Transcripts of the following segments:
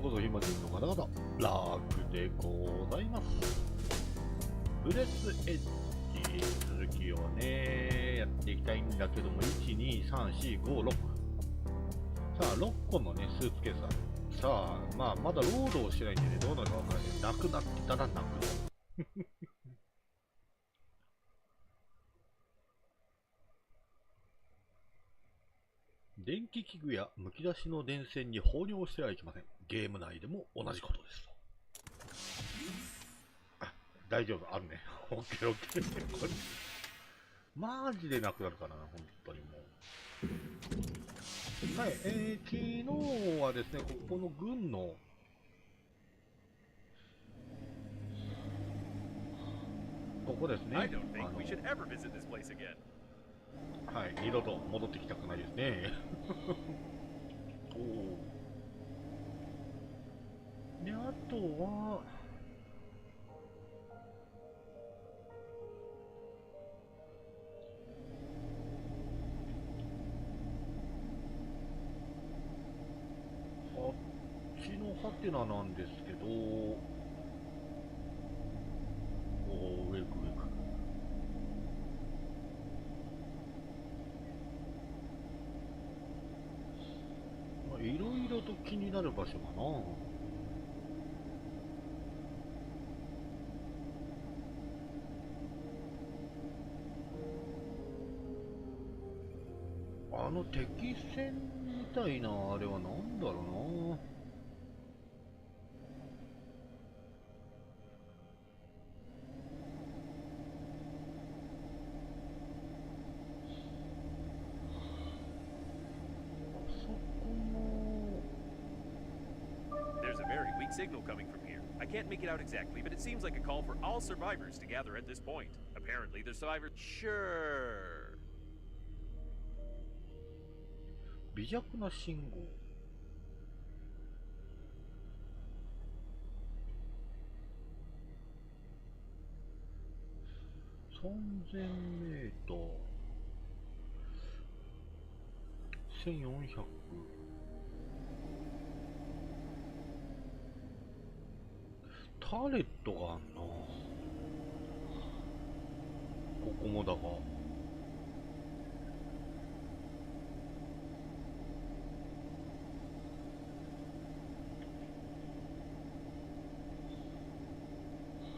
こそ暇人の方々、ラークでございます。ブレスエッジ続きをね、やっていきたいんだけども、1、2、3、4、5、6。さあ、6個のね、スーツケースある。さあ、まだロードをしてないんでね、どうなるかわからない。なくなってたらなくなる。電気器具やむき出しの電線に放尿してはいけません。ゲーム内でも同じことです。あ、大丈夫、あるね。オッケーオッケー。これマジでなくなるからな、本当にもう。はい、昨日はですね、ここの軍の、ここですね。はい、二度と戻ってきたくないですね。おお。で、あとは、あっちのハテナなんですけど、おお、上行く上行く。いろいろと気になる場所かな。あの敵戦みたいなあれはなんだろうな。There's a very weak signal coming from here. I can't make it out exactly, but it seems like a call for all survivors to gather at this point. Apparently, the survivors. Sure. 微弱な信号。3000メートル。1400。タレットがあんな。ここもだが。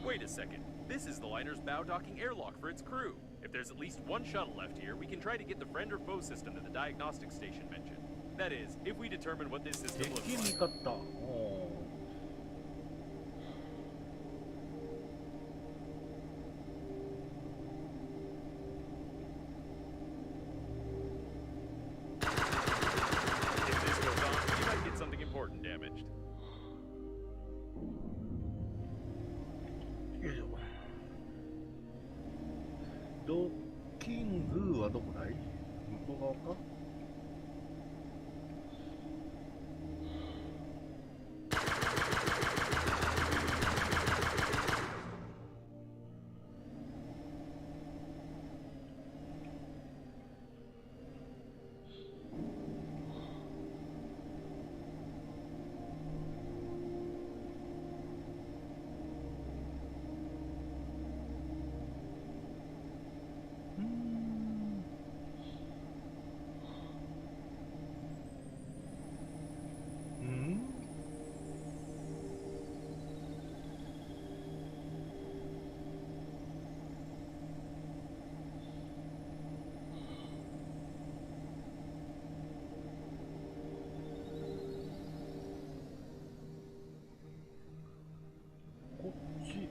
Wait a second. This is the liner's bow docking airlock for its crew. If there's at least one shuttle left here, we can try to get the friend or foe system to the diagnostic station mentioned. That is, if we determine what this system looks 敵味 like. 方。おー。If this goes on, we might get something important damaged. よいしょ。ドッキングはどこだい？向こう側か？こっち。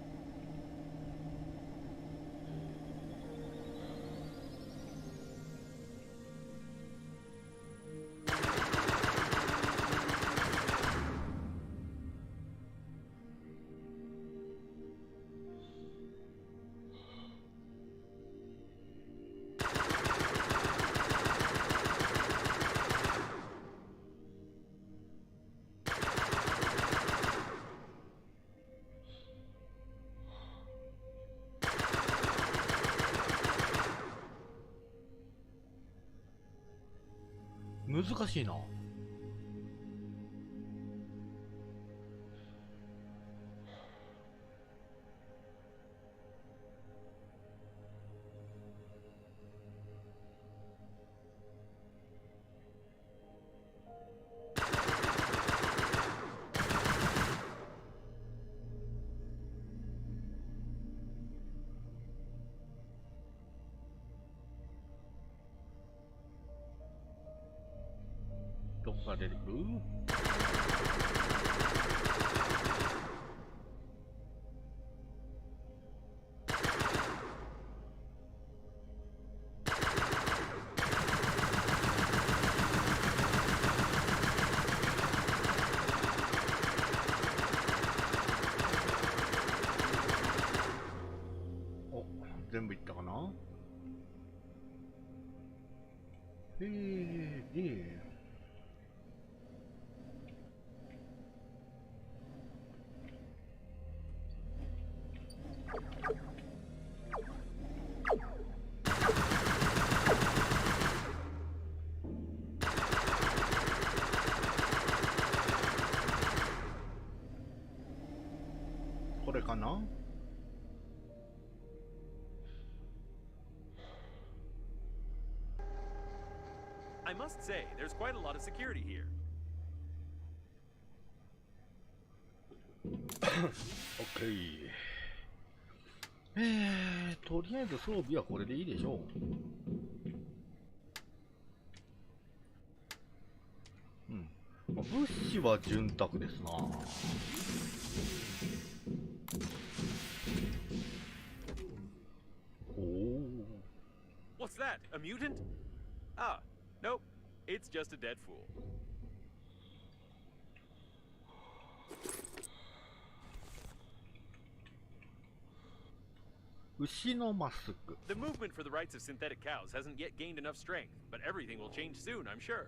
難しいな。が出てくる。お、全部いったかな。でこれかな。I must say, there's quite a lot of security here. オッケー。とりあえず装備はこれでいいでしょう。うん。まあ、物資は潤沢ですな。おお。What's that? A mutant? Ah, nope. It's just a dead fool. 牛のマスク。 The movement for the rights of synthetic cows hasn't yet gained enough strength, but everything will change soon, I'm sure.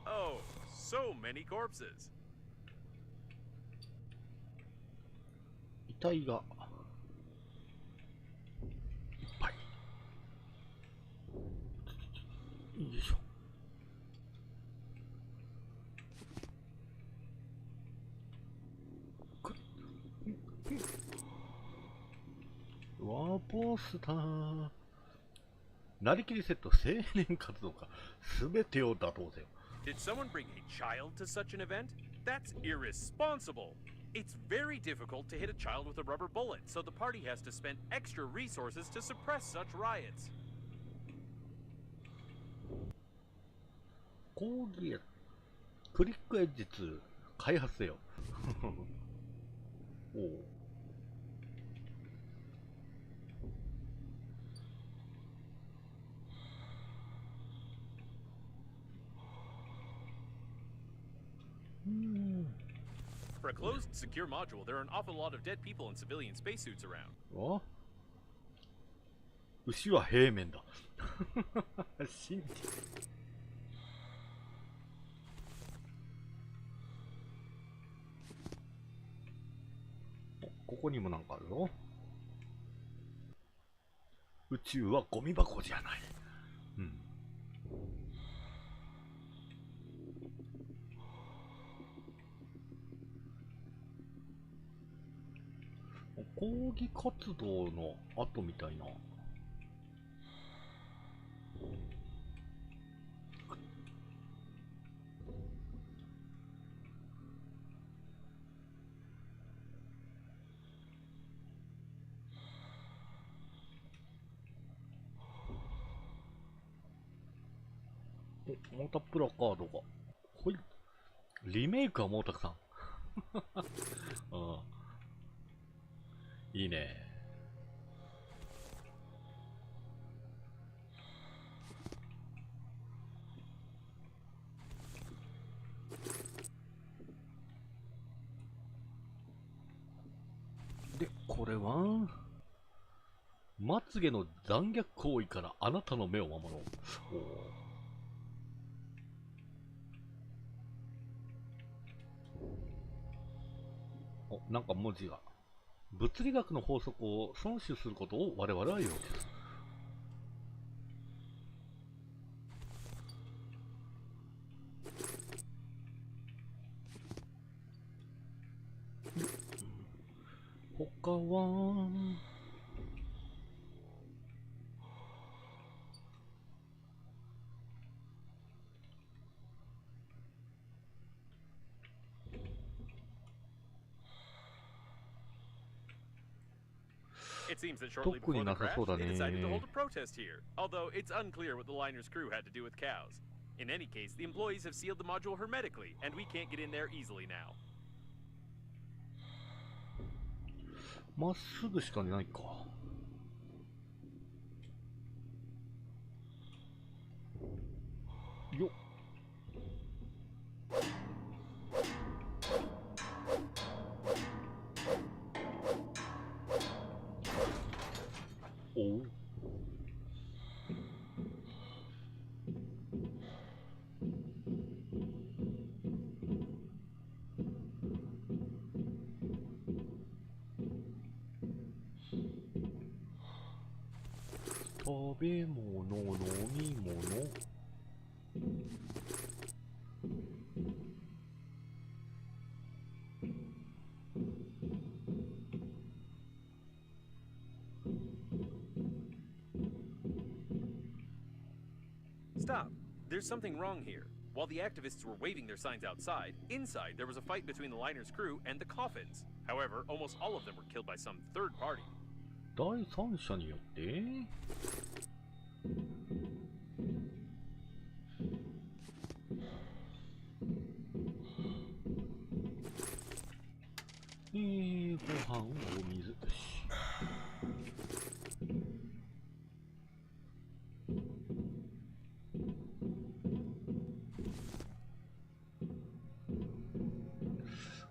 Oh, so many corpses. 遺体がいっぱい。いいでしょ。ワーポスター。なりきりセット、青年活動家。すべてを打倒せよ。Did someone bring a child to such an event? That's irresponsible. It's very difficult to hit a child with a rubber bullet, so the party has to spend extra resources to suppress such riots. 攻撃クリックエッジ2開発せよ。おお。For a closed, secure module, there are an awful lot of dead people in civilian spacesuits around. お、牛は平面だ。信じ。ここにもなんかあるぞ。宇宙はゴミ箱じゃない。うん。抗議活動の後みたいな。お、またプラカードが。ほい。リメイクはもうたくさん。うん。いいね。で、これはまつげの残虐行為からあなたの目を守ろう。お、なんか文字が。物理学の法則を遵守することを我々は要求する。他は seems that shortly before the crash, they decided to hold a protest here, although it's unclear what the liner's crew had to do with cows. In any case, the employees have sealed the module hermetically, and we can't get in there easily now. まっすぐしかないか。よっ。おう。食べ物、飲み物。Stop. There's something wrong here. While the activists were waving their signs outside, inside there was a fight between the liner's crew and the coffins. However, almost all of them were killed by some third party. 第三者によってご飯、お水。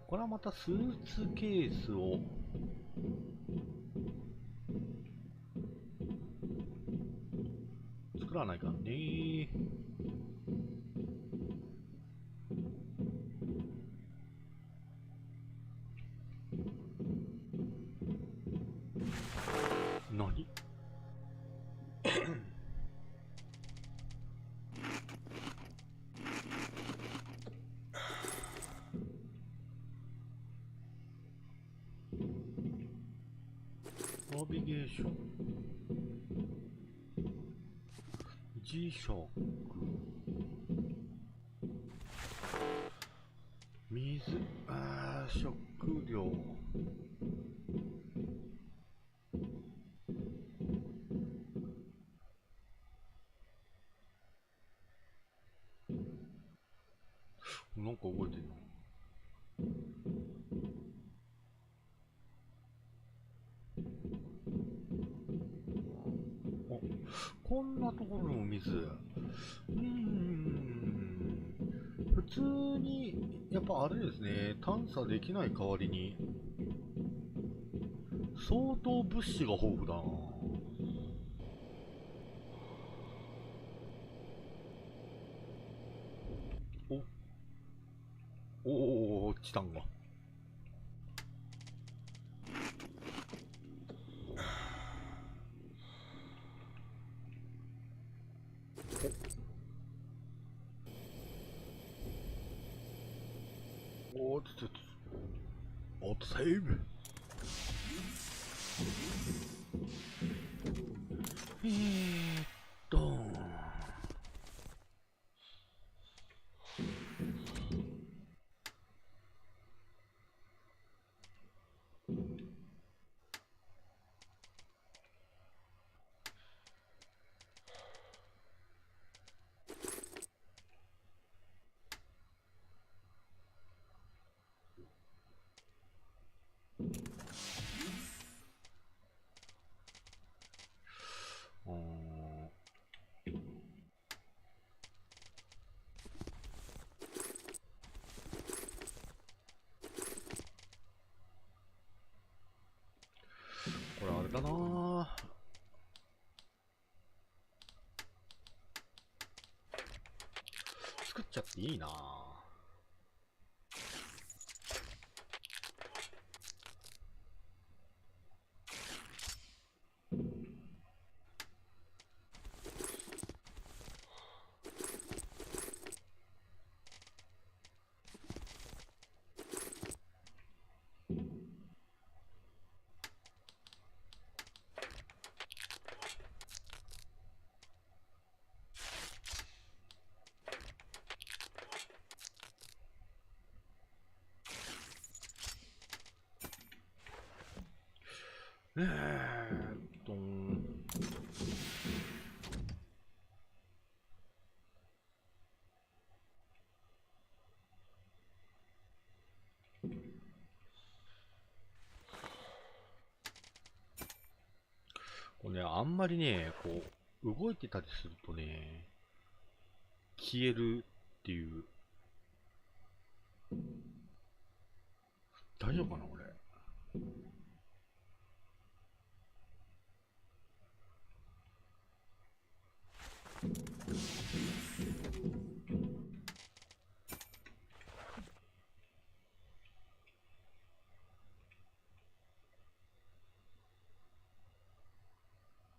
これはまたスーツケースを作らないからね。何ナビゲーション磁石水食料なんか動いてるのこんなところの水普通にやっぱあれですね探査できない代わりに相当物資が豊富だなおチタンがオートセーブこれあれだな作っちゃっていいなトン。これね、あんまりね、こう、動いてたりするとね、消えるっていう。大丈夫かな、これ。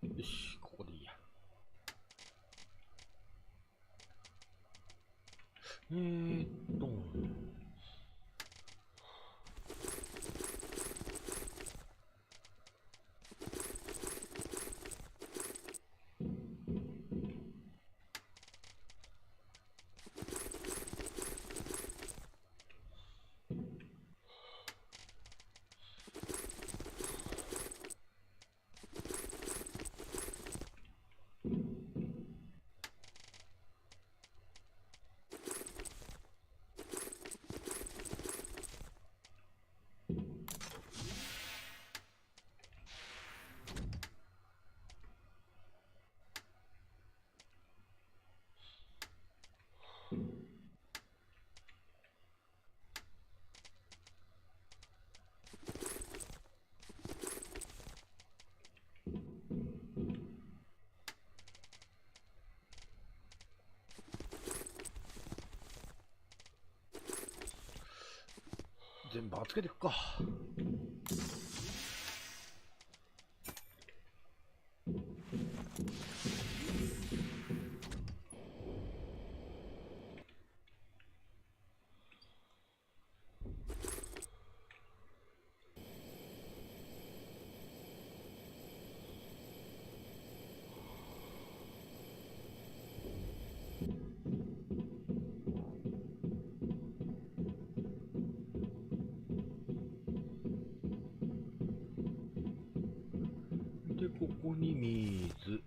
よし、ここでいいや。ーっと、全部つけていくか。で、ここに水。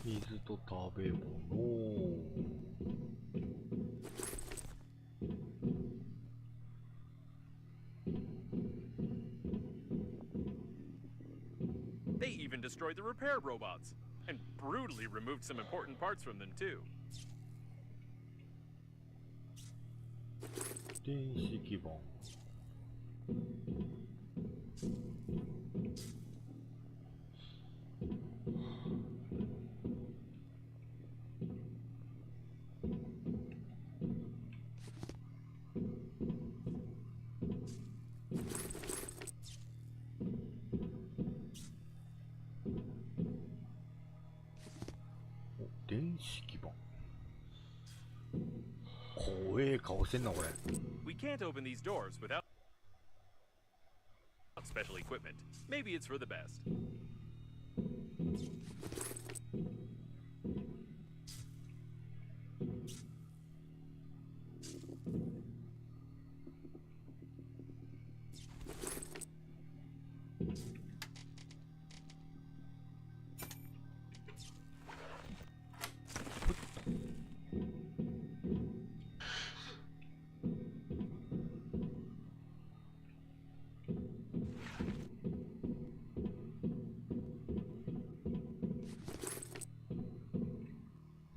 水と食べ物。They even destroyed the repair robots and brutally removed some important parts from them too. 電子基板。電子基板。怖え顔してんなこれ。We can't open these doors without special equipment. Maybe it's for the best.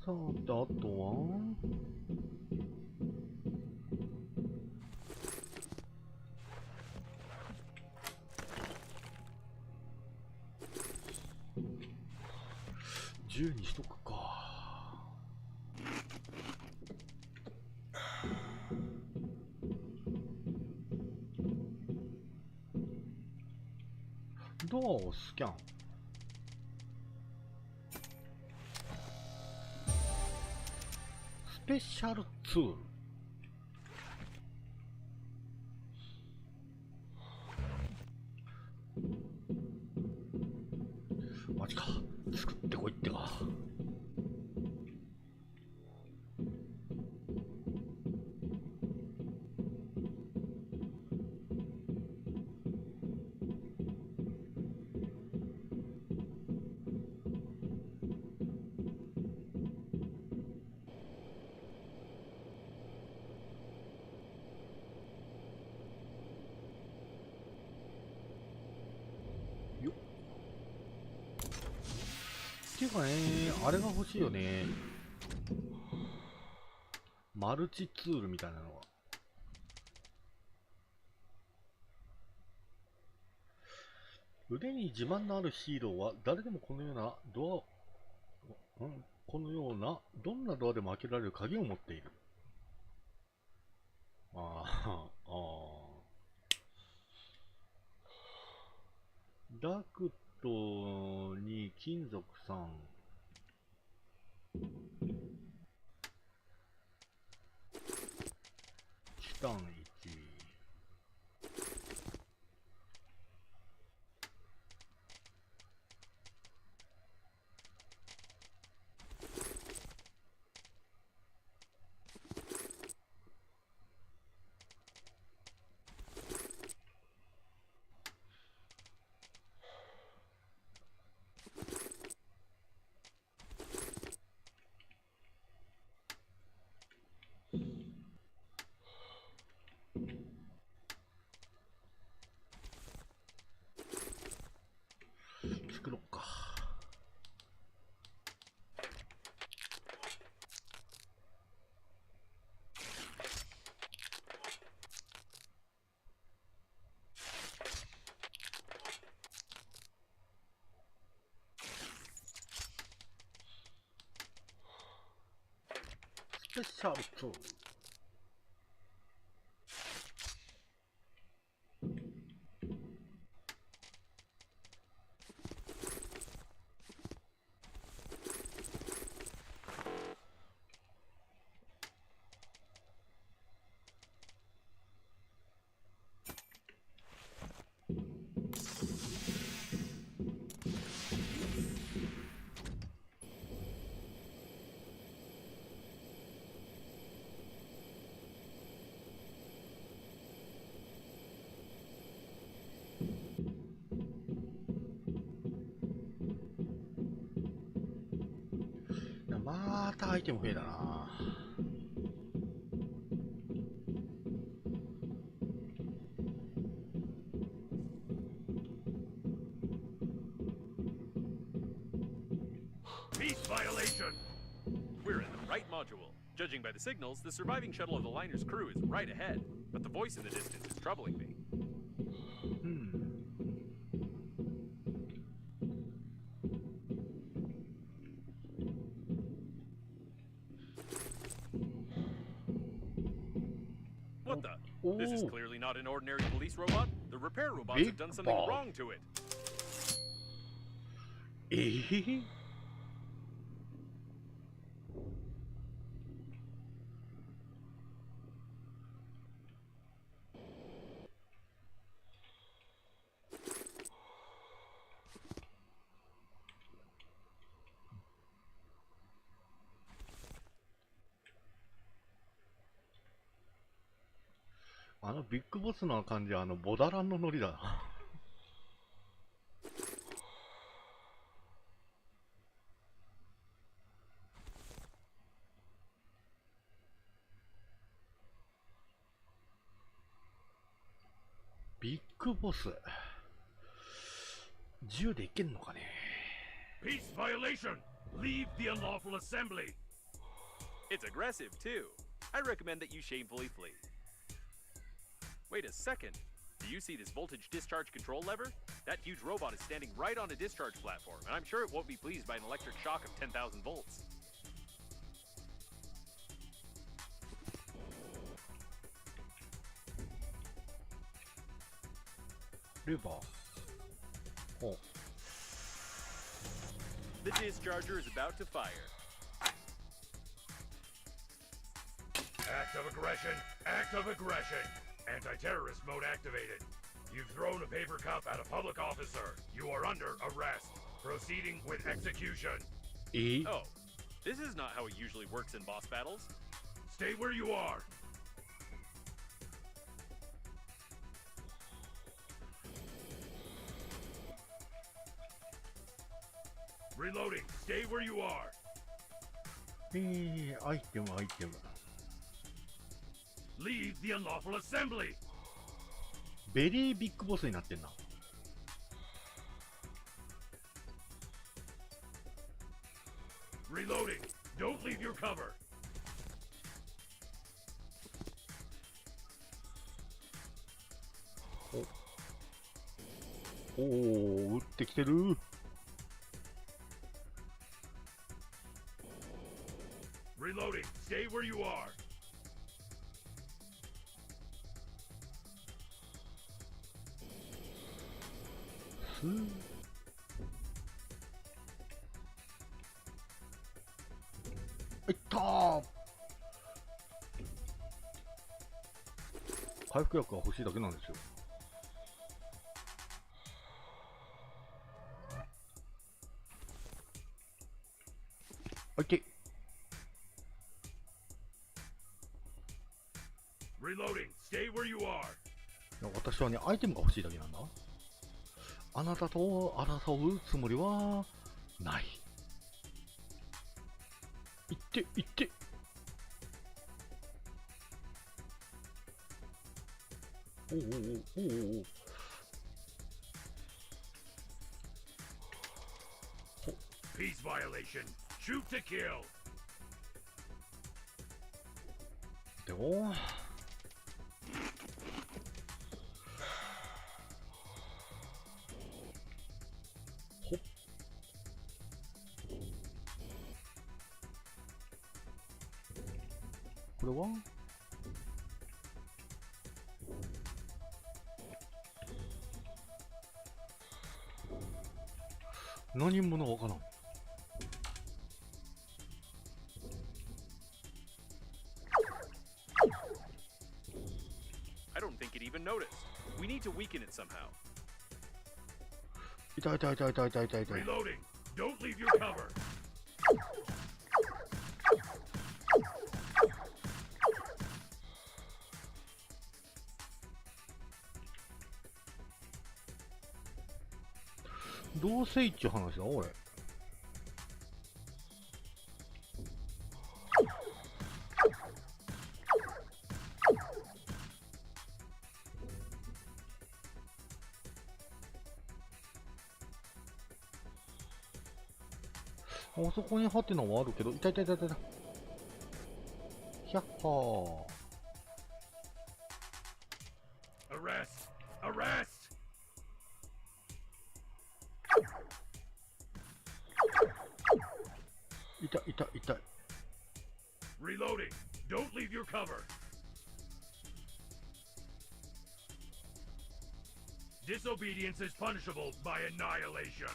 さて、あとは10にしとくか。ドアをスキャン。スペシャルツール。マジか。作ってこいってか。っていうかね、あれが欲しいよね。マルチツールみたいなのが。腕に自慢のあるヒーローは誰でもこのようなドア、このようなどんなドアでも開けられる鍵を持っている。ダクトに金属3、チタン1、作ろっか。スペシャルトール。またアイテム増えたな。Peace violation! We're in the right module. Judging by the signals, the surviving shuttle of the liner's crew is right ahead, but the voice in the distance is troubling me. What the? This is clearly not an ordinary police robot. The repair robots have done something wrong to it. あのビッグボスの感じはボダランのノリだな。ビッグボス銃でいけんのかね。 Peace violation! Leave the unlawful assembly! It's aggressive too. I recommend that you shamefully flee. Wait a second. Do you see this voltage discharge control lever? That huge robot is standing right on a discharge platform, and I'm sure it won't be pleased by an electric shock of 10,000 volts. レバー。ほう。 The discharger is about to fire. Act of aggression! Act of aggression! Anti-terrorist mode activated. You've thrown a paper cup at a public officer. You are under arrest. Proceeding with execution. Oh, this is not how it usually works in boss battles. Stay where you are. Reloading. Stay where you are. アイテムアイテム。 Leave the unlawful assembly. ベリービッグボスになってんな。Reloading. Don't leave your cover. おお、撃ってきてる。Reloading. Stay where you are. いったー。回復薬が欲しいだけなんですよ。オッケー。Reloading. Stay where you are. 私はね、アイテムが欲しいだけなんだ。あなたと争うつもりはない。行って行って。おおおおおお。Peace violation. Shoot to kill. でもほっ。これは何者わからん。I don't think it even noticed. We need to weaken it somehow. 痛い痛い痛い痛い痛い痛い痛い。 Reloading. Don't leave your cover. どうせいっちゅう話だ俺。あそこにハテナはあるけど、痛い痛い痛い痛い。ひゃっはー。 Arrest. Arrest. 痛い痛い痛い。 Reloading. Don't leave your cover. Disobedience is punishable by annihilation.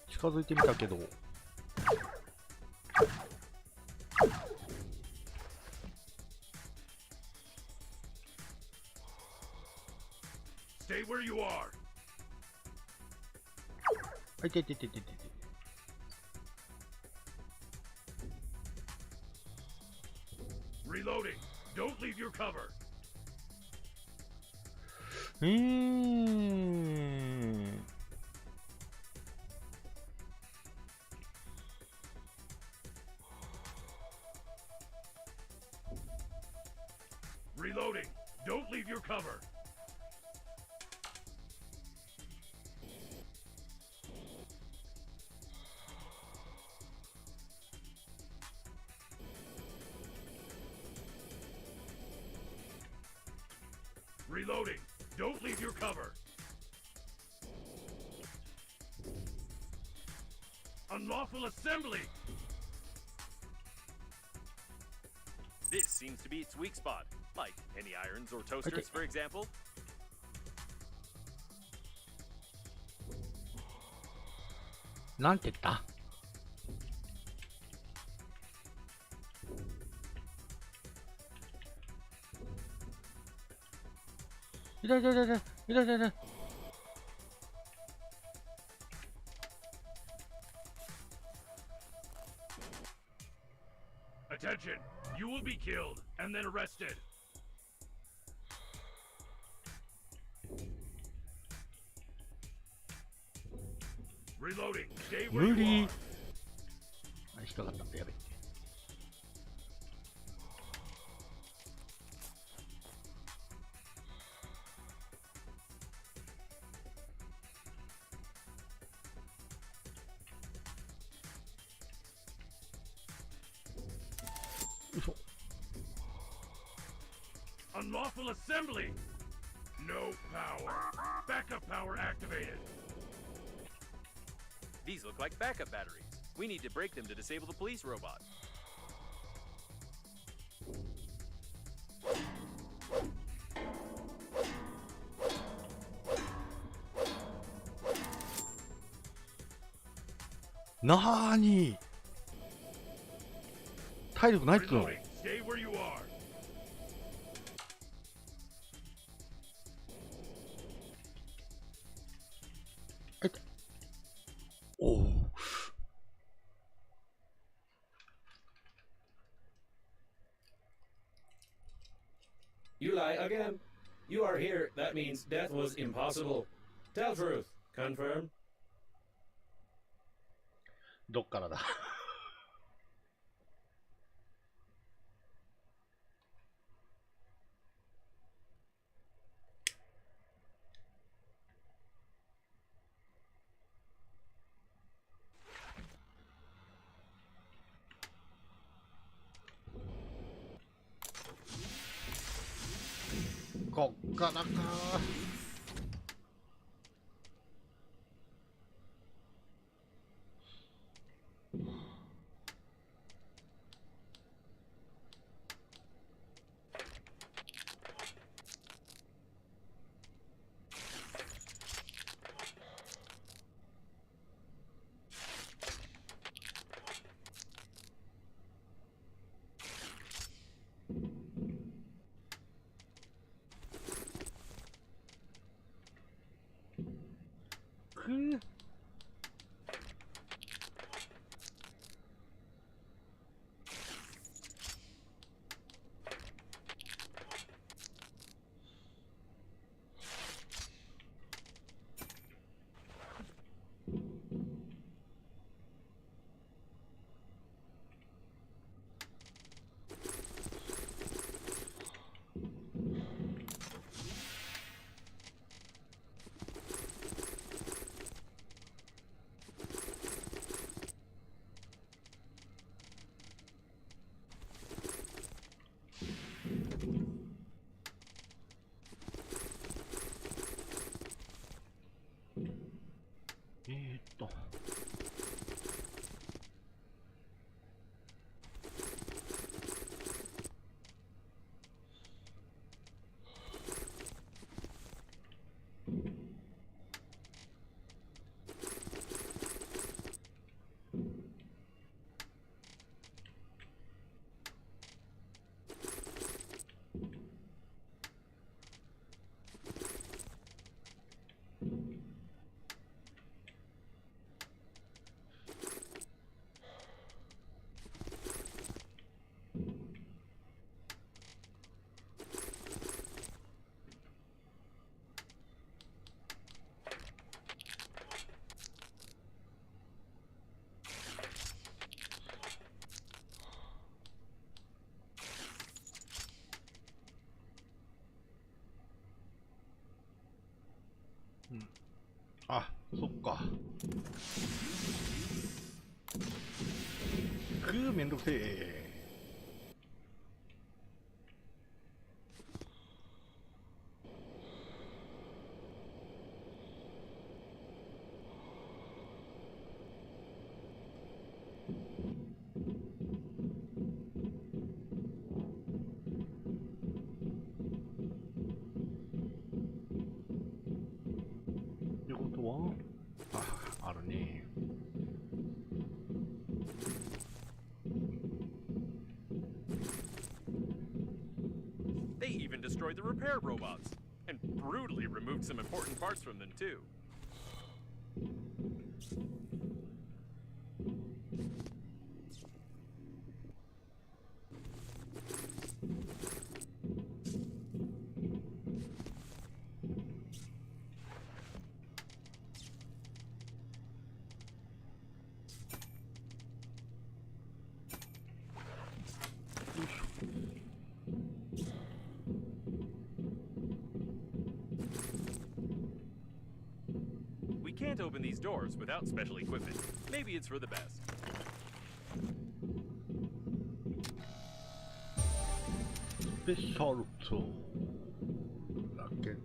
近づいてみたけど。Stay where you are. あ、痛い痛い痛い痛い痛い。Reloading. Don't leave your cover. 'Reloading. Don't leave your cover. Reloading. Don't leave your cover. Unlawful assembly. This seems to be its weak spot, like any irons or toasters, Okay. for example. なんて言った？痛い痛い痛い痛い痛い痛い痛い。 Attention. You will be killed and then arrested. Reloading. Stay where 無 you 理。 are. あ、引っかかった。やべ。unlawful assembly! No power. Backup power activated. These look like backup batteries. We need to break them to disable the police robot.なーに体力ないっつうの。 Reloading. Stay where you are. おお。You lie again. You are here. That means death was impossible. Tell truth. Confirm. どっからだ。こっからか。あ、そっか。めんどくせえ。ってことは、あるね。They even destroyed the repair robots and brutally removed some important parts from them too. We can't open these doors without special equipment. Maybe it's for the best. Special tool.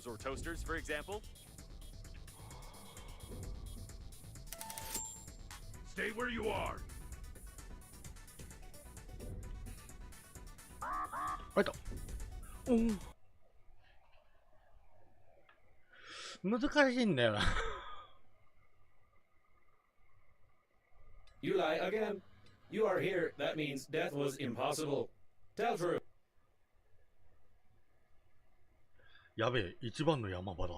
ovens or toasters, for example. Stay where you are. あいた。難しいんだよな。You lie again. You are here. That means death was impossible. Tell truth. やべえ、一番の山場だ。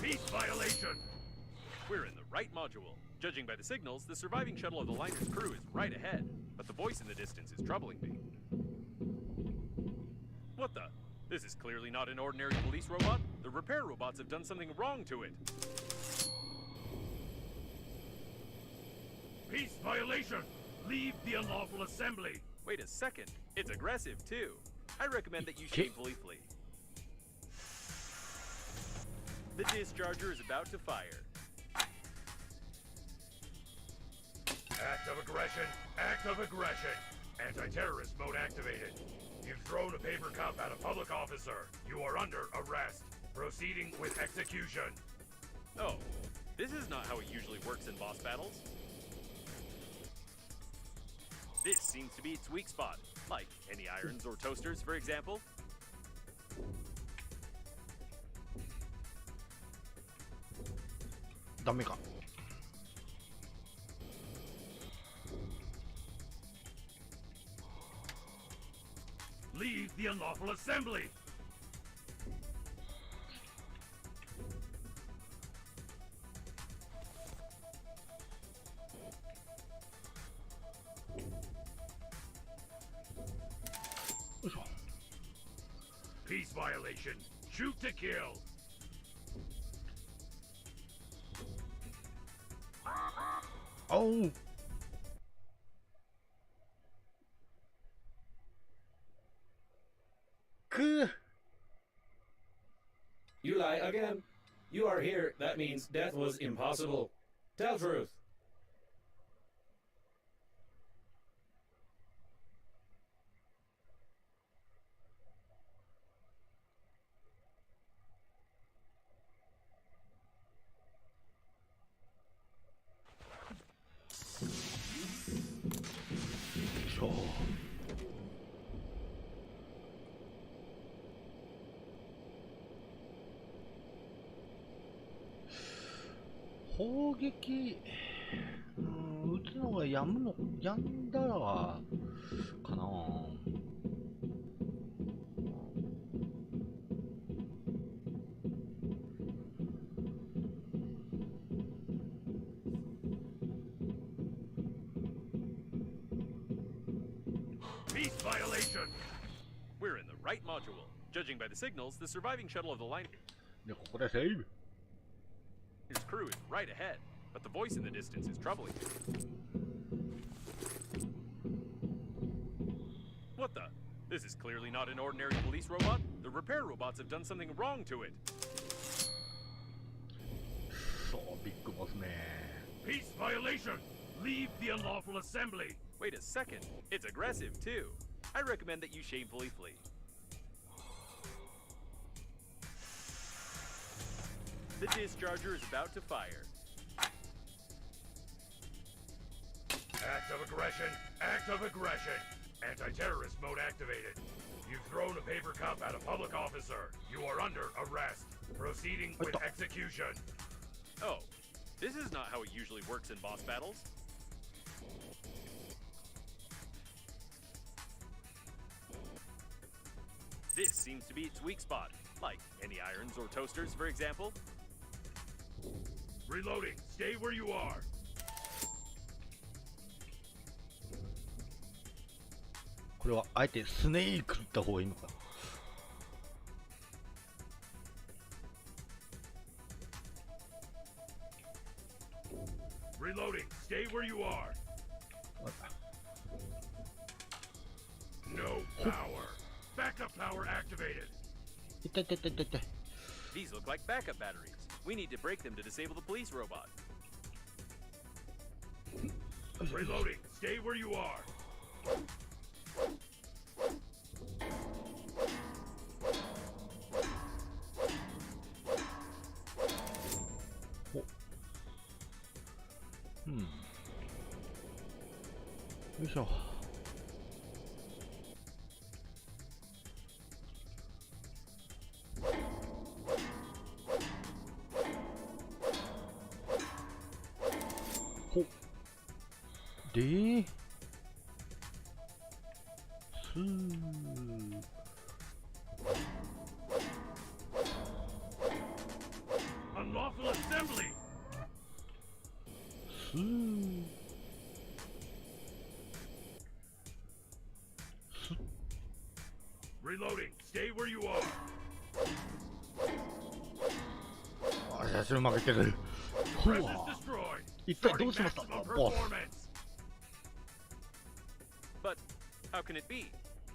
Peace violation! We're in the right module. Judging by the signals, the surviving shuttle of the liner's crew is right ahead, but the voice in the distance is troubling me. What the? This is clearly not an ordinary police robot. The repair robots have done something wrong to it. Peace violation! Leave the unlawful assembly! Wait a second. It's aggressive, too. I recommend that you shamefully flee. The discharger is about to fire. Act of aggression. Act of aggression. Anti-terrorist mode activated. You've thrown a paper cup at a public officer. You are under arrest. Proceeding with execution. Oh, this is not how it usually works in boss battles. This seems to be its weak spot, like any irons or toasters, for example. Dameか。Leave the unlawful assembly. Peace violation. Shoot to kill. Oh. You lie again. You are here. That means death was impossible. Tell truth. So. 砲撃、撃つのがやんだらかな。Peace violation. We're in the right module. Judging by the signals, the surviving shuttle of the liner's で、ここでセーブ。crew is right ahead, but the voice in the distance is troubling. What the? This is clearly not an ordinary police robot. The repair robots have done something wrong to it. そう、ビッグボスね。Peace violation. Leave the unlawful assembly. Wait a second. It's aggressive, too. I recommend that you shamefully flee. The discharger is about to fire. Act of aggression. Act of aggression. Anti-terrorist mode activated. You've thrown a paper cup at a public officer. You are under arrest. Proceeding with execution. Oh, this is not how it usually works in boss battles. This seems to be its weak spot, like any irons or toasters, for example. Reloading. Stay where you are. これはあえてスネーク行った方がいいのか。Reloading. Stay where you are. No power. Backup power activated. 痛い痛い痛い痛い痛い。 These look like backup batteries. We need to break them to disable the police robot. Reloading. Stay where you are. Hmm. よいしょ。ほっ。で、スー。Unlawful assembly. スー。Reloading. Stay where you are. あれ、それ負けてる。ほ Press わ。 is destroyed. 一体どう Starting しました maximum ボス。 performance. But how can it be?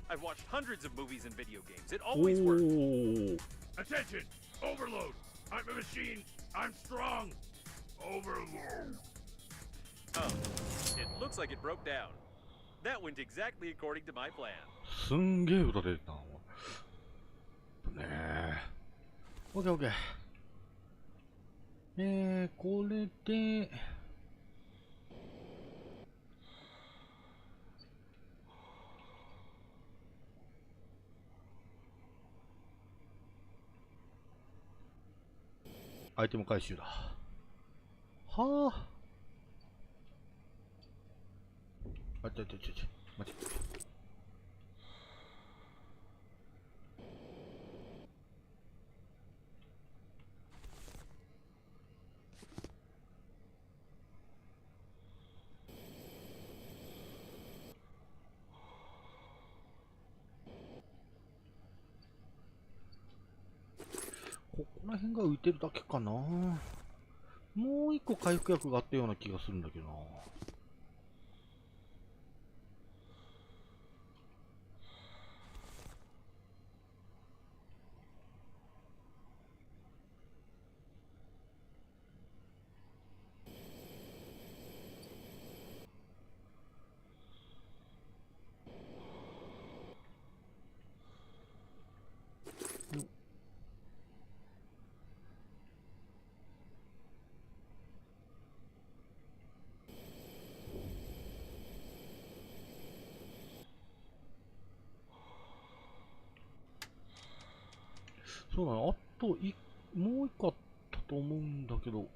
I've watched hundreds of movies and video games. It お always works. ー。 Attention! Overload! I'm a machine! I'm strong! Overload! Oh, it looks like it broke down. That went exactly according to my plan. すんげえ歌出てたな。ねえ。オッケーオッケー。これで、アイテム回収だ。はあ。待って。ここら辺が浮いてるだけかな。もう一個回復薬があったような気がするんだけどな。そうだね、もう一個あったと思うんだけど。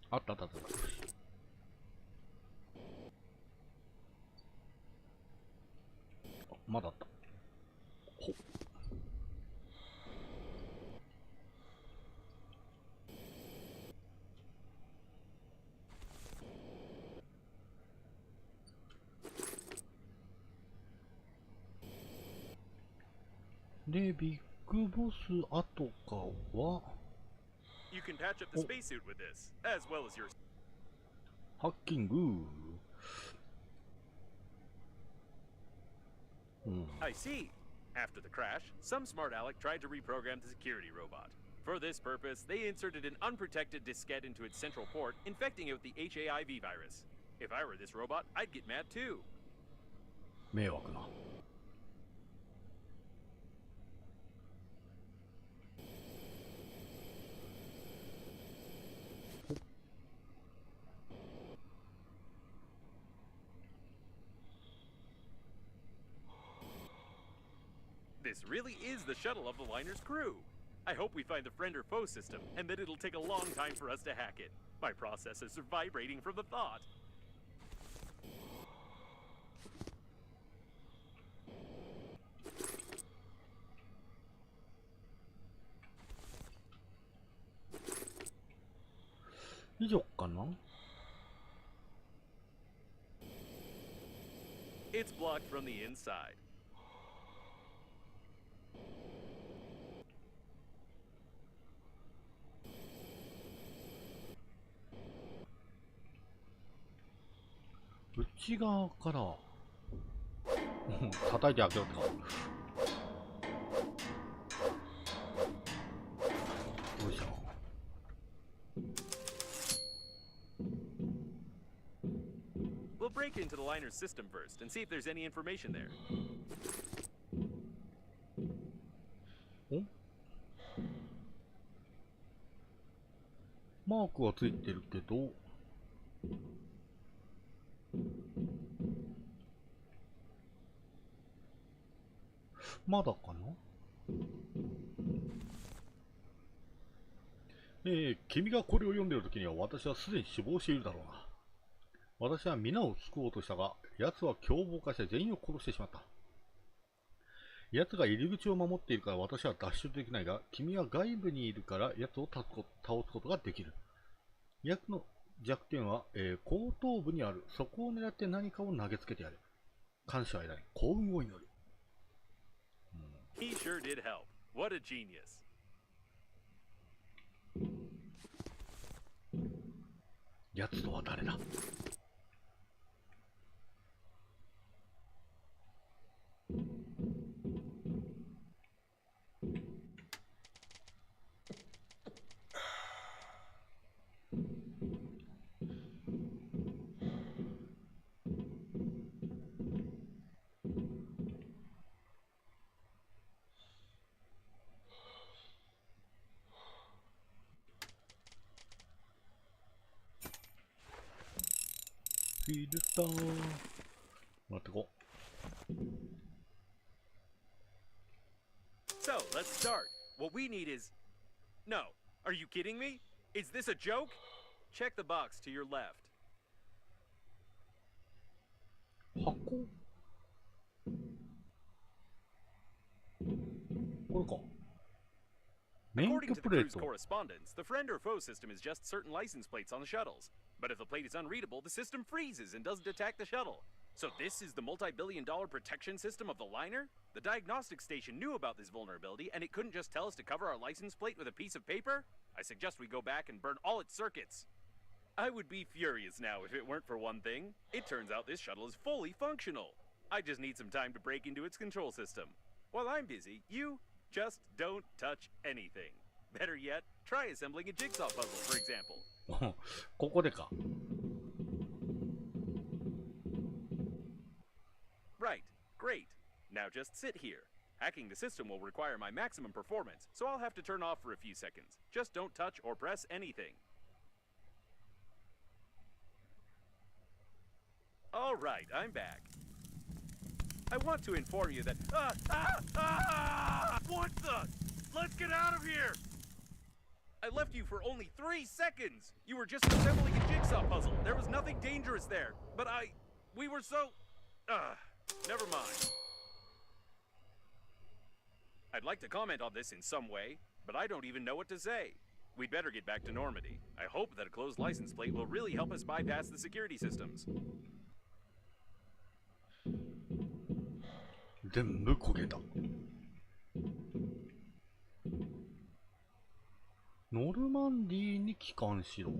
あった。まだあった。ほっ。で、ビッグボス後かは、You can patch up the spacesuit with this, as well as your. ハッキング。I see. After the crash, some smart aleck tried to reprogram the security robot. For this purpose, they inserted an unprotected diskette into its central port, infecting it with the HAIV virus. If I were this robot, I'd get mad too. 迷惑な。This really is the shuttle of the liner's crew. I hope we find the friend or foe system, and that it'll take a long time for us to hack it. My processors are vibrating from the thought. 以上かな。 It's blocked from the inside. 内側から叩いて開けろってか。どうしたの。We'll break into the liner's system first and see if there's any information there. お、マークはついてるけど、まだかな。君がこれを読んでいるときには私はすでに死亡しているだろうな。私は皆を救おうとしたが、奴は凶暴化して全員を殺してしまった。奴が入り口を守っているから私は脱出できないが、君は外部にいるから奴を倒すことができる。奴の弱点は、後頭部にある。そこを狙って何かを投げつけてやる。感謝は偉い。幸運を祈る。He sure did help. What a genius. やつとは誰だ？フィルター持ってこ。 So, let's start. What we need is... No. Are you kidding me? Is this a joke? Check the box to your left. 箱？これか。免 According 許 to the プレー crew's ト。 correspondence, the friend or foe system is just certain license plates on the shuttles. But if the plate is unreadable, the system freezes and doesn't attack the shuttle. So this is the multi-billion-dollar protection system of the liner? The diagnostic station knew about this vulnerability, and it couldn't just tell us to cover our license plate with a piece of paper? I suggest we go back and burn all its circuits. I would be furious now if it weren't for one thing. It turns out this shuttle is fully functional. I just need some time to break into its control system. While I'm busy, you just don't touch anything. Better yet, try assembling a jigsaw puzzle, for example. ここでか。 Right, great. Now just sit here. Hacking the system will require my maximum performance, so I'll have to turn off for a few seconds. Just don't touch or press anything. All right, I'm back. I want to inform you that... What the? Let's get out of here! I left you for only 3 seconds! You were just assembling a jigsaw puzzle. There was nothing dangerous there. But we were so... never mind. I'd like to comment on this in some way, but I don't even know what to say. We'd better get back to Normandy. I hope that a closed license plate will really help us bypass the security systems. 全部焦げた。ノルマンディーに帰還しろ。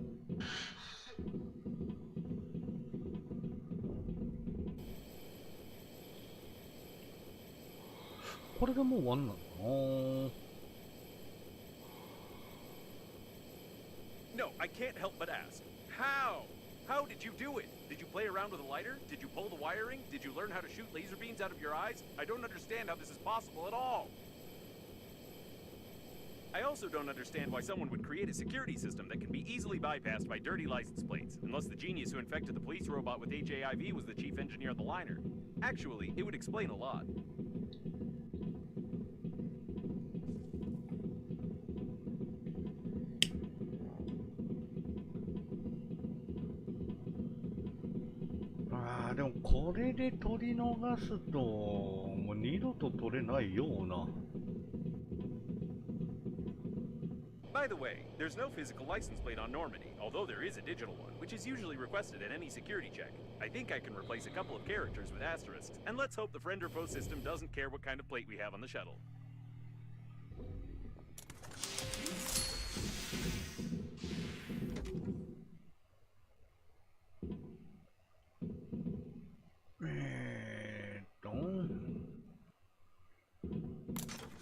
これでもう終わんなのかな。 No, I can't help but ask. How? How did you do it? Did you play around with a lighter? Did you pull the wiring? Did you learn how to shoot laser beams out of your eyes? I don't understand how this is possible at all. I also don't understand why someone would create a security system that can be easily bypassed by dirty license plates, unless the genius who infected the police robot with HAIV was the chief engineer of the liner. Actually, it would explain a lot.でもこれで取り逃すともう二度と取れないような。 By the way, there's no physical license plate on Normandy, although there is a digital one, which is usually requested at any security check. I think I can replace a couple of characters with asterisks, and let's hope the friend or foe system doesn't care what kind of plate we have on the shuttle.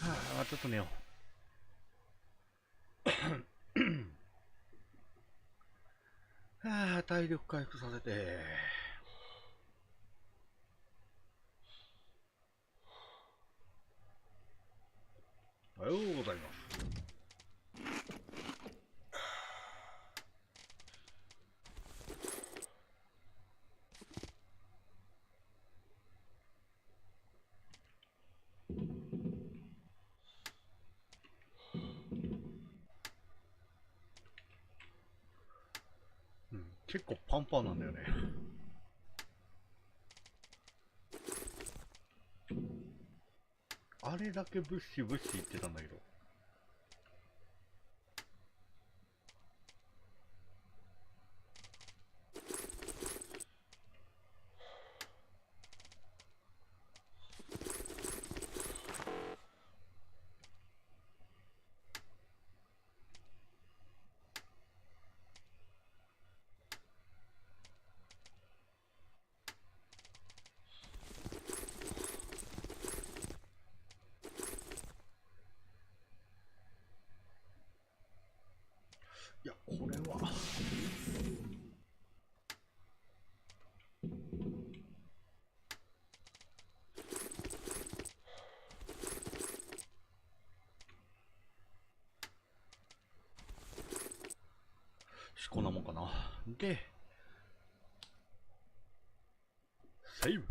Ah, ちょっと寝よう。はあ、体力回復させて。おはようございます。結構パンパンなんだよね。あれだけブッシュブッシュ言ってたんだけど。こんなもんかな。で、セーブ。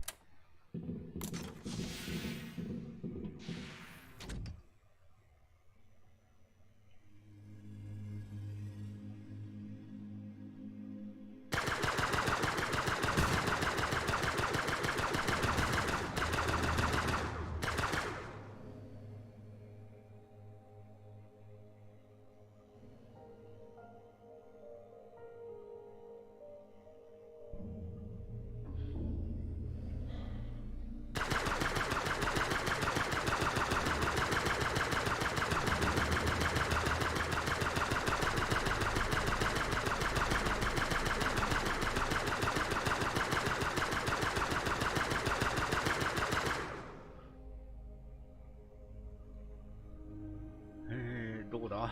どこだ？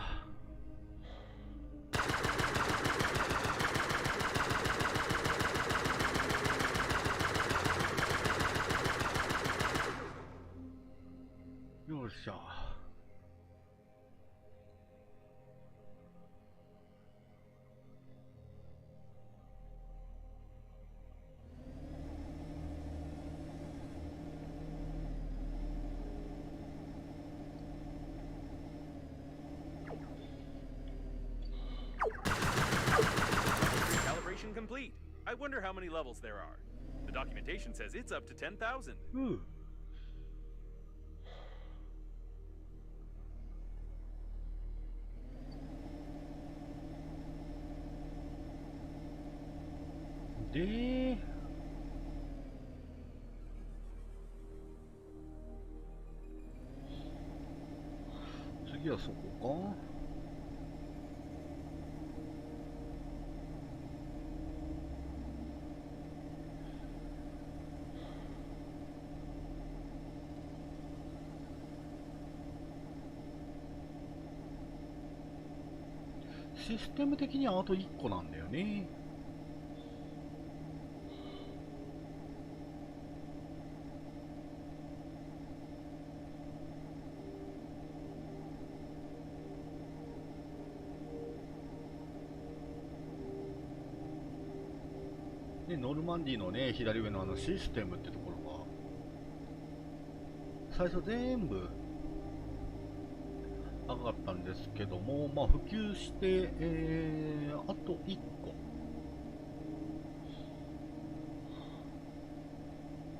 よっしゃ。Calibration complete. I wonder how many levels there are. The documentation says it's up to 10,000. で、次はそこか。システム的にはあと1個なんだよね。で、ノルマンディのね、左上のシステムってところが、最初全部上がったんですけども、まあ普及して、あと1個。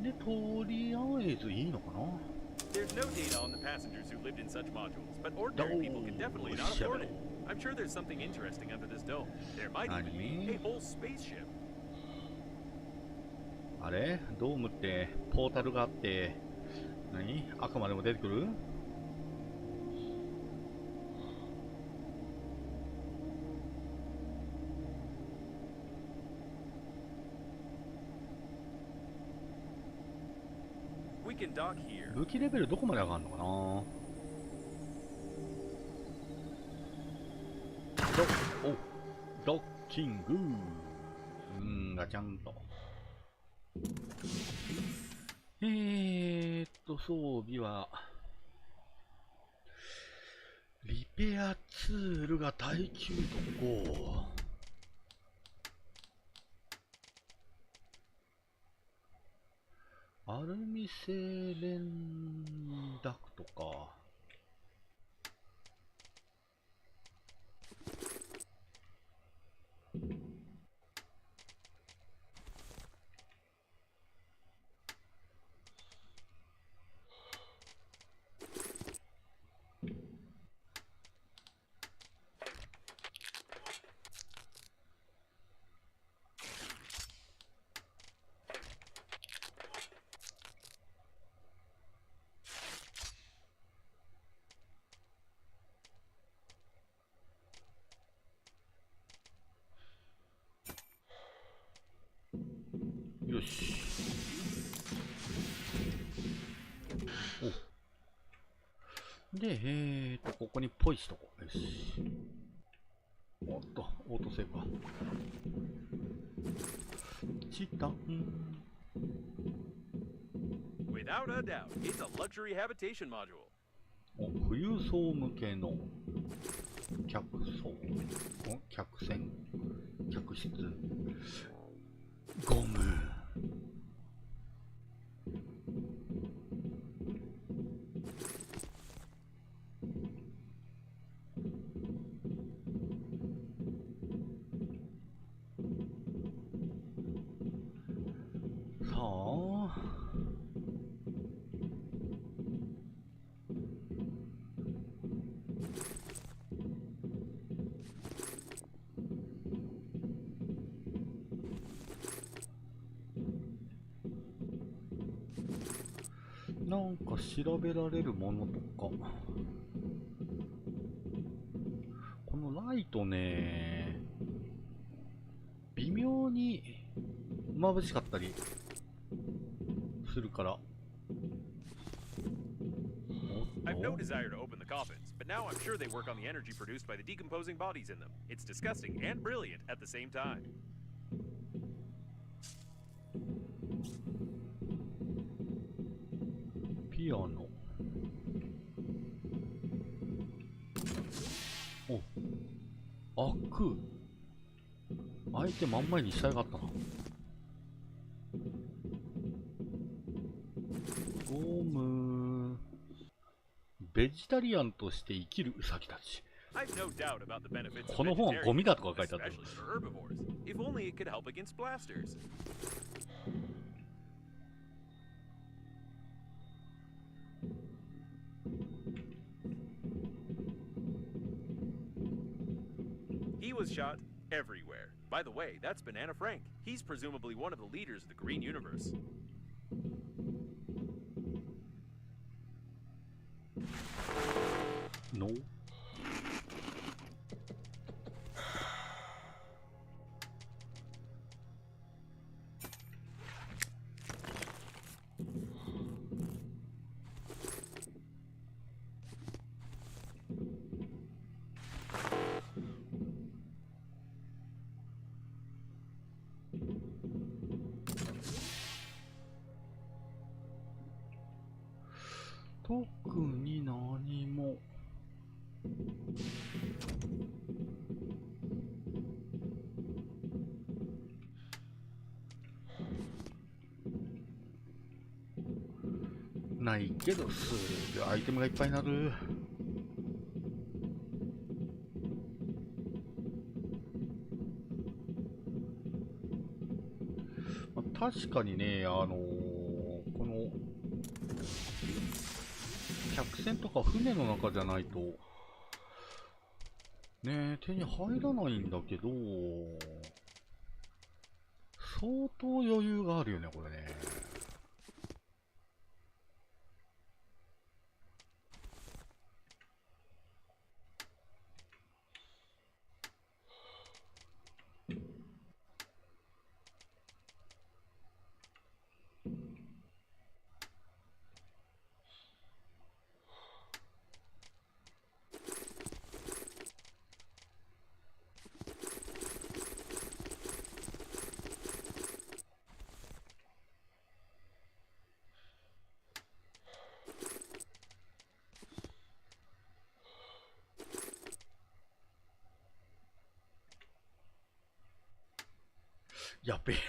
で、とりあえずいいのかな？ There's no data on the passengers who lived in such modules, but ordinary people can definitely not afford it. I'm sure there's something interesting under this dome. There might even be a whole spaceship. あれ？ドームってポータルがあって、何？悪魔でも出てくる？We can dock here. 武器レベルどこまで上がるのかな？ドッキング。ガチャンと。装備は、リペアツールが耐久特攻。アルミ製連ダクトか。よし。おで、ここにポイしとこう。よし。おっと、オートセーブか。チタン。Without a doubt, it's a luxury habitation module. お、富裕層向けの客層。客船。客室。ゴム。さあ。なんか調べられるものとか。このライトね、微妙に眩しかったりするから。I've no desire to open the coffins, but now I'm sure they work on the energy produced by the decomposing bodies in them. It's disgusting and brilliant at the same time. ピアノ。お、開く。開いて真ん前に死体があったな。ゴム。ベジタリアンとして生きるウサギたち。I've no doubt about the benefits of この本はゴミだとか書いてあ vegetarianism, った。 especially for herbivores. If only it could help against blasters. He was shot everywhere. By the way, that's Banana Frank. He's presumably one of the leaders of the Green Universe. No. 特に何も。ないけど、すぐアイテムがいっぱいになる。まあ、確かにね、この客船とか船の中じゃないとね、手に入らないんだけど、相当余裕があるよね、これね。やべえよ。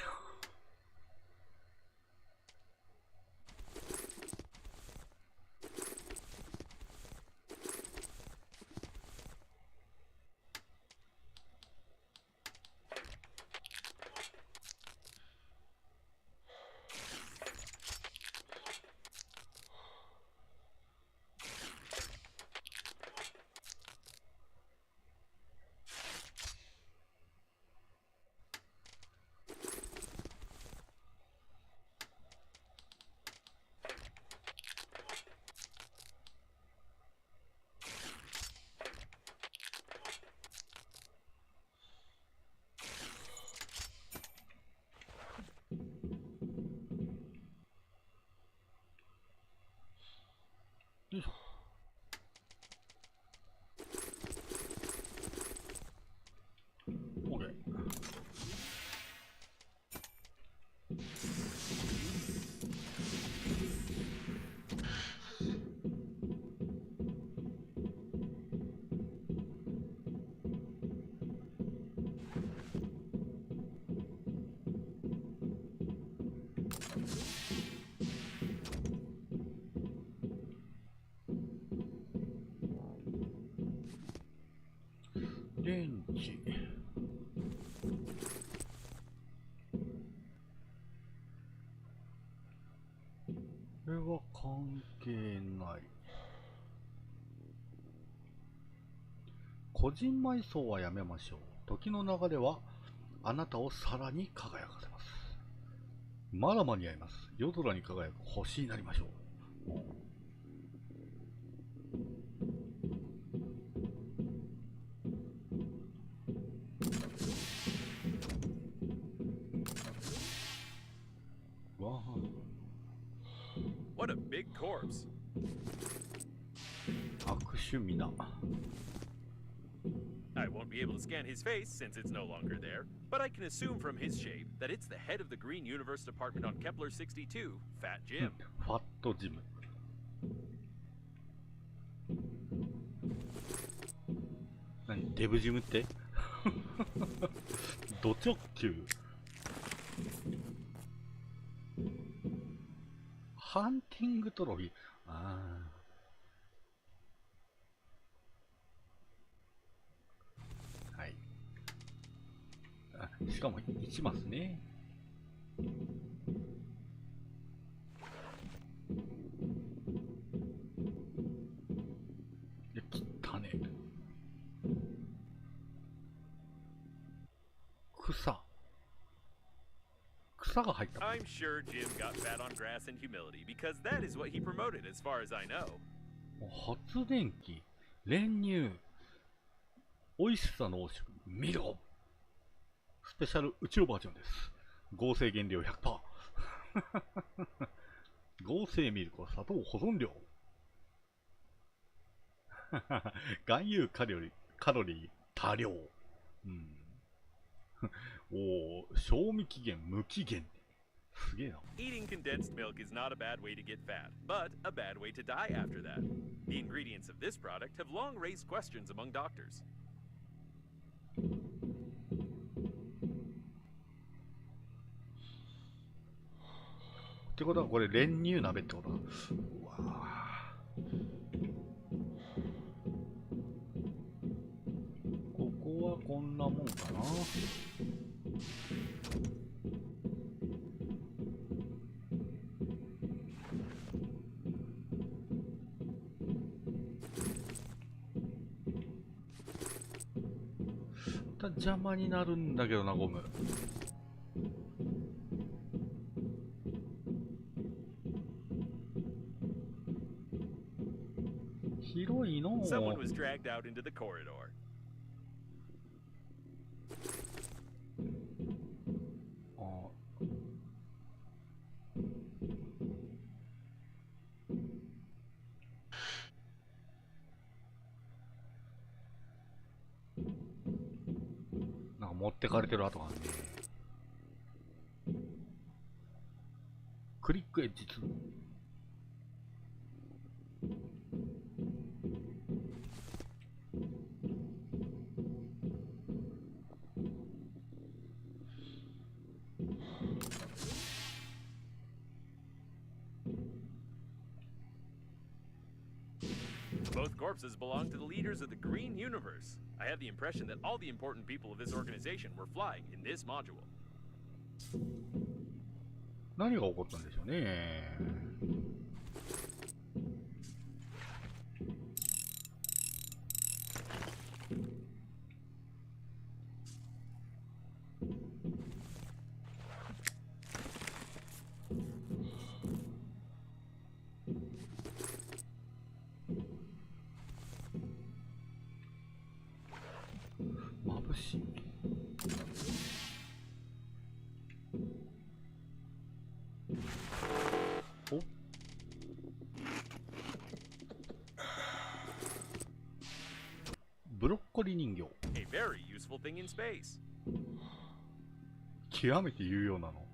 レンジ。これは関係ない。個人埋葬はやめましょう。時の流れはあなたをさらに輝かせます。まだ間に合います。夜空に輝く星になりましょう。What a big corpse. 悪趣味な。I won't be able to scan his face since it's no longer there, but I can assume from his shape that it's the head of the Green Universe Department on Kepler 62, Fat Jim. ファットジム。何デブジムってド直球。ハンティングトロフィー。ああ。はい。あ、しかも1マスね。いや、切ったね。草が入った。I'm sure Jim got fat on grass and humility because that is what he promoted as far as I know. 発電機、練乳、美味しさの応酬、ミロ。スペシャル宇宙バージョンです。合成原料 100%。合成ミルクは砂糖保存料。含有カロリー多量。うん。おお、賞味期限無期限。すげえな。Eating condensed milk is not a bad way to get fat, but a bad way to die after that. The ingredients of this product have long raised questions among doctors. ってことはこれ練乳鍋ってことだ。うわここはこんなもんかな。また邪魔になるんだけどな、ゴム。広いの。Someone was dragged out into the corridor. あ、なんか持ってかれてる跡があるね。クリックエッジ2。Both corpses belong to the leaders of the Green Universe. I have the impression that all the important people of this organization were flying in this module. 何が起こったんでしょうね。眩しい。お、ブロッコリー人形。A very useful thing in space. 極めて有用なの。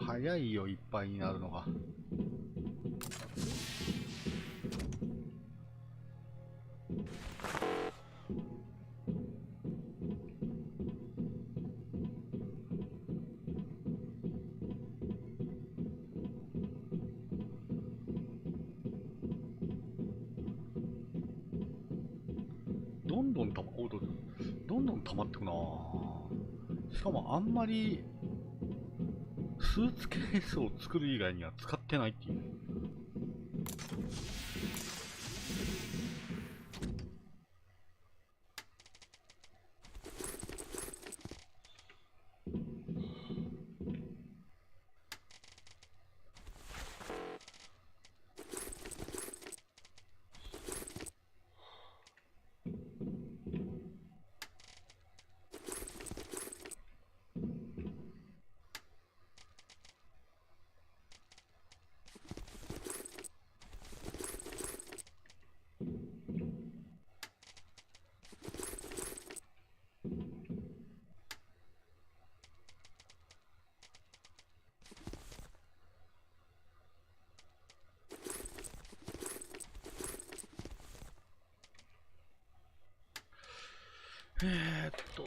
早いよ、いっぱいになるのが。どんどん溜まってくな。しかもあんまりスーツケースを作る以外には使ってないっていう。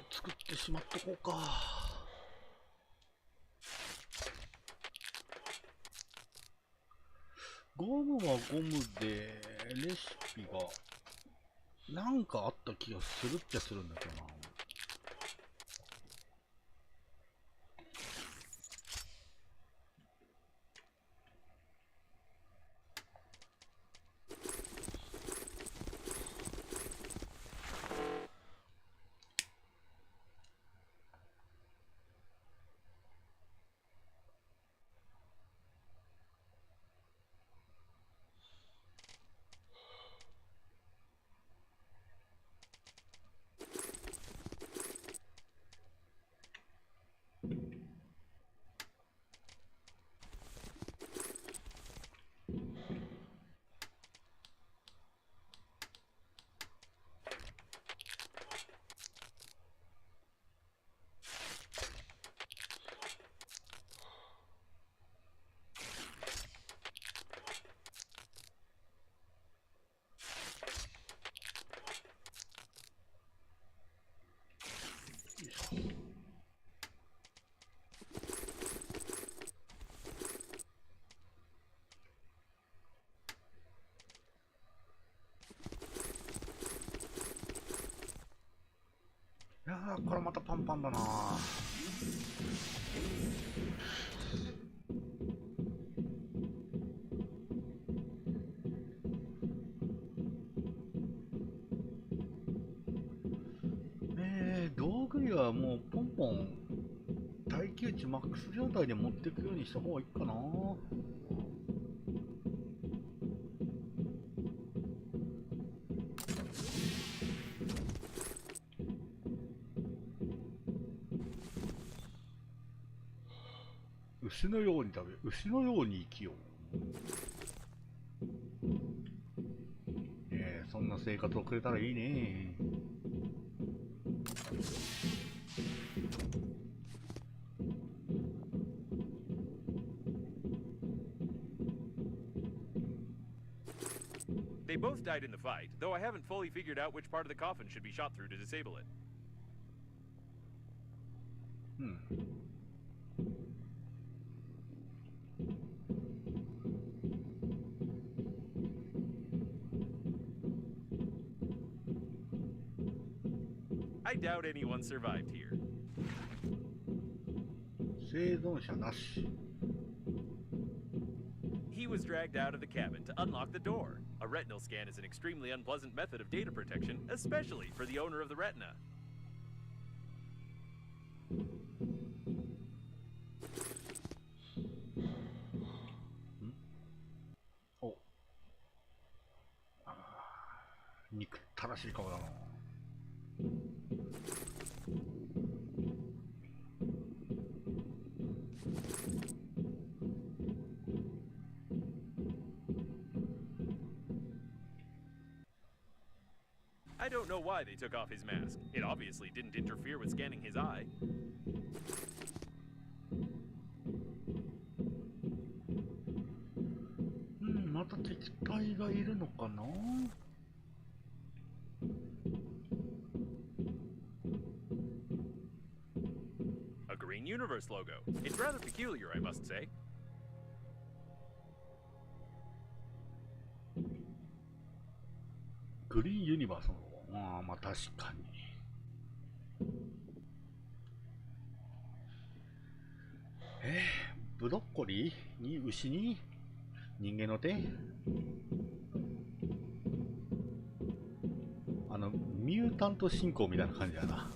作ってしまっとこうか。ゴムはゴムで、レシピが、なんかあった気がするっちゃするんだけどな。いやー、これまたパンパンだな。道具にはもうポンポン耐久値マックス状態で持っていくようにした方がいいかな。牛のように食べ、牛のように生きよう。そんな生活を送れたらいいね。They both died in the fight, though I haven't fully figured out which part of the coffin should be shot through to disable it. I doubt anyone survived here. 生存者なし。He was dragged out of the cabin to unlock the door. A retinal scan is an extremely unpleasant method of data protection, especially for the owner of the retina. Oh. 憎ったらしい顔だな。I don't know why they took off his mask. It obviously didn't interfere with scanning his eye. 敵隊がいるのかな。 A Green Universe logo. It's rather peculiar, I must say. グリーンユニバースの、まあ確かに。ブロッコリーに牛に人間の手、ミュータント進行みたいな感じだな。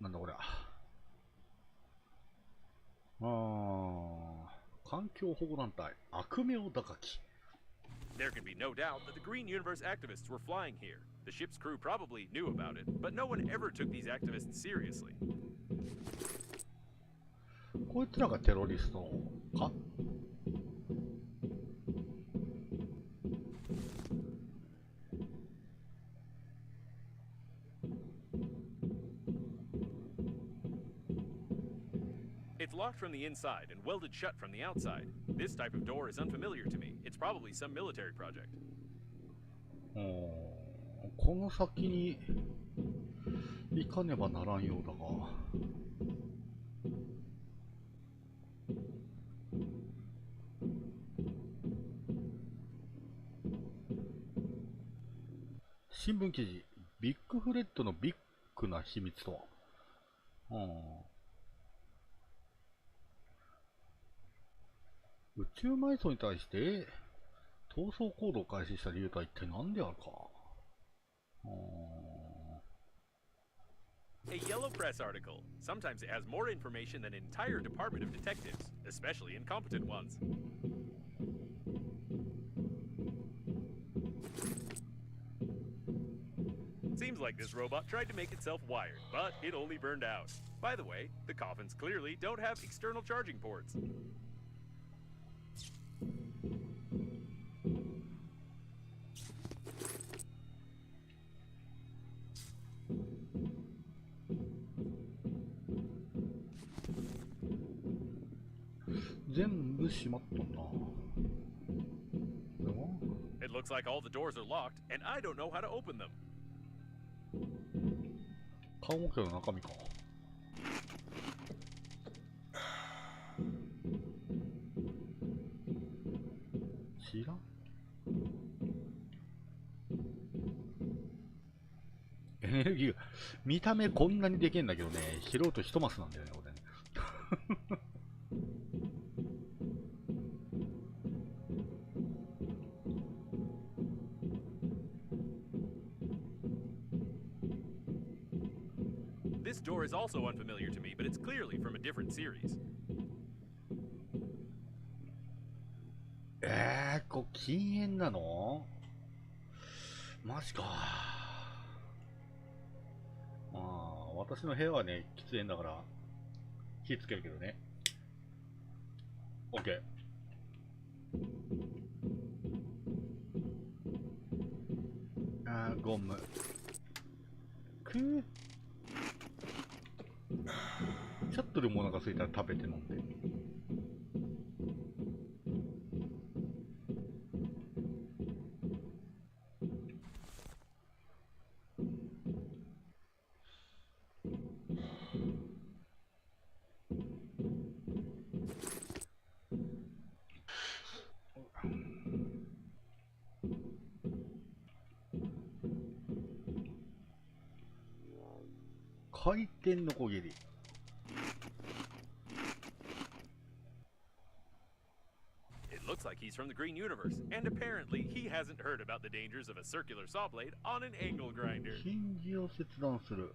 なんだこれ。環境保護団体悪名高き。 There can be no doubt that the Green Universe activists were flying here. The ship's crew probably knew about it, but no one ever took these activists seriously. こいつらがテロリストか。It's locked from the inside and welded shut from the outside. This type of door is unfamiliar to me. It's probably some military project. この先に行かねばならんようだが。新聞記事、ビッグフレッドのビッグな秘密とは。宇宙埋葬に対して逃走行動を開始した理由とは一体何であるか。A yellow press article. Sometimes it has more information than an entire department of detectives, especially incompetent ones. Seems like this robot tried to make itself wired, but it only burned out. By the way, the coffins clearly don't have external charging ports. 全部閉まっとんな。It looks like all the doors are locked, and I don't know how to open them. 棺桶の中身か。知らん。エネルギーが見た目こんなにでけんだけどね、素人一マスなんだよね、これね。This door is also unfamiliar to me, but it's clearly from a different series. これ禁煙なの？マジか。まあ、私の部屋はね、喫煙だから火つけるけどね。OK。ゴム。ちょっとでもお腹空いたら食べて飲んで。回転のこぎり。It looks like he's from the Green Universe, and apparently he hasn't heard about the dangers of a circular saw blade on an angle grinder. ヒンジを切断する。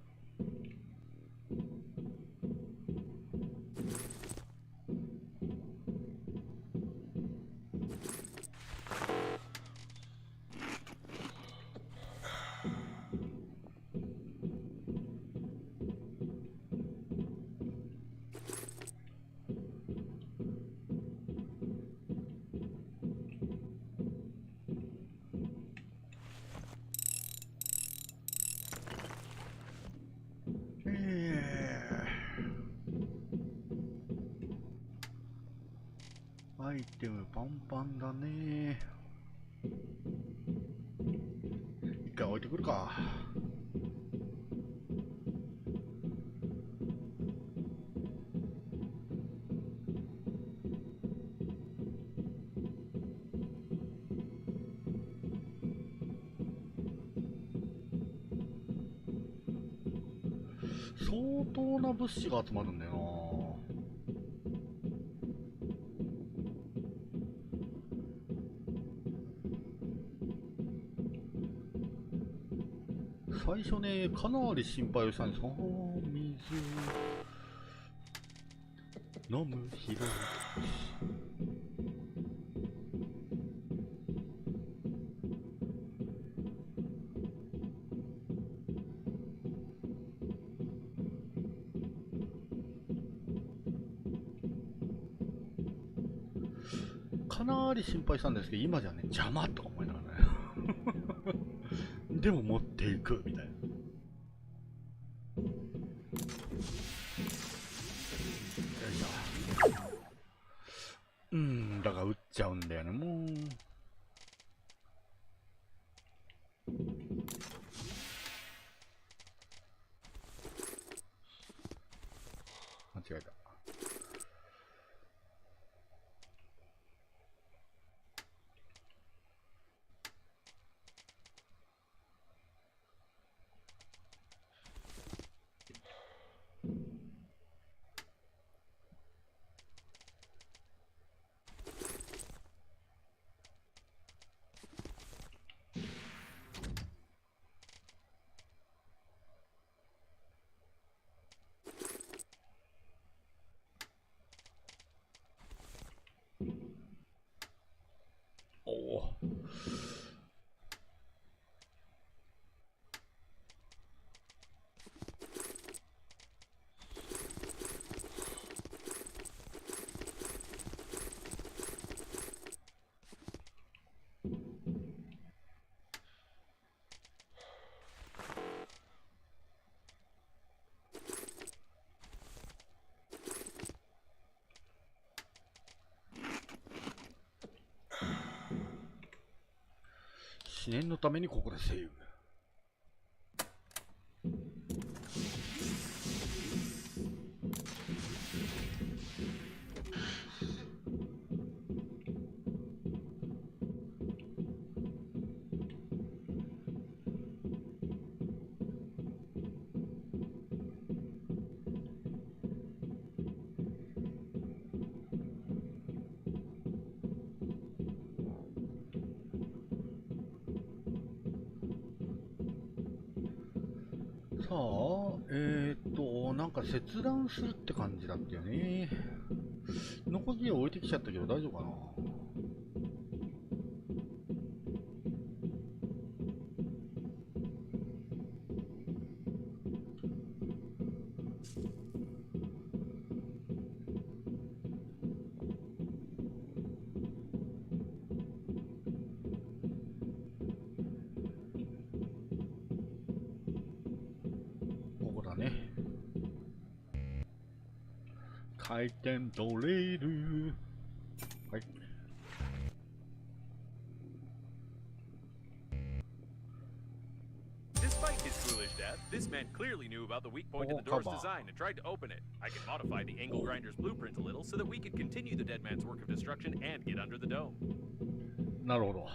アイテムパンパンだね。一回置いてくるか。相当な物資が集まるんだよな。最初ね、かなり心配をしたんですが、水飲む広い。かなり心配したんですけど、今じゃね、邪魔とか思いながらね。でも持っていくみたいな。だから撃っちゃうんだよね、もう。間違えた。おお。思念のためにここでセーブ。さあ、なんか切断するって感じだったよね。残りを置いてきちゃったけど大丈夫かな。ここだね。回転ドレール。はい。Despite his foolish death, this man clearly knew about the weak point in the door's design and tried to open it. I can modify the angle grinder's blueprint a little so that we could continue the dead man's work of destruction and get under the dome. なるほど。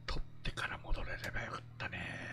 取ってから戻れればよかったね。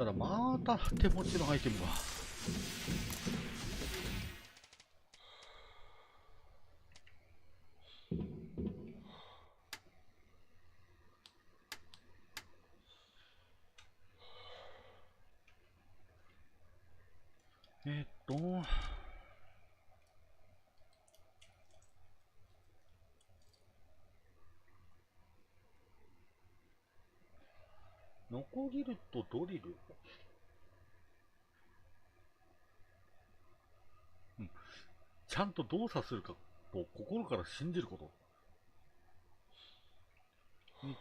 ただまた手持ちのアイテムが。ノコギルとドリル、ちゃんと動作するかと心から信じること。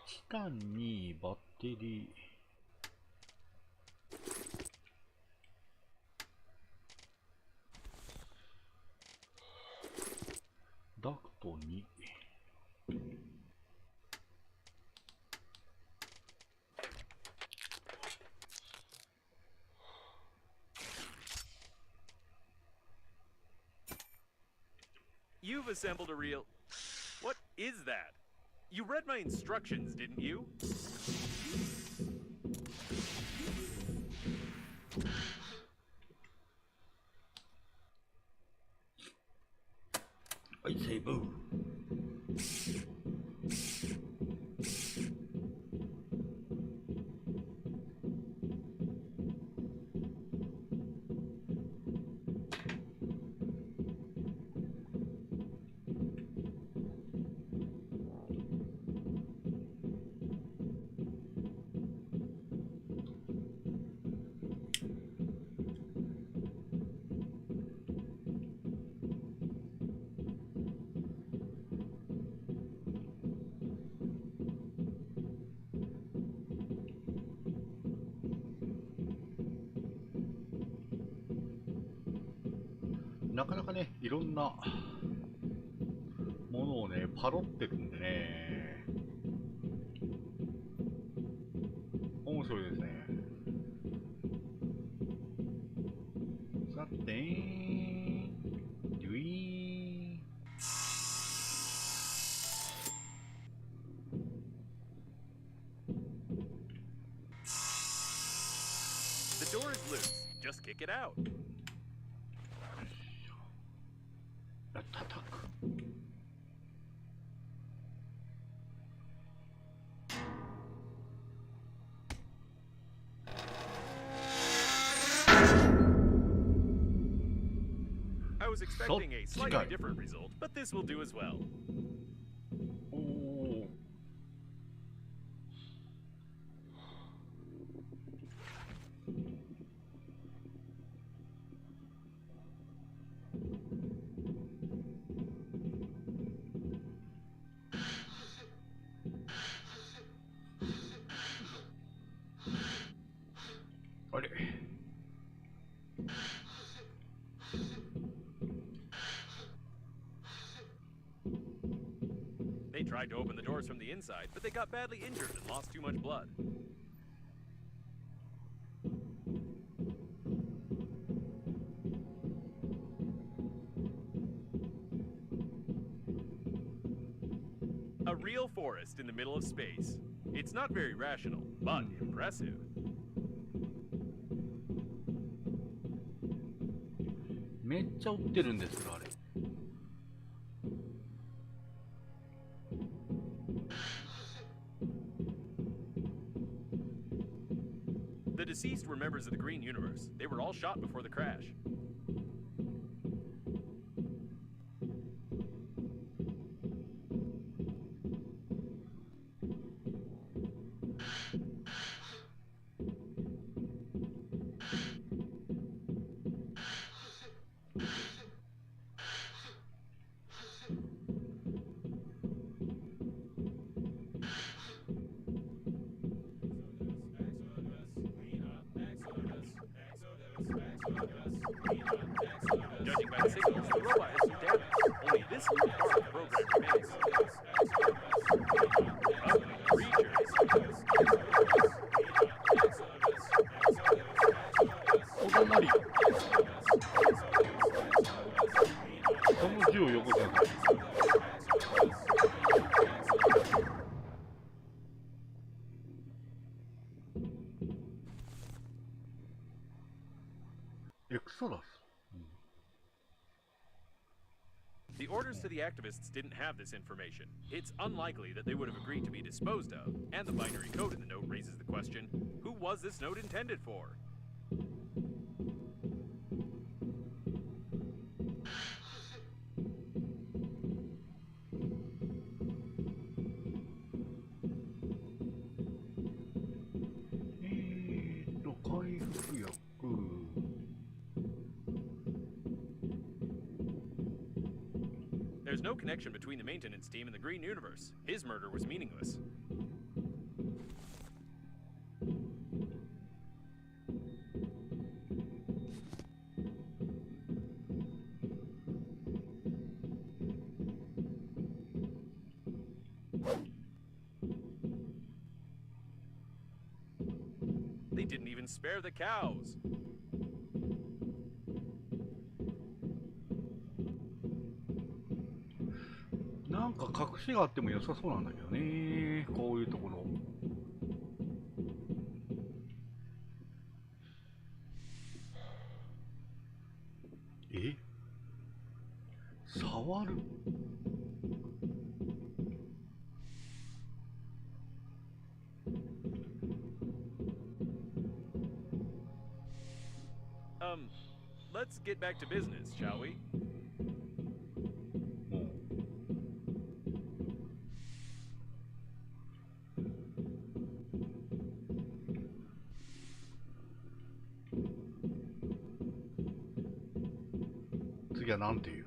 チタンにバッテリー、ダクトにYou've assembled a real... What is that? You read my instructions, didn't you? I say boo.なかなかね、いろんなものをね、パロってるんでね、面白いですね。さて、ゆいThe door is loose. Just kick it out. 叩く。I was expecting a slightly different result, but this will do as well. おお。あれ。They tried to open the doors from the inside, but they got badly injured and lost too much blood. A real forest in the middle of space. It's not very rational, but impressive. めっちゃ売ってるんですよ、あれ。The deceased were members of the Green Universe. They were all shot before the crash. Judging by the signals, the robot is damaged. Only this little part of the program remains. Creatures. おだまり。この銃をよこせない。エクソダス。The orders to the activists didn't have this information. It's unlikely that they would have agreed to be disposed of, and the binary code in the note raises the question, who was this note intended for? There's no connection between the maintenance team and the Green Universe. His murder was meaningless. They didn't even spare the cows.なんか隠しがあっても良さそうなんだけどね、こういうところ。え？触る？Let's get back to business, shall we? 次はなんて言う？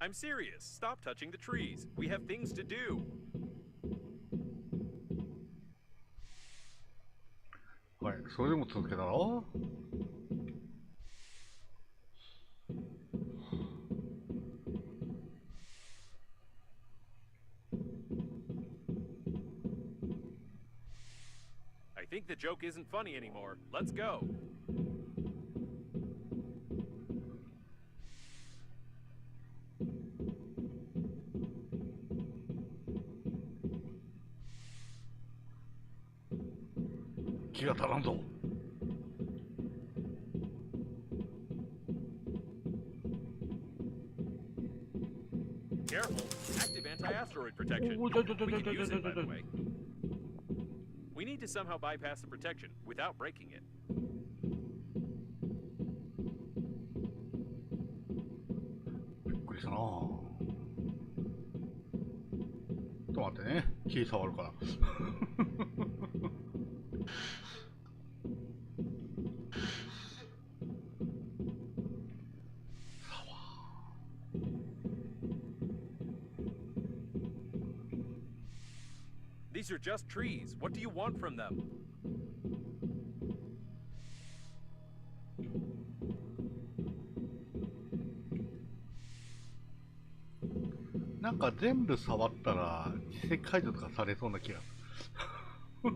I'm serious. Stop touching the trees. We have things to do. はい、それでも続けたろ？I think the joke isn't funny anymore. Let's go. 気が足らんぞ。Careful. Active anti-asteroid protection. We can use it, by the way. We need to somehow bypass the protection without breaking it. びっくりしたな。ちょっと待ってね、火触るから。These are just trees. What do you want from them? なんか全部触ったら実績解除とかされそうな気がする。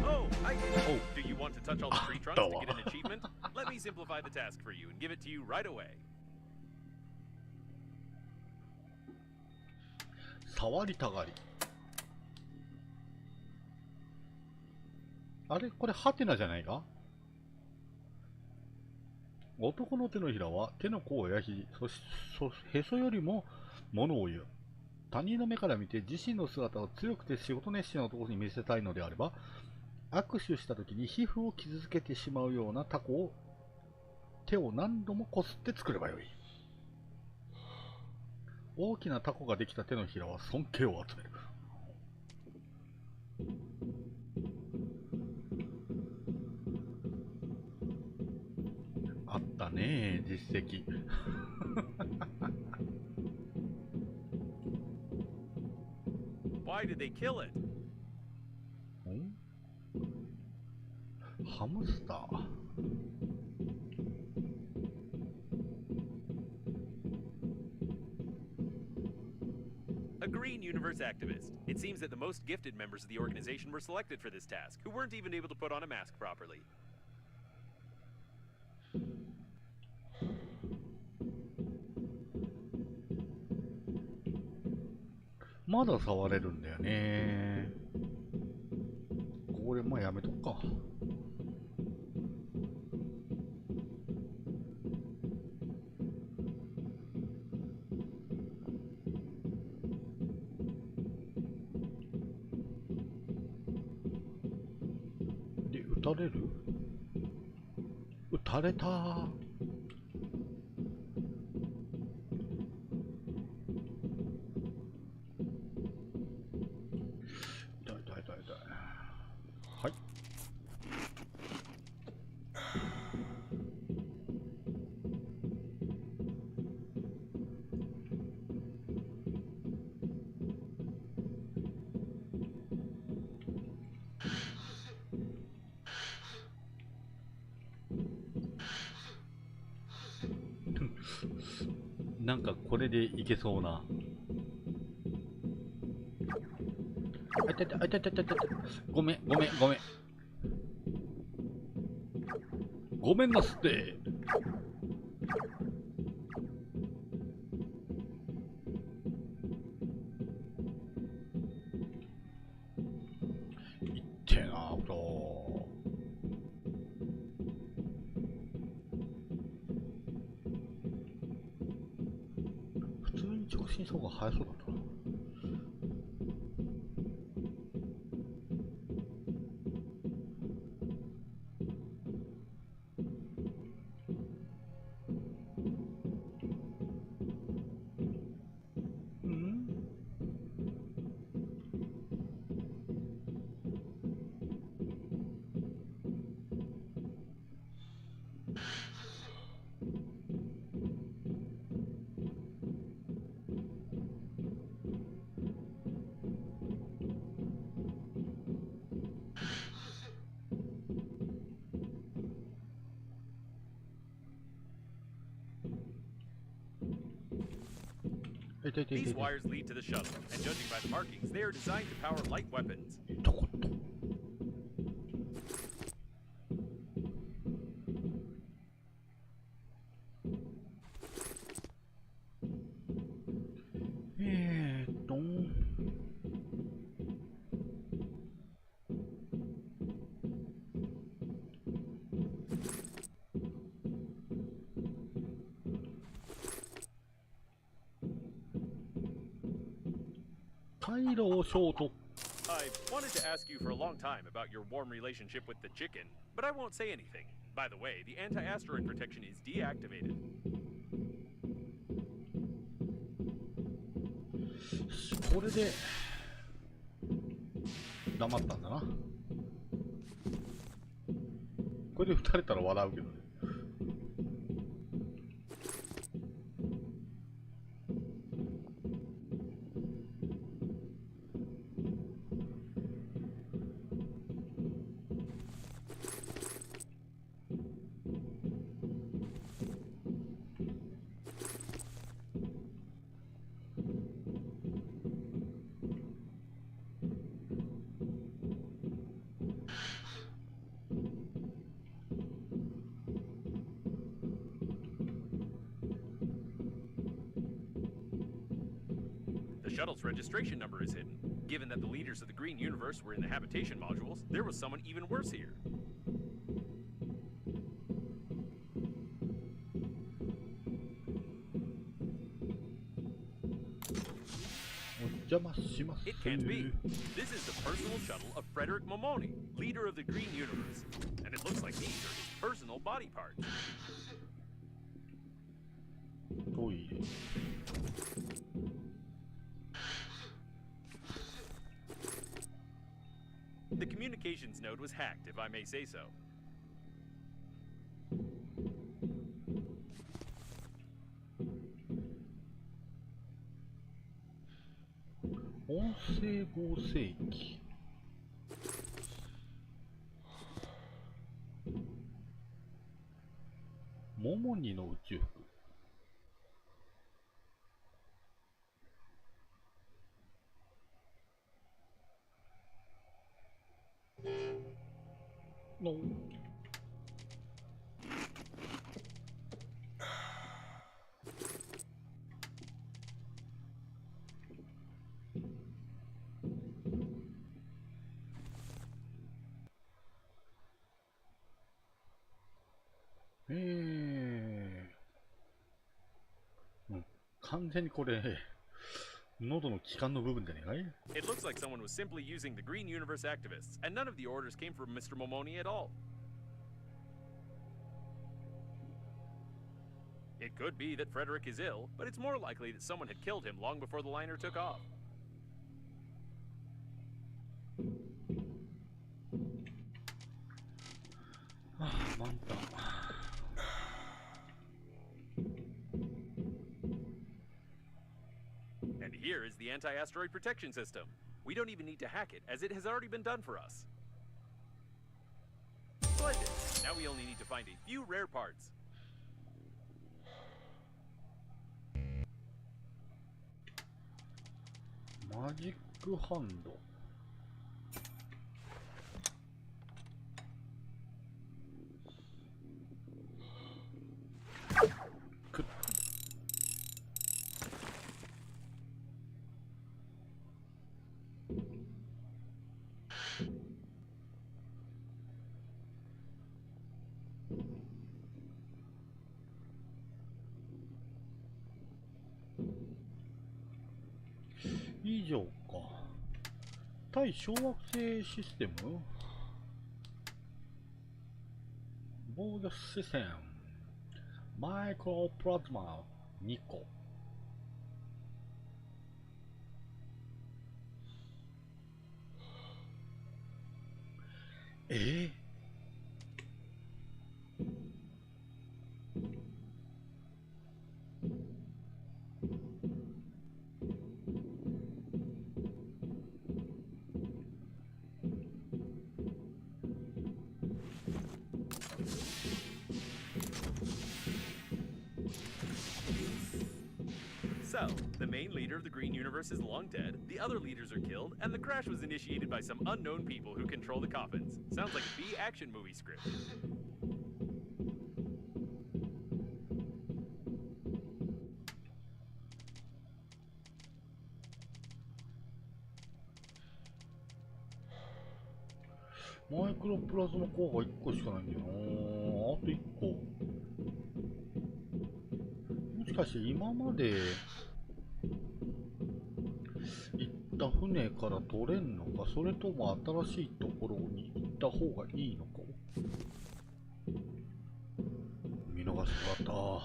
Oh, I get it. Do you want to touch all the tree trunks to get an achievement? Let me simplify the task for you and give it to you right away. 触りたがり。あれこれハテナじゃないか？男の手のひらは手の甲や肘、へそよりも物を言う。他人の目から見て自身の姿を強くて仕事熱心な男に見せたいのであれば、握手した時に皮膚を傷つけてしまうようなタコを手を何度もこすって作ればよい。大きなタコができた手のひらは尊敬を集める。あったねえ、実績。Why did they kill it? ハムスター。A Green Universe activist. It seems that the most gifted members of the organization were selected for this task, who weren't even able to put on a mask properly. まだ触れるんだよね。これまあやめとくか。で、撃たれる？撃たれたー。痛い痛い痛い痛い。はい。なんかこれでいけそうな。あいたいたあいたいたいたいた。ごめんごめんごめん。ごめんなすって。いってえなほら。普通に直進した方が速そうだったな。These wires lead to the shuttle, and judging by the markings, they are designed to power light weapons. どこだ。回路ショート。 I've wanted to ask you for a long time about your warm relationship with the chicken, but I won't say anything. By the way, the anti-asteroid protection is deactivated. これで黙ったんだな。これで撃たれたら笑うけどね。The shuttle's registration number is hidden. Given that the leaders of the Green Universe were in the habitation modules, there was someone even worse here. お邪魔します。 It can't be. This is the personal shuttle of Frederick Momoni, leader of the Green Universe. And it looks like these are his personal body parts. トイレ。 The communications node was hacked, if I may say so. 音声合成器。モモニの宇宙服。の完全にこれ喉の気管の部分じゃねえかい。 It looks like someone was simply using the Green Universe activists, and none of the orders came from Mr. Momoni at all. It could be that Frederick is ill, but it's more likely that someone had killed him long before the liner took off. 満タン。And here is the anti-asteroid protection system. We don't even need to hack it, as it has already been done for us. Splendid. Now we only need to find a few rare parts. マジックハンド。くっ。以上か。対小惑星システムボードシステムマイクロプラズマ2個。So, the main leader of the Green Universe is long dead, the other leaders are killed, and the crash was initiated by some unknown people who control the coffins. Sounds like a B action movie script.マイクロプラズマコアが1個しかないんだよな。あと1個。もしかして今まで行った船から取れんのか、それとも新しいところに行った方がいいのか。見逃し方。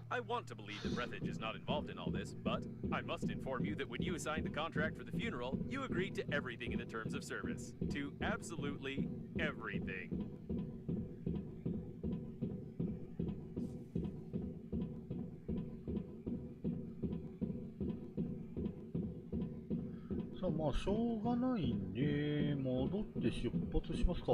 I want to believe that Breathedge is not involved in all this, but I must inform you that when you assigned the contract for the funeral, you agreed to everything in the terms of service. To absolutely everything. さあ、まあしょうがないんで戻って出発しますか。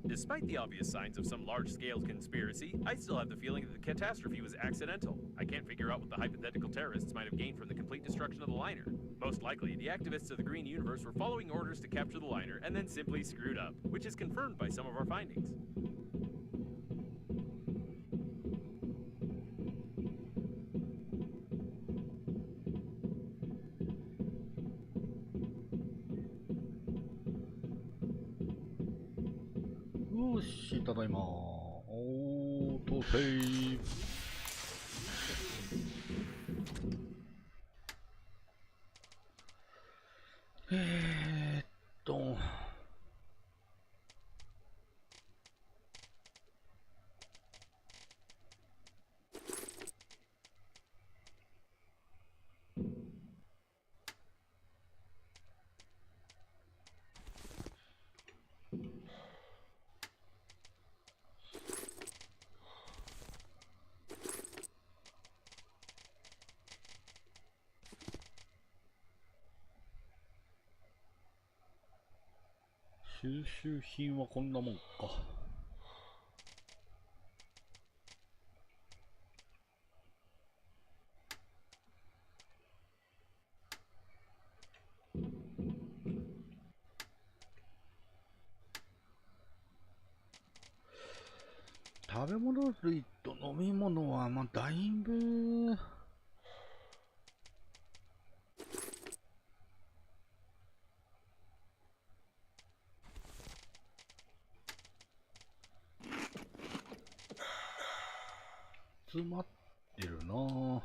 Despite the obvious signs of some large-scale conspiracy, I still have the feeling that the catastrophe was accidental. I can't figure out what the hypothetical terrorists might have gained from the complete destruction of the liner. Most likely, the activists of the Green Universe were following orders to capture the liner and then simply screwed up, which is confirmed by some of our findings.よし、ただいま。オートセーブ。えーっと。収集品はこんなもんか。食べ物類と飲み物はまあだいぶ集まってるなぁ。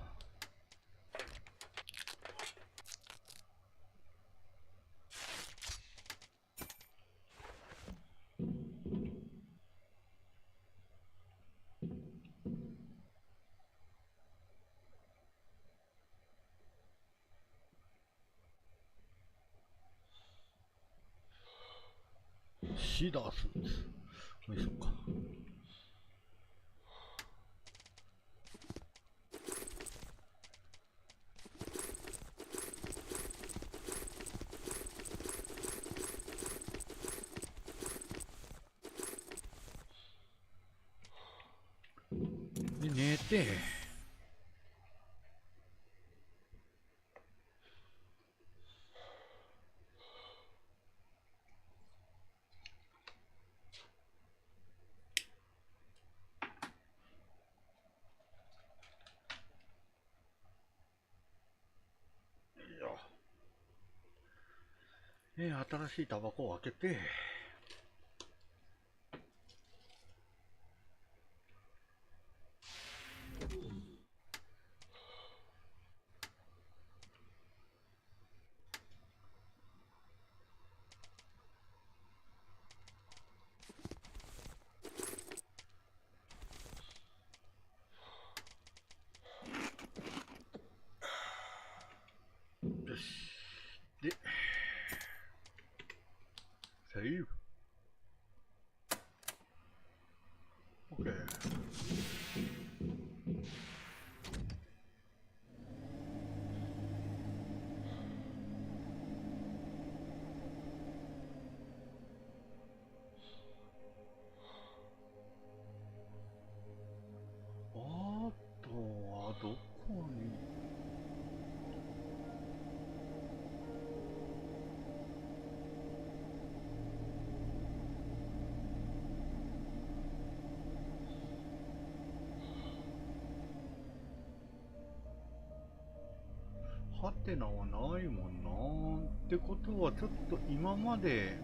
シダースーツ。よいしょか。で、寝て、新しいタバコを開けて、よし。で、セーブ。OK。あとはどこに。ハテナはないもんな。ってことはちょっと今まで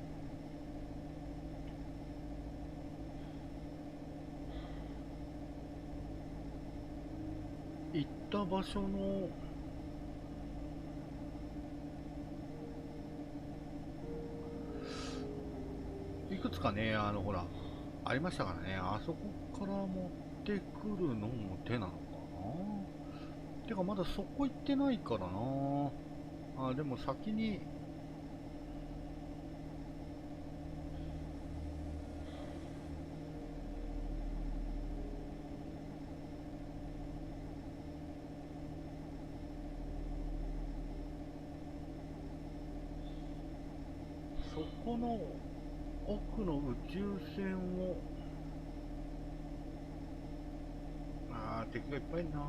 行った場所のいくつかね、ほらありましたからね。あそこから持ってくるのも手なのかな。てかまだそこ行ってないからな。でも先にそこの奥の宇宙船を、敵がいっぱいいるな。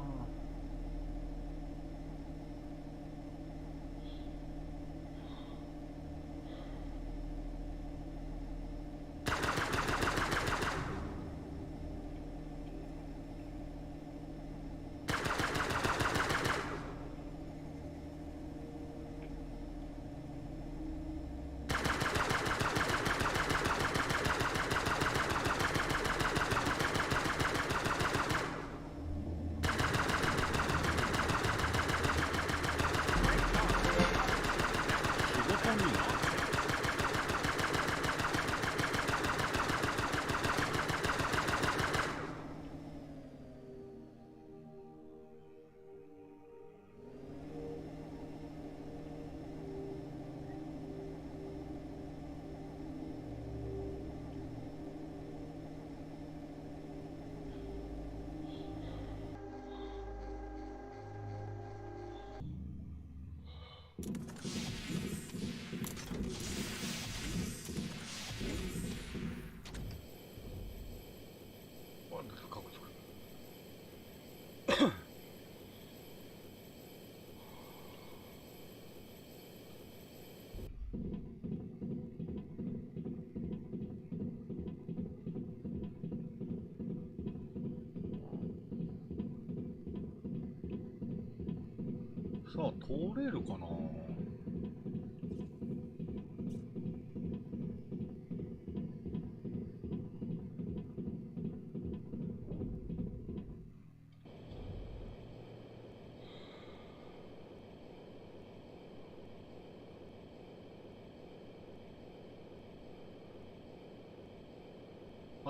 さあ、通れるかな。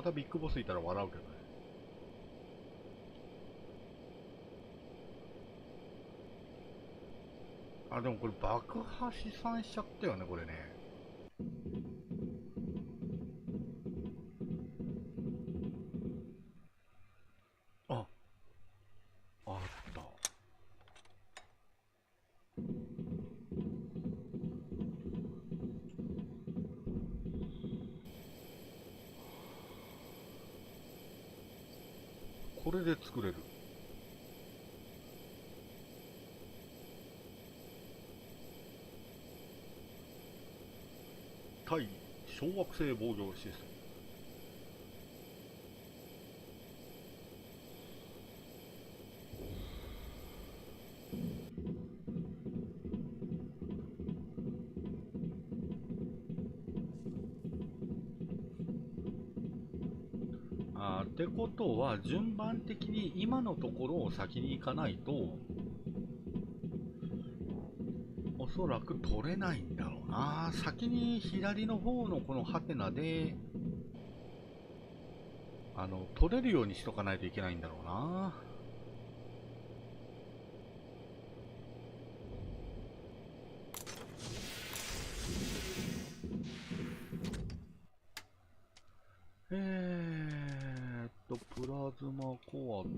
またビッグボスいたら笑うけどね。あ、でもこれ爆破試算しちゃったよね、これね。あ、あった。これで作れる。対小惑星防御システム。ってことは順番的に今のところを先に行かないとおそらく取れないんだろうな。先に左の方のこのハテナで取れるようにしとかないといけないんだろうな。プラズマコアと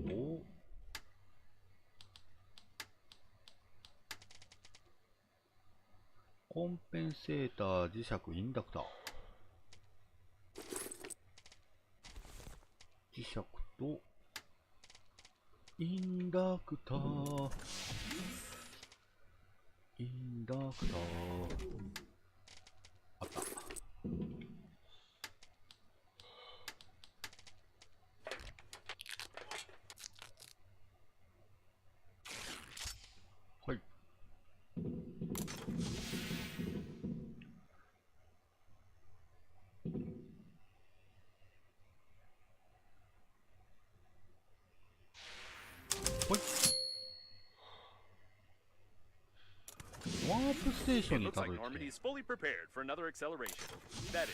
コンペンセーター、磁石、インダクター。磁石とインダクター。インダクター。あった。はい。ワープステーション It に looks た like どり着 Normandy け。 is fully prepared for another acceleration. That is,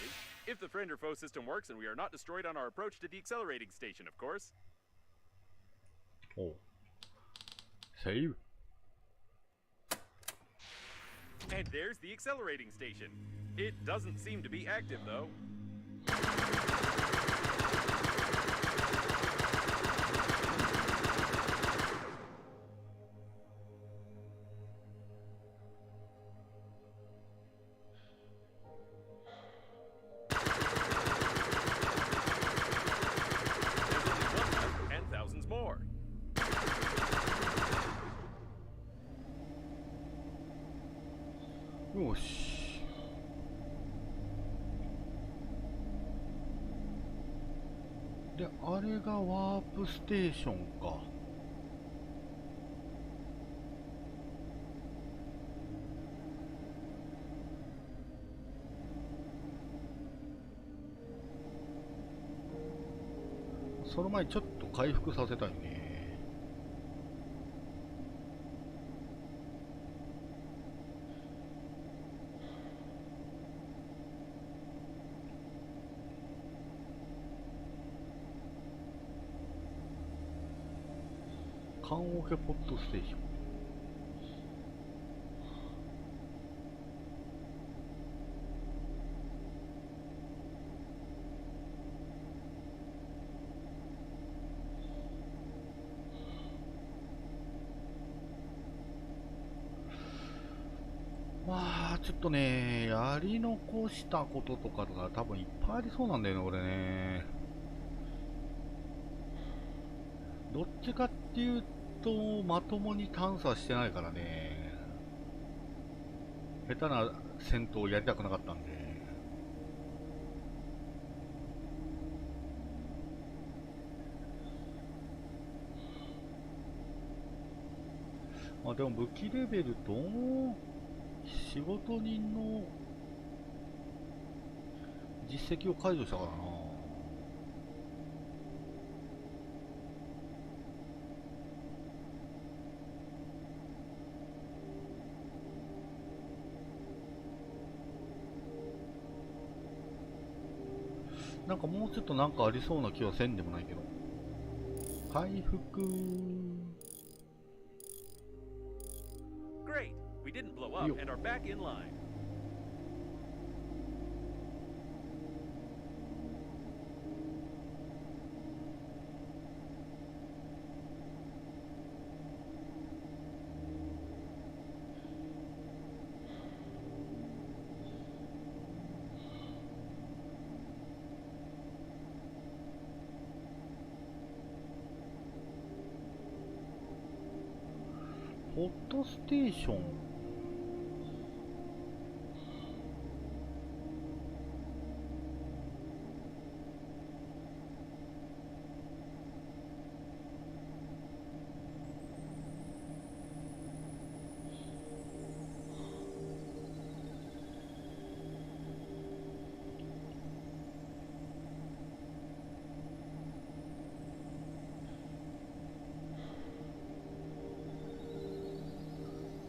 if the friend or foe system works and we are not destroyed on our approach to the accelerating station, of course. おう。セーブ。 And there's the accelerating station. It doesn't seem to be active, though. And thousands more. よし。で、あれがワープステーションか。その前にちょっと回復させたいね。缶オケポットステーション。まあちょっとね、やり残したこととかが多分いっぱいありそうなんだよね、これね。どっちかっていうと、まともに探査してないからね。下手な戦闘やりたくなかったんで。まあでも武器レベルと、仕事人の実績を解除したからな。なんかもうちょっとなんかありそうな気はせんでもないけど。回復。 Great! We didn't blow up Yo. and are back in line. ポットステーション。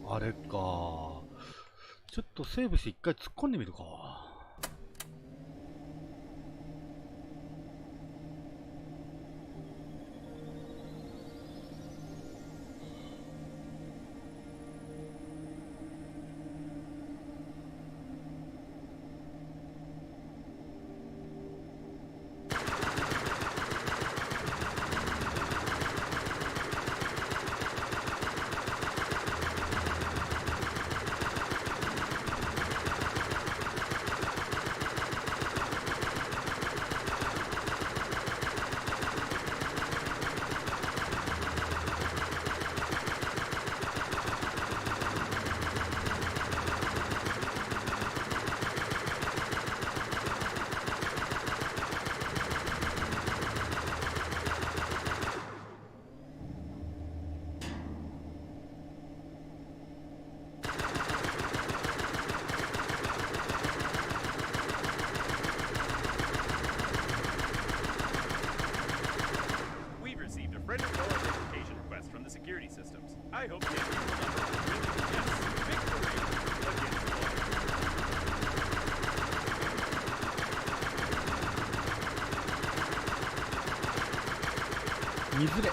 あれか。ちょっとセーブして一回突っ込んでみるか。I hope the enemy will not really yes, make the raid against the law. 水れ。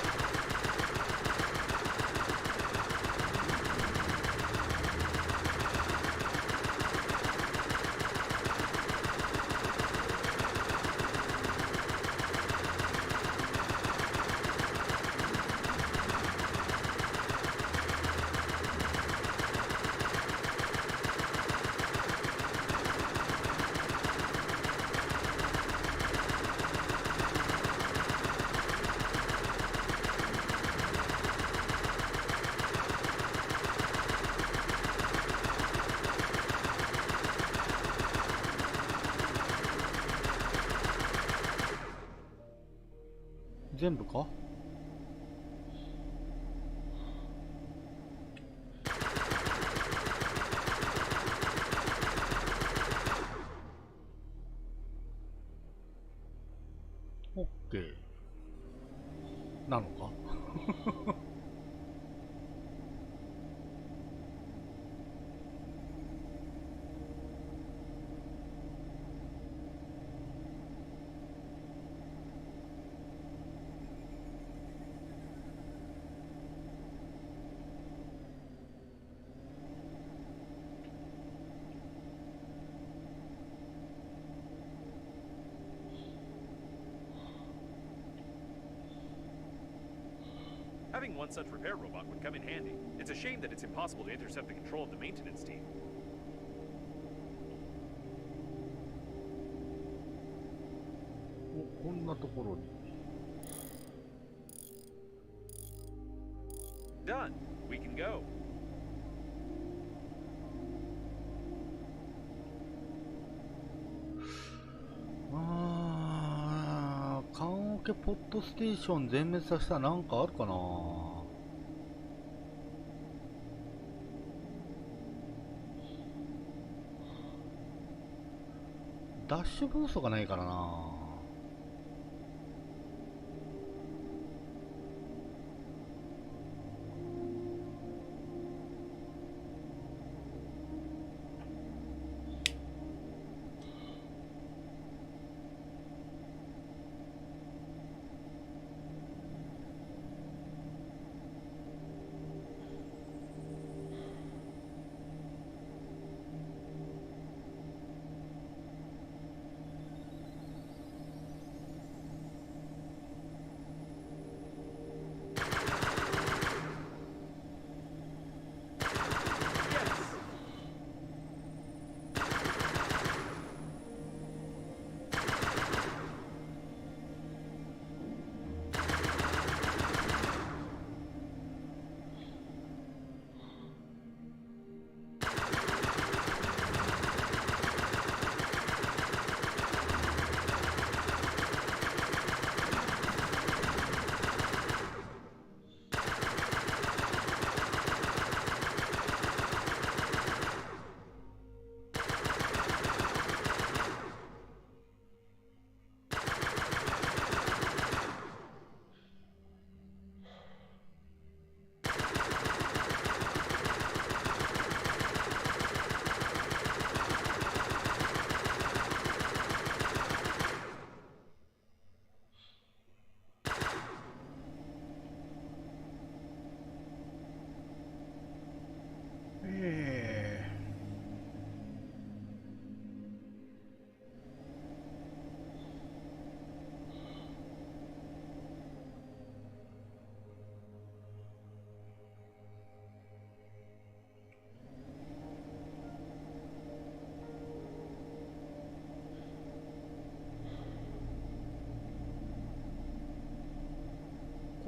全部か。オッケーなのか。Having one such repair robot would come in handy. It's a shame that it's impossible to intercept the control of the maintenance team. お、こんなところに。Done. We can go. 棺桶ポットステーション全滅させたらなんかあるかな。ダッシュブーストがないからな。こ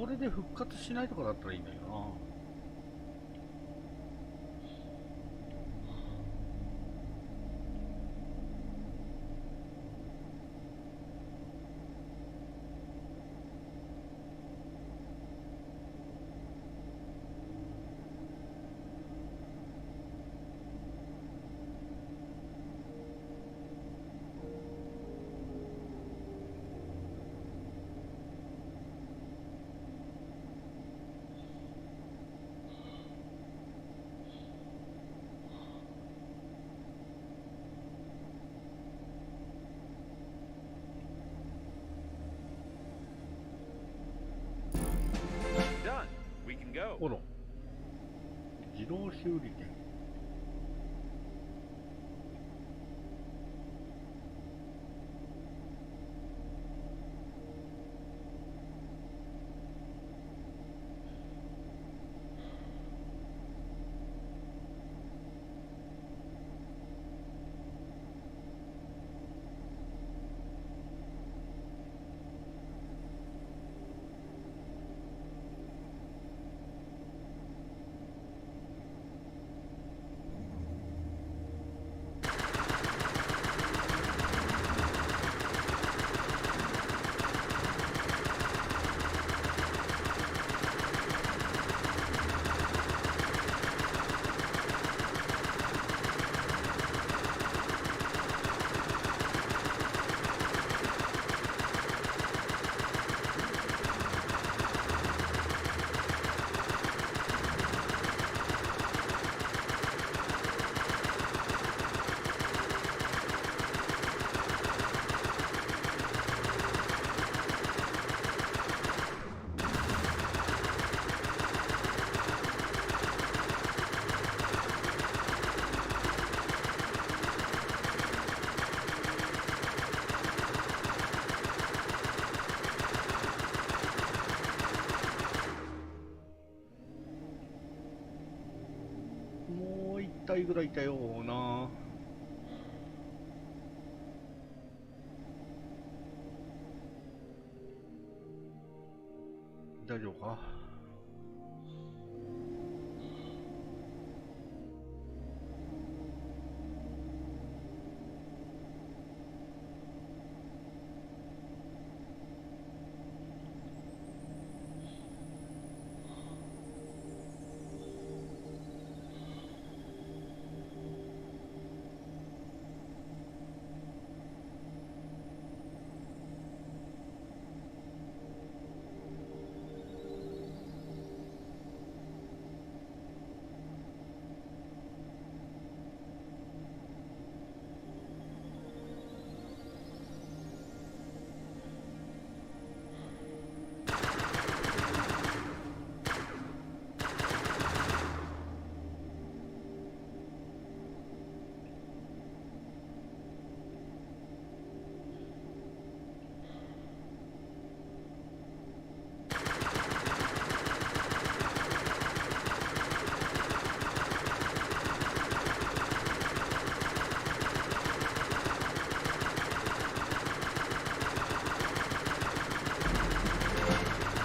れで復活しないとかだったらいいんだよな。Done. We can go. ほら、自動修理店。もう一体ぐらいいたような。大丈夫か。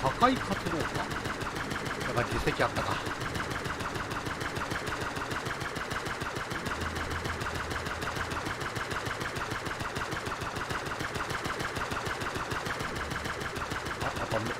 破壊活動か。だから実績あったか。あ、当たんね。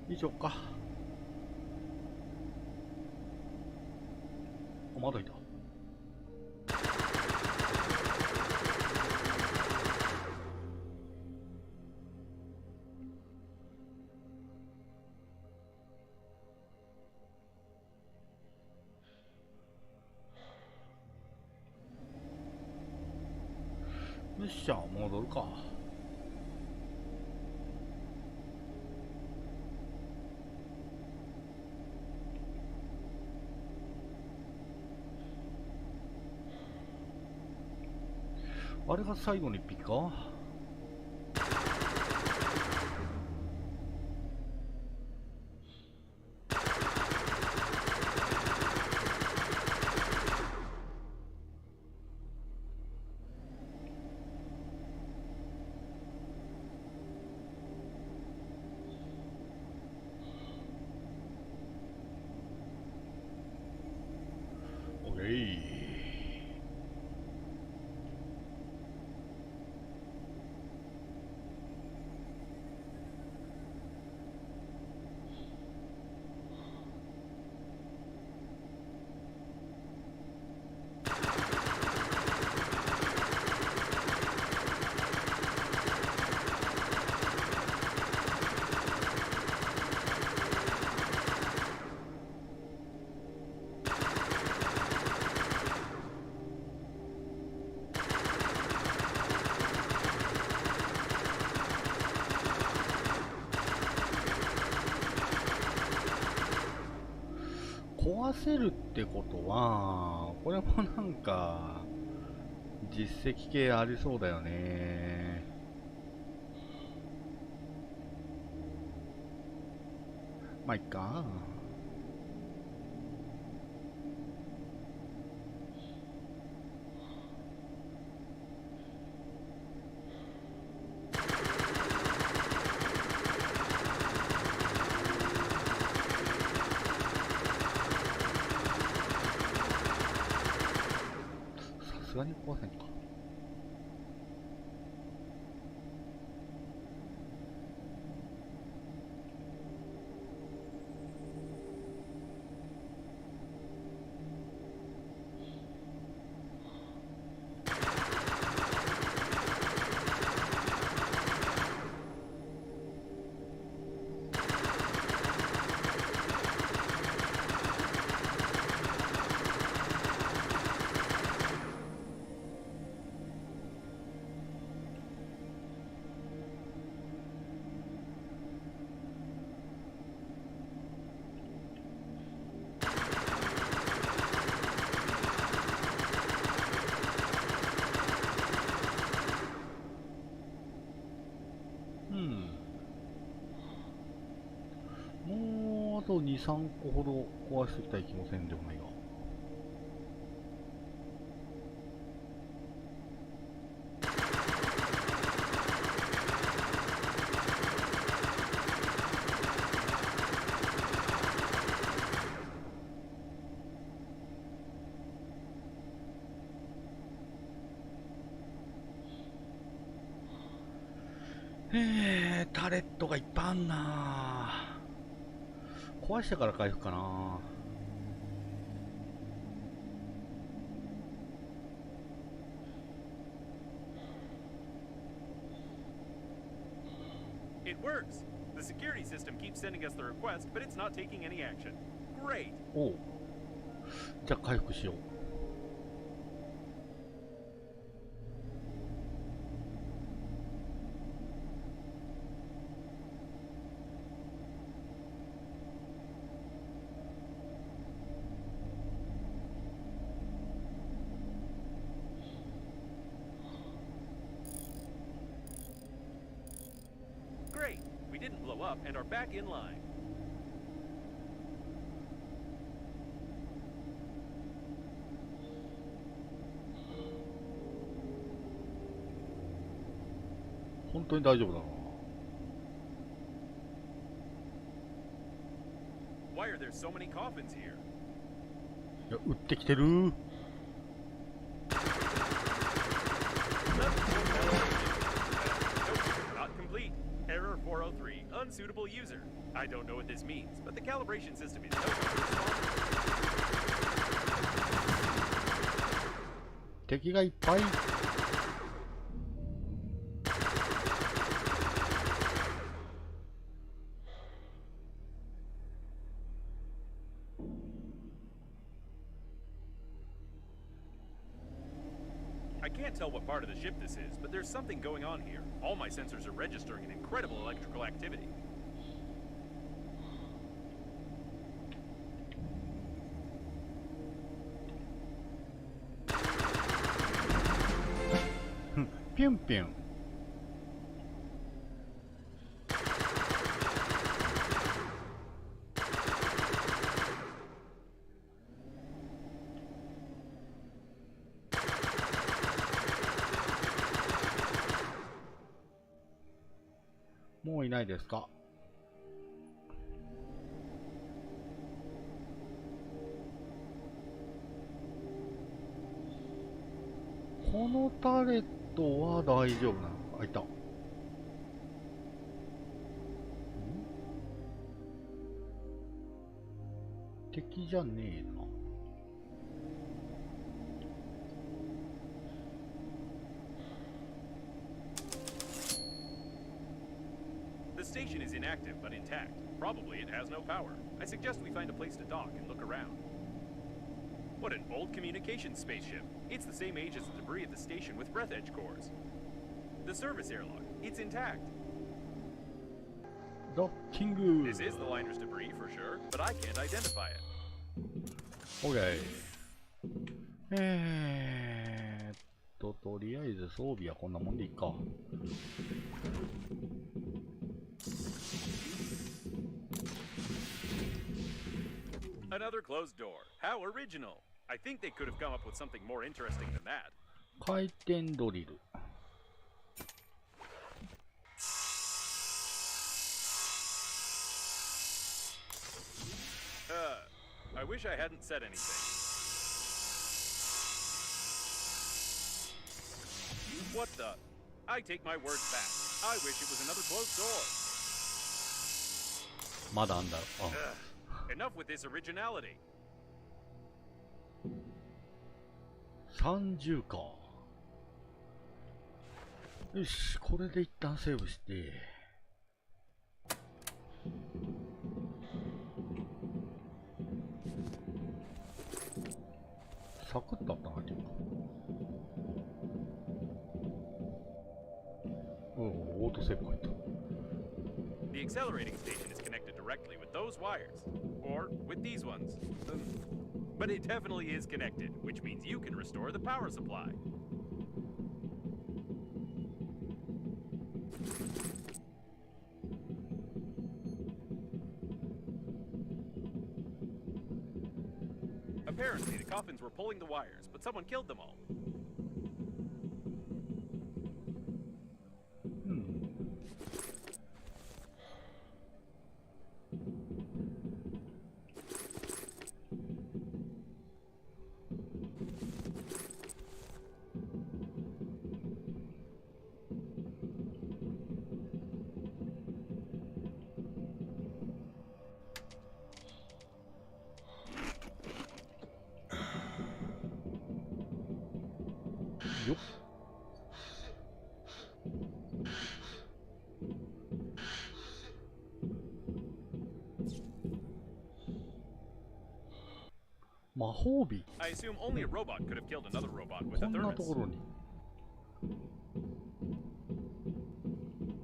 以上か。あ、まだいた。よっしゃ、戻るか。あれが最後の一匹か。オッケー。壊せるってことは、これもなんか、実績系ありそうだよね。まあ、いっか。さすがに壊せんか。もうあと2、3個ほど壊していきたい気もせんでもないが。タレットがいっぱいあんな。壊してから回復かな。It works. The security system keeps sending us the request, but it's not taking any action. Great. おう。じゃあ回復しよう。Great. We didn't blow up and are back in line. 本当に大丈夫だな。Why are there so many coffins here? いや、撃ってきてる。Not complete. Error 403. Unsuitable user. I don't know what this means, but the calibration system is no longer responsible. 敵がいっぱい。I can't tell what part of the ship this is, but there's something going on here. All my sensors are registering an incredible electrical activity. Pium pium. もういないですか？このタレットは大丈夫なのか？あ、いた。敵じゃねえな。The station is inactive but intact. Probably it has no power. I suggest we find a place to dock and look around. What an old communications spaceship. It's the same age as the debris at the station with Breathedge cores. The service airlock, it's intact. ドッキング。 This is the liner's debris for sure, but I can't identify it. OK。とりあえず装備はこんなもんでいいか。Another closed door. How original. I think they could have come up with something more interesting than that. 回転ドリル。I wish I hadn't said anything. What the? I take my words back. I wish it was another closed door. まだあんだろ。あ、 Enough with this originality. 30か。よし、これで一旦セーブして。サクッとあったなっていうか。オートセーブ入った。The accelerating station is connected directly with those wires. Or with these ones. But it definitely is connected, which means you can restore the power supply. Apparently, the coffins were pulling the wires, but someone killed them all.よっ。魔法火。 I assume only a robot could have killed another robot with こ a んなと thermos. ころに。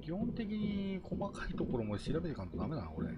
基本的に細かいところも調べていかんとダメだな、これ。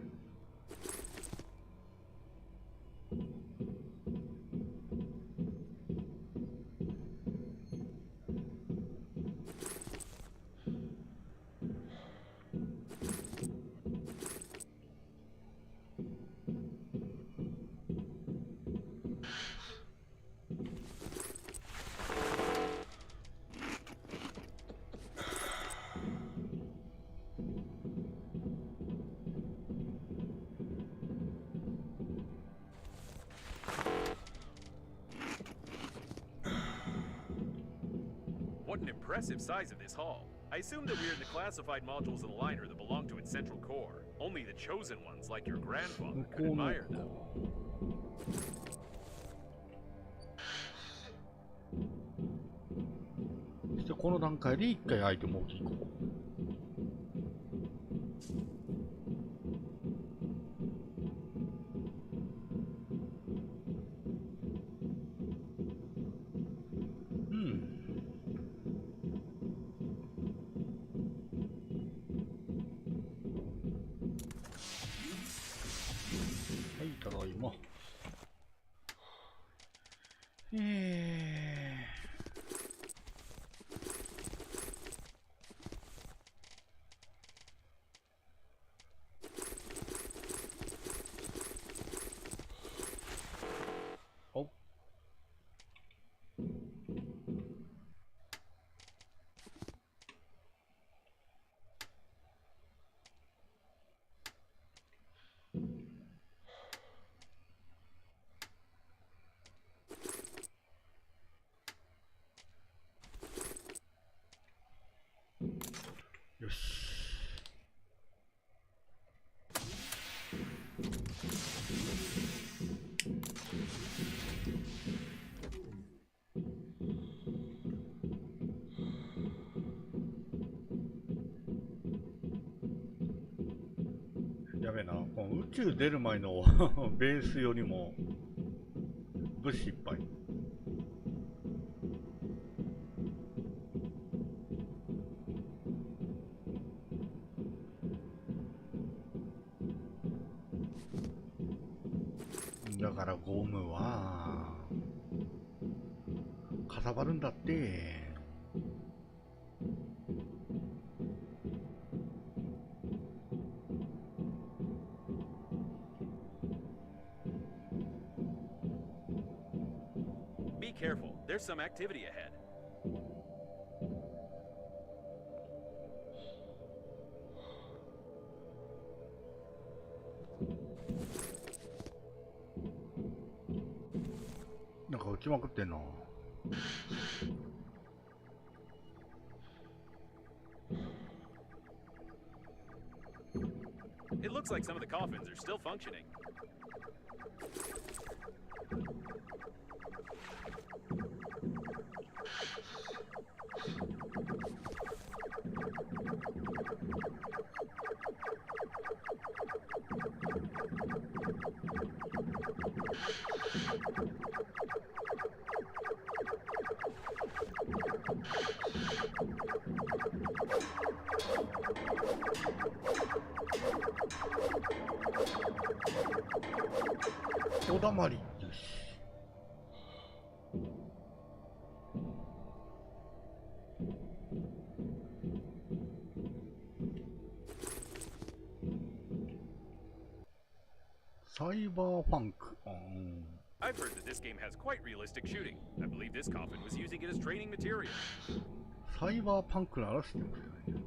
What an impressive size of this hull. I assume that we're in the classified modules of the liner that belong to its central core. Only the chosen ones, like your grandfather, could admire them. そしてこの段階で一回アイテムを置きこう。べえな、この宇宙出る前のベースよりも物資いっぱい。だからゴムはかさばるんだって。Be careful. There's some activity ahead. なんか撃ちまくってんな。It looks like some of the coffins are still functioning.おだまり。よし。サイバーファンク。I've heard that this game has quite realistic shooting. I believe this coffin was using it as training material. サイバーパンクなら知ってますよね。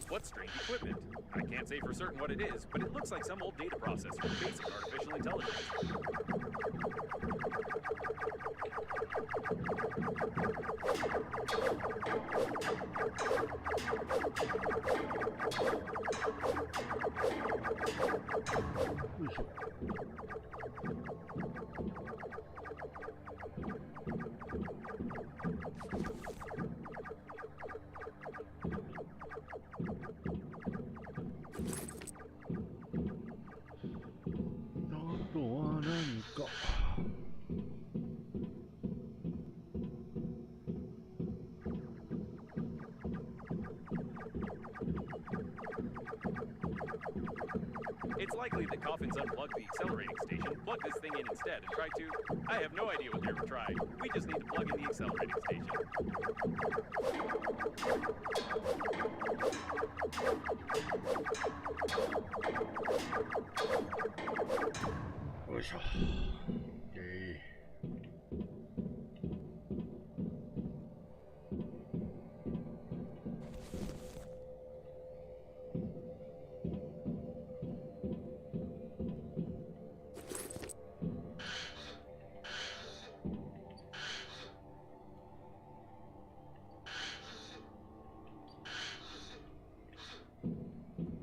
What strange equipment? I can't say for certain what it is, but it looks like some old data processor with basic artificial intelligence. It's likely that coffins unplugged the accelerating station, plug this thing in instead, and try to... I have no idea what they were trying. We just need to plug in the accelerating station. Ôi trời. Kì.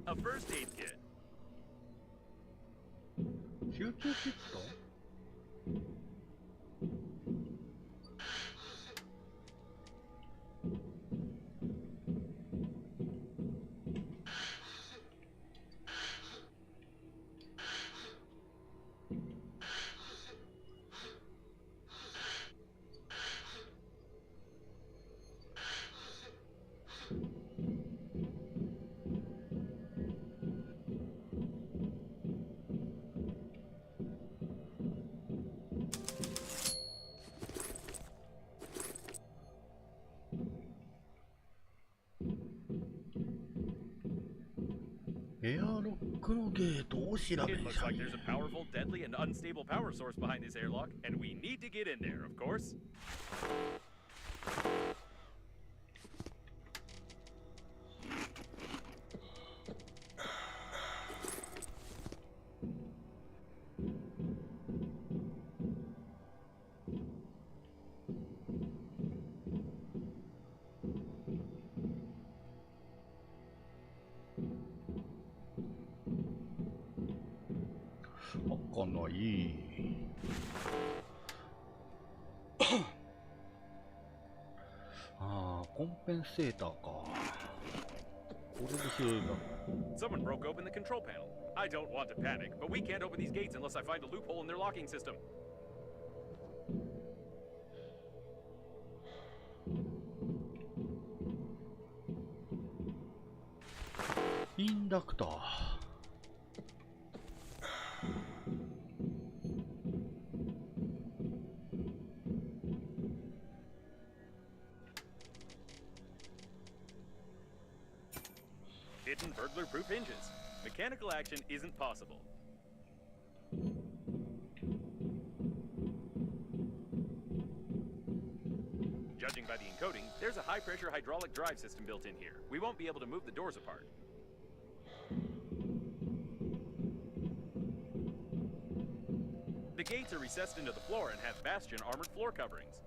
A first aid kit. 救急キット？エアロックのゲートを調べ It る looks like there's a powerful, deadly, and unstable power source behind this airlock, and we need to get in there, of course. かない。ああ、コンペンセーターか。これで拾えるんだ。 Someone broke open the control panel. I don't want to panic, but we can't open these gates unless I find a loophole in their locking system. インダクター。Hidden burglar-proof hinges. Mechanical action isn't possible. Judging by the encoding, there's a high-pressure hydraulic drive system built in here. We won't be able to move the doors apart. The gates are recessed into the floor and have bastion armored floor coverings.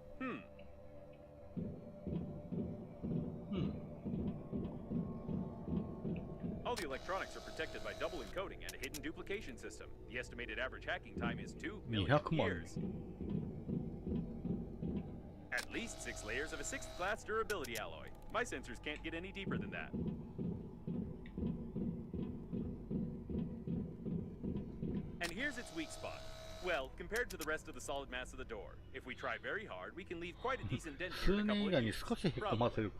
All the electronics are protected by double encoding and a hidden duplication system. The estimated average hacking time is 2 million years. At least 6 layers of a 6th class durability alloy. My sensors can't get any deeper than that. And here's its weak spot. Well, compared to the rest of the solid mass of the door, if we try very hard, we can leave quite a decent dent here in a 数年 couple 以 of 内に years. 少しへこませる。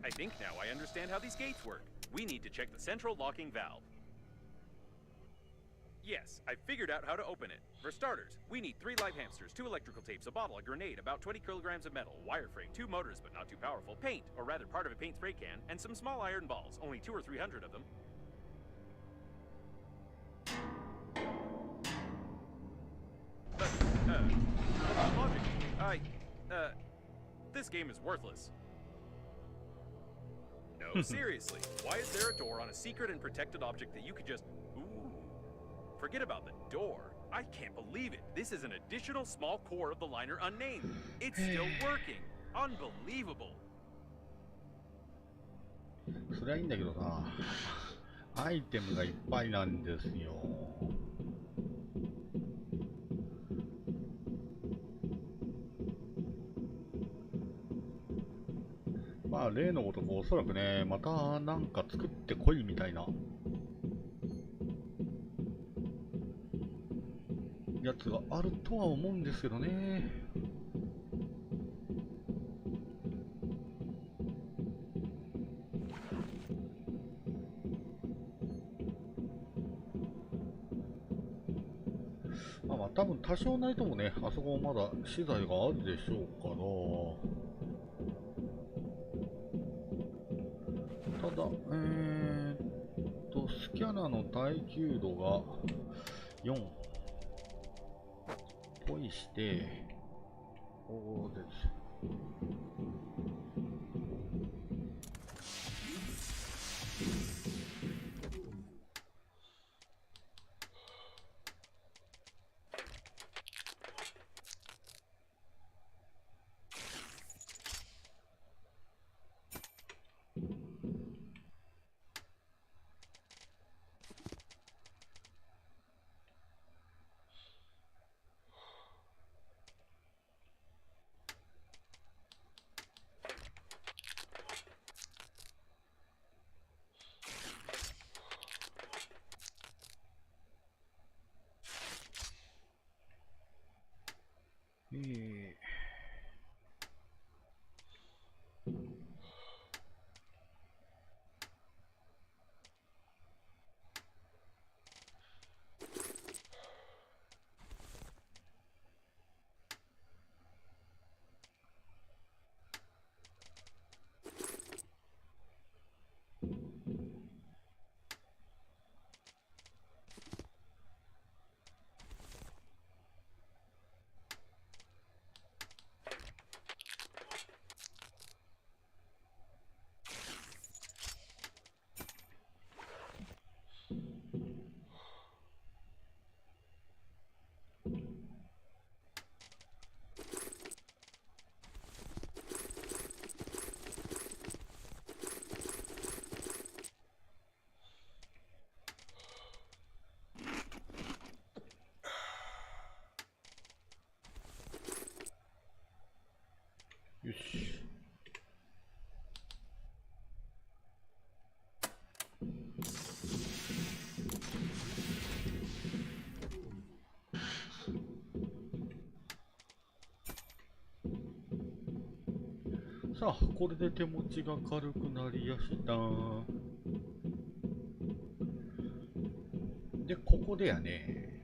I think now I understand how these gates work. We need to check the central locking valve. Yes, I figured out how to open it. For starters, we need 3 live hamsters, 2 electrical tapes, a bottle, a grenade, about 20 kilograms of metal, wireframe, 2 motors but not too powerful, paint, or rather part of a paint spray can, and some small iron balls, only 200 or 300 of them. Logic. This game is worthless. No, seriously, why is there a door on a secret and protected object that you could just... Ooh. Forget about the door. I can't believe it. This is an additional small core of the liner unnamed. It's still working. Unbelievable. それはいいんだけどな。アイテムがいっぱいなんですよ。まあ例のごとくおそらくね、またなんか作ってこいみたいなやつがあるとは思うんですけどね。まあ多分多少なりともね、あそこまだ資材があるでしょうから。ただ、スキャナの耐久度が4ポイして、こうです。よし。さあ、これで手持ちが軽くなりやした。で、ここでやね、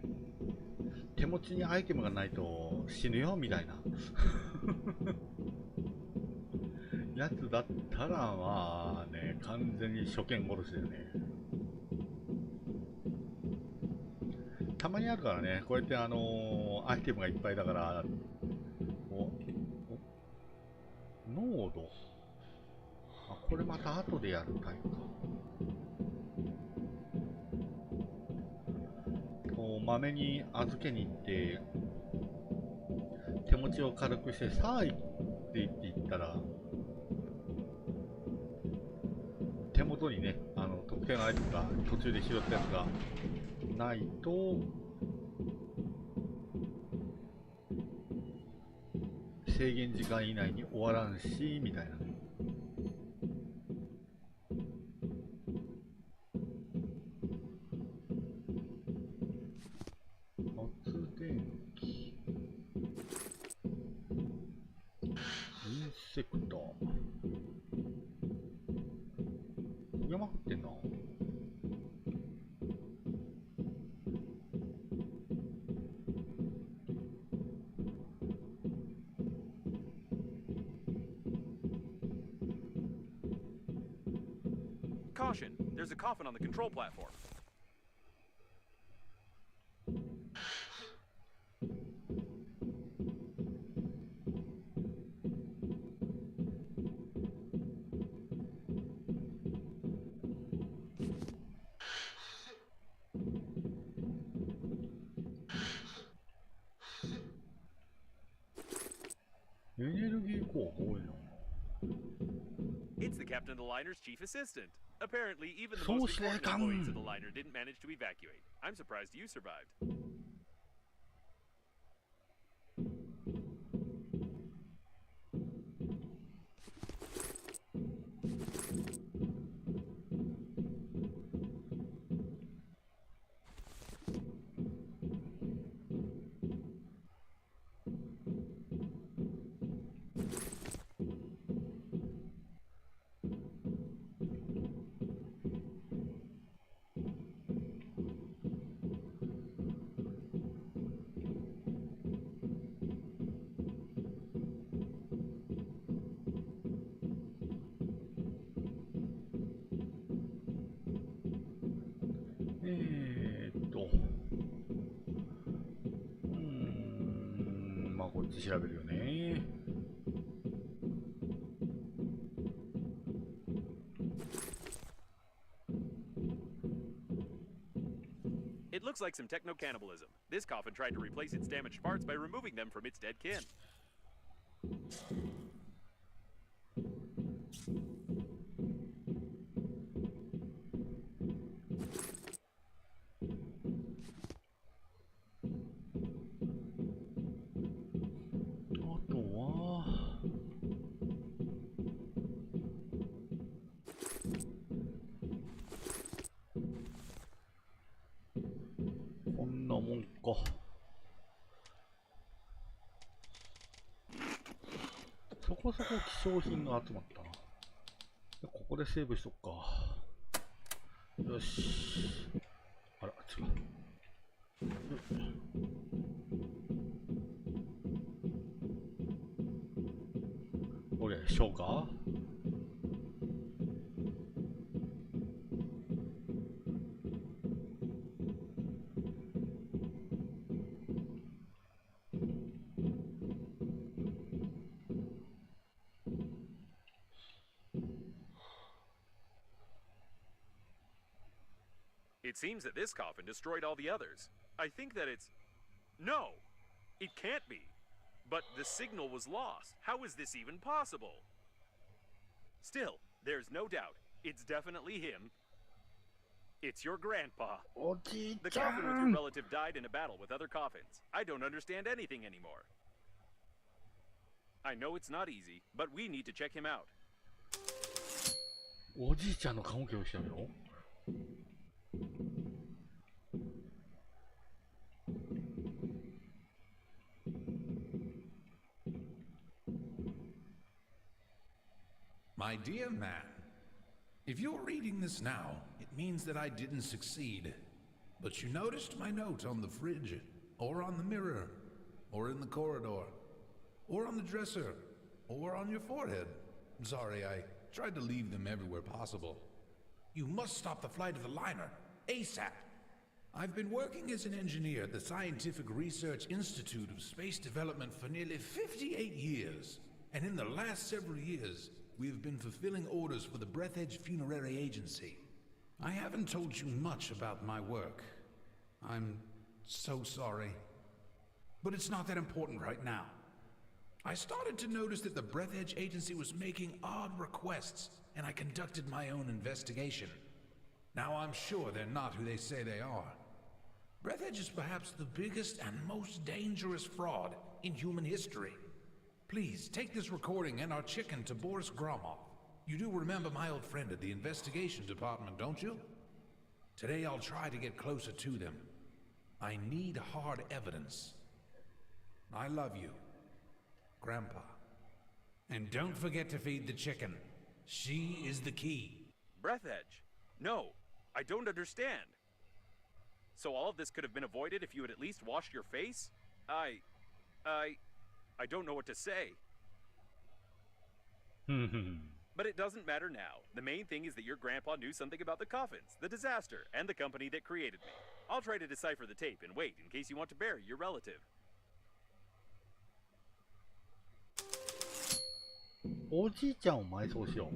手持ちにアイテムがないと死ぬよみたいなやつだったら、まあね、完全に初見殺しだよね。たまにあるからね、こうやってアイテムがいっぱいだから、濃度。あ、これまた後でやるタイプか。こう、まめに預けに行って、手持ちを軽くして、さあ行って言ったら、手元にね、特定のアイテムが途中で拾ったやつがないと、制限時間以内に終わらんし、みたいなね。発電機。インセクター。焦げまくってんな。Caution, there's a coffin on the control platform. It's the captain of the liner's chief assistant. Apparently, even the most important employees of the liner didn't manage to evacuate. I'm surprised you survived.まあこっち調べるよね。It looks like some techno-cannibalism. This coffin tried to replace its damaged parts by removing them from its dead kin.そこそこ希少品が集まったな。ここでセーブしとくか。よし。あら、違う。これ、しょうか。It seems that this coffin destroyed all the others. I think that it's... No! It can't be! But the signal was lost. How is this even possible? Still, there's no doubt. It's definitely him. It's your grandpa. The coffin with your relative died in a battle with other coffins. I don't understand anything anymore. I know it's not easy, but we need to check him out. おじいちゃんの顔を用意してみろ。My dear man, if you're reading this now, it means that I didn't succeed. But you noticed my note on the fridge, or on the mirror, or in the corridor, or on the dresser, or on your forehead. Sorry, I tried to leave them everywhere possible. You must stop the flight of the liner, ASAP. I've been working as an engineer at the Scientific Research Institute of Space Development for nearly 58 years. And in the last several years, we have been fulfilling orders for the Breathedge Funerary Agency. I haven't told you much about my work. I'm so sorry. But it's not that important right now. I started to notice that the Breathedge Agency was making odd requests, and I conducted my own investigation. Now I'm sure they're not who they say they are. Breathedge is perhaps the biggest and most dangerous fraud in human history. Please, take this recording and our chicken to Boris Gromov. You do remember my old friend at the investigation department, don't you? Today I'll try to get closer to them. I need hard evidence. I love you, Grandpa. And don't forget to feed the chicken. She is the key. Breathedge? No, I don't understand. So all of this could have been avoided if you had at least washed your face? I don't know what to say. But it doesn't matter now. The main thing is that your grandpa knew something about the coffins, the disaster, and the company that created me. I'll try to decipher the tape and wait in case you want to bury your relative. おじいちゃんを埋葬しよう。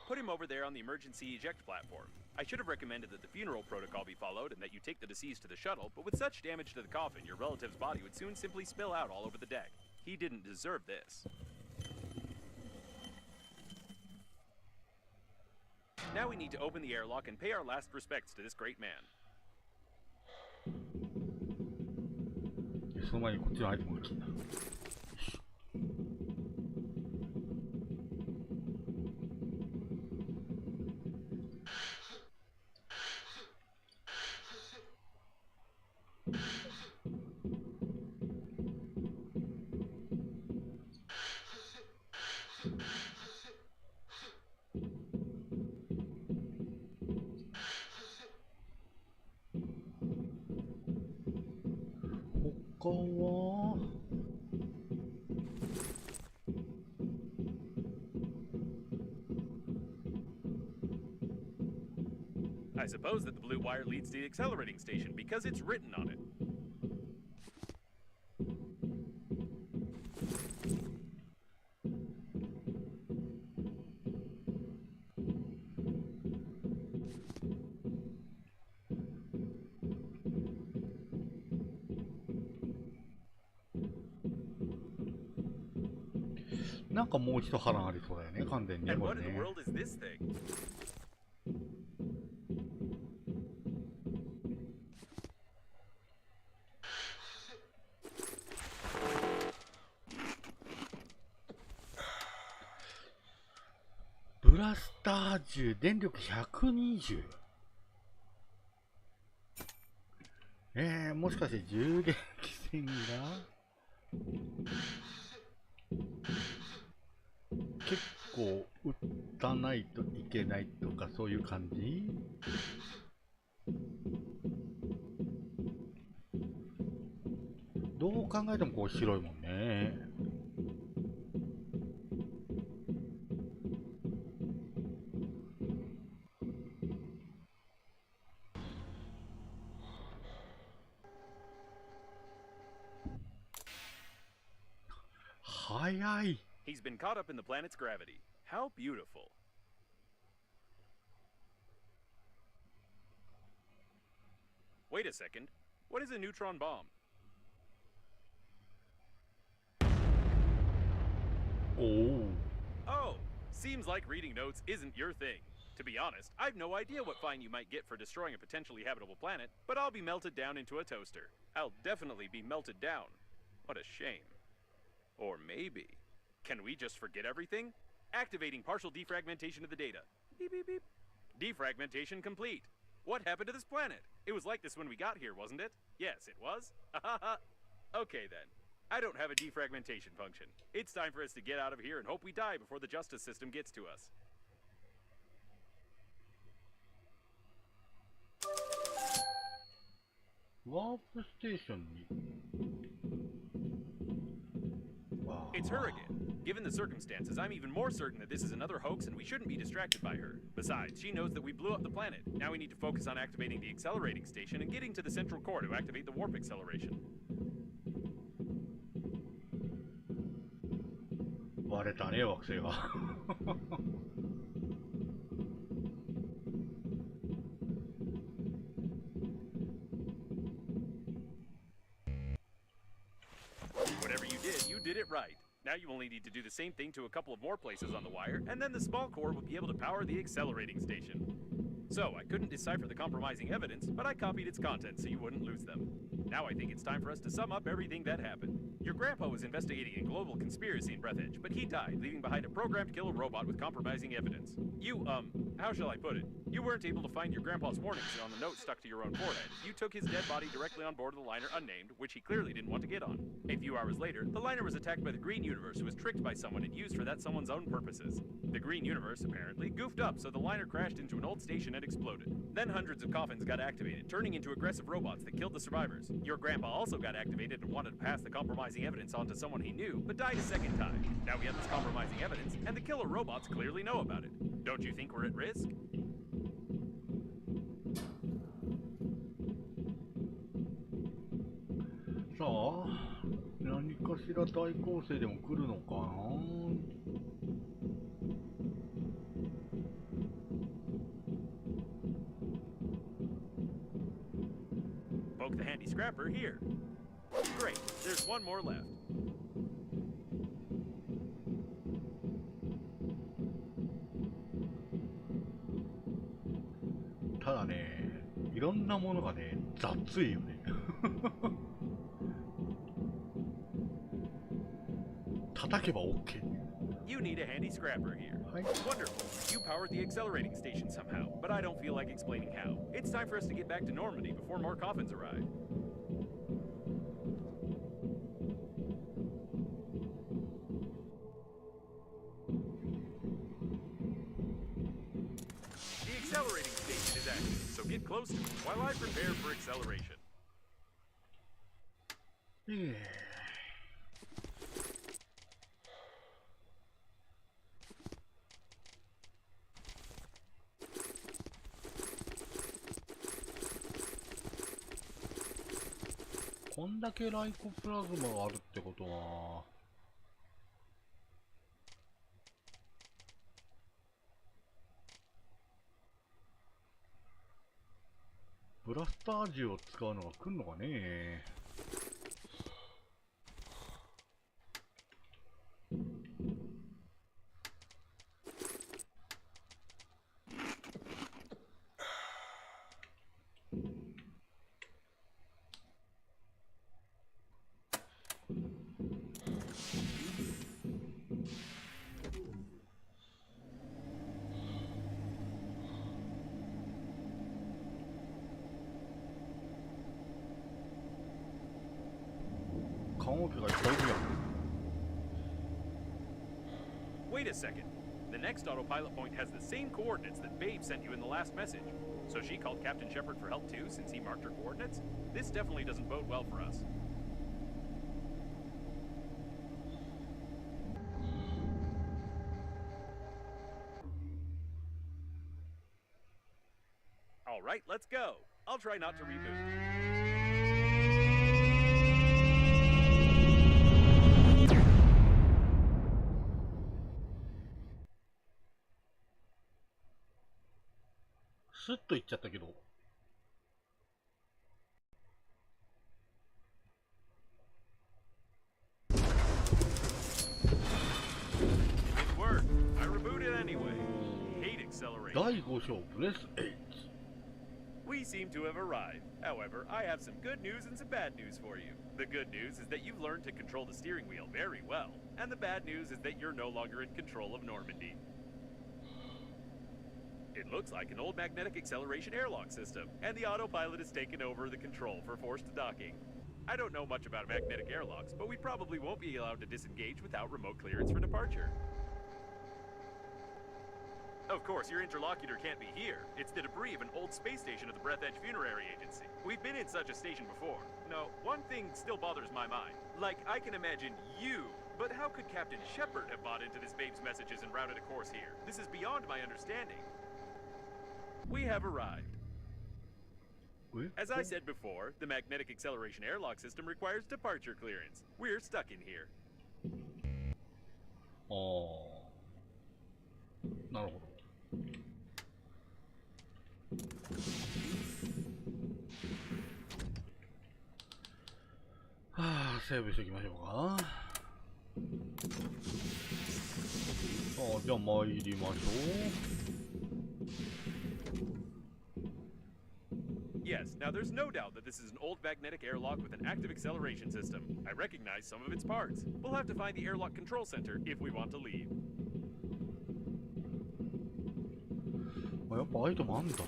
Put him over there on the emergency eject platform. I should have recommended that the funeral protocol be followed and that you take the deceased to the shuttle, but with such damage to the coffin, your relative's body would soon simply spill out all over the deck. He didn't deserve this. Now we need to open the airlock and pay our last respects to this great man. その前にこっちのアイテムが気になる。他は I suppose that the blue wire leads to the accelerating station because it's written on it. Like なんかもう一波乱ありそうだよね、完全にね。 And こ what れ in the ね world is this thing?ブラスター銃、電力120。もしかして銃撃戦が結構撃たないといけないとかそういう感じ？どう考えてもこう広いもんね。早い。 He's been caught up in the planet's gravity. How beautiful. Wait a second. What is a neutron bomb? Oh, seems like reading notes isn't your thing. To be honest, I've no idea what fine you might get for destroying a potentially habitable planet, but I'll be melted down into a toaster. I'll definitely be melted down. What a shame. Or maybe, can we just forget everything? Activating partial defragmentation of the data. Beep, beep, beep. Defragmentation complete. What happened to this planet? It was like this when we got here, wasn't it? Yes, it was. Okay then. I don't have a defragmentation function. It's time for us to get out of here and hope we die before the justice system gets to us. ワープステーションに。It's her again. Given the circumstances, I'm even more certain that this is another hoax and we shouldn't be distracted by her. Besides, she knows that we blew up the planet. Now we need to focus on activating the accelerating station and getting to the central core to activate the warp acceleration. 割れたね、惑星が。Whatever you did it right. Now you only need to do the same thing to a couple of more places on the wire, and then the small core will be able to power the accelerating station. So, I couldn't decipher the compromising evidence, but I copied its contents so you wouldn't lose them. Now I think it's time for us to sum up everything that happened. Your grandpa was investigating a global conspiracy in Breathedge, but he died, leaving behind a programmed killer robot with compromising evidence. You, how shall I put it? You weren't able to find your grandpa's warnings on the note stuck to your own forehead. You took his dead body directly on board of the liner unnamed, which he clearly didn't want to get on. A few hours later, the liner was attacked by the Green Universe, who was tricked by someone and used for that someone's own purposes. The Green Universe, apparently, goofed up, so the liner crashed into an old station and exploded. Then hundreds of coffins got activated, turning into aggressive robots that killed the survivors. Your grandpa also got activated and wanted to pass the compromising evidence on to someone he knew, but died a second time. Now we have this compromising evidence, and the killer robots clearly know about it. Don't you think we're at risk? さあ、何かしら対抗生でも来るのかな。Poke the handy scrapper here. Great, there's one more left. ただね、いろんなものがね、雑いよね。叩けば OK。You need a handy scrapper here. Wonderful. You powered the accelerating station somehow, but I don't feel like explaining how. It's time for us to get back to Normandy before more coffins arrive. The accelerating station is active, so get close to it while I prepare for acceleration. こんだけライコプラズマがあるってことは、ブラスター銃を使うのが来るのかね。Wait a second. The next autopilot point has the same coordinates that Babe sent you in the last message. So she called Captain Shepard for help too, since he marked her coordinates? This definitely doesn't bode well for us. All right, let's go. I'll try not to reboot. スッといっちゃったけど。第5章ブレスエッジ。We We seem to have arrived. However, I have some good news and some bad news for you. The good news is that you've learned to control the steering wheel very well, and the bad news is that you're no longer in control of Normandy. It looks like an old magnetic acceleration airlock system, and the autopilot has taken over the control for forced docking. I don't know much about magnetic airlocks, but we probably won't be allowed to disengage without remote clearance for departure. Of course, your interlocutor can't be here. It's the debris of an old space station of the Breathedge Funerary Agency. We've been in such a station before. No, one thing still bothers my mind. Like, I can imagine you, but how could Captain Shepard have bought into this babe's messages and routed a course here? This is beyond my understanding. We have arrived. As I said before, the magnetic acceleration airlock system requires departure clearance. We're stuck in here. ああ、なるほど。はあ、セーブしておきましょうか。さあ、じゃあ参りましょう。Yes, now there's no doubt that this is an old magnetic airlock with an active acceleration system. I recognize some of its parts. We'll have to find the airlock control center if we want to leave. やっぱアイテムあんだな。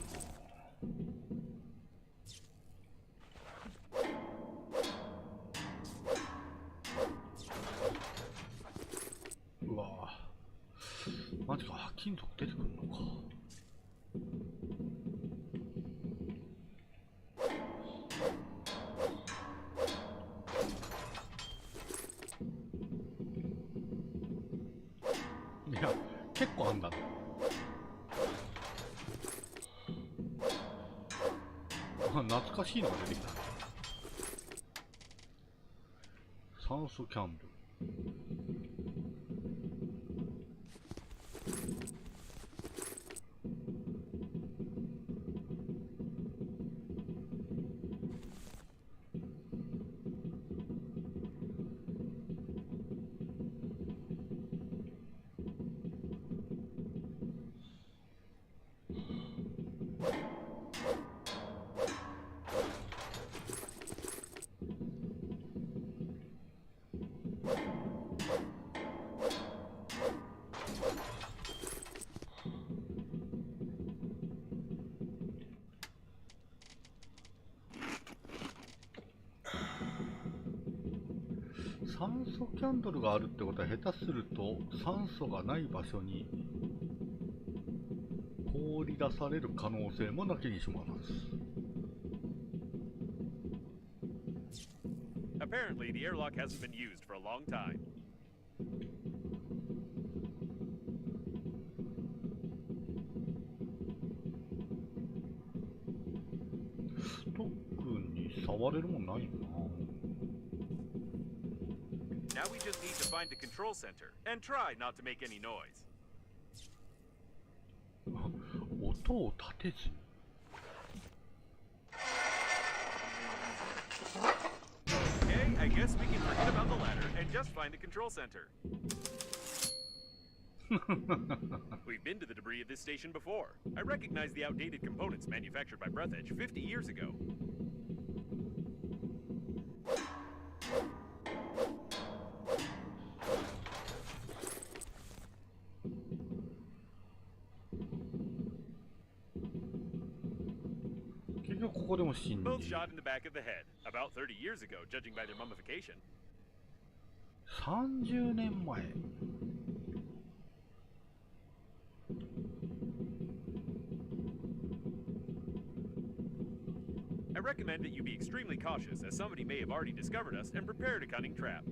うわぁ、マジか、金属出てくるのか。いや、結構あんだな。懐かしいのが出てきたね。酸素キャンドル。酸素キャンドルがあるってことは、下手すると酸素がない場所に放り出される可能性もなきにしもあらず。Apparently, the airlock hasn't been used for a long time. 特に触れるもんないよな。Now we just need to find the control center and try not to make any noise. 音を立てずに。Okay, I guess we can forget about the ladder and just find the control center. We've been to the debris of this station before. I recognize the outdated components manufactured by Breathedge 50 years ago. Both shot in the back of the head, about 30 years ago, judging by their mummification. 30年前。I recommend that you be extremely cautious, as somebody may have already discovered us and prepared a cunning trap.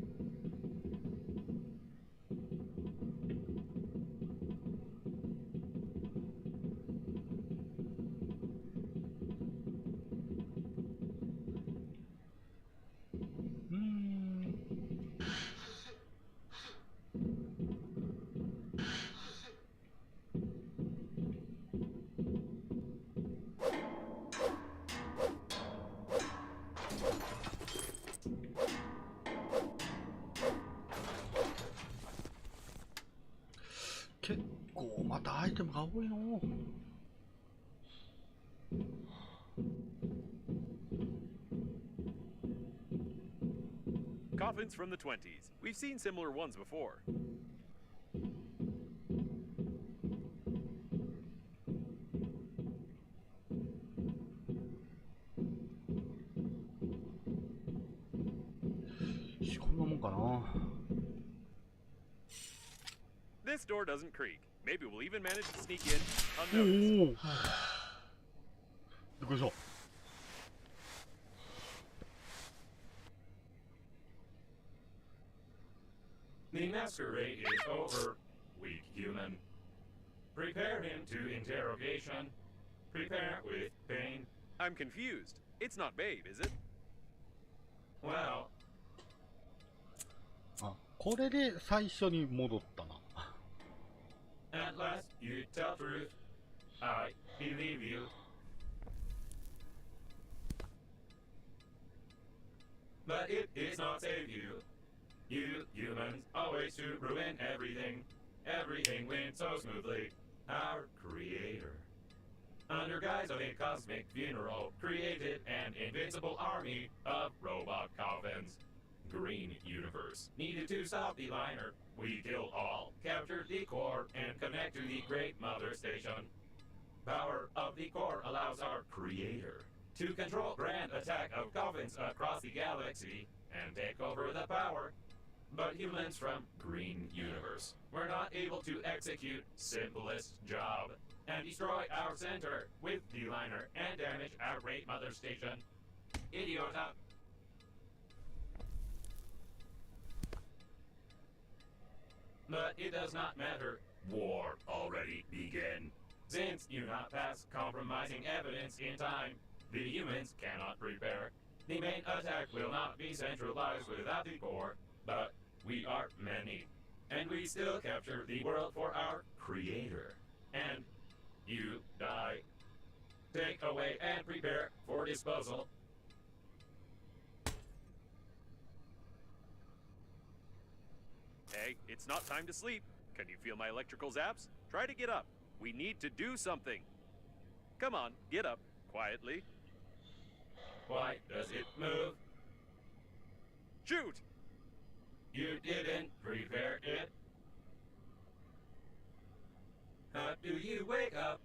結構またアイテムが多いの。coffins from the 20s. We've seen similar ones before. This door doesn't creak. Maybe we'll even manage to sneak in unnoticed. びっくりした。The masquerade is over, weak human. Prepare him to interrogation. Prepare with pain. I'm confused. It's not Babe, is it? Well, あ、これで最初に戻ったな。at last you tell truth. I believe you. But it is not save you. You humans always to ruin everything. Everything went so smoothly. Our creator, under guise of a cosmic funeral, created an invincible army of robot coffins. Green Universe needed to stop the liner. We killed all, captured the core, and connect to the Great Mother Station. Power of the core allows our creator to control grand attack of coffins across the galaxy and take over the power. But humans from Green Universe were not able to execute simplest job and destroy our center with the liner and damage our Great Mother Station. Idiota. But it does not matter. War already began. Since you not pass compromising evidence in time, the humans cannot prepare. The main attack will not be centralized without the core, but we are many. And we still capture the world for our creator. And you die. Take away and prepare for disposal. Hey, it's not time to sleep. Can you feel my electrical zaps? Try to get up. We need to do something. Come on, get up. Quietly. Why does it move? Shoot! You didn't prepare it. How do you wake up?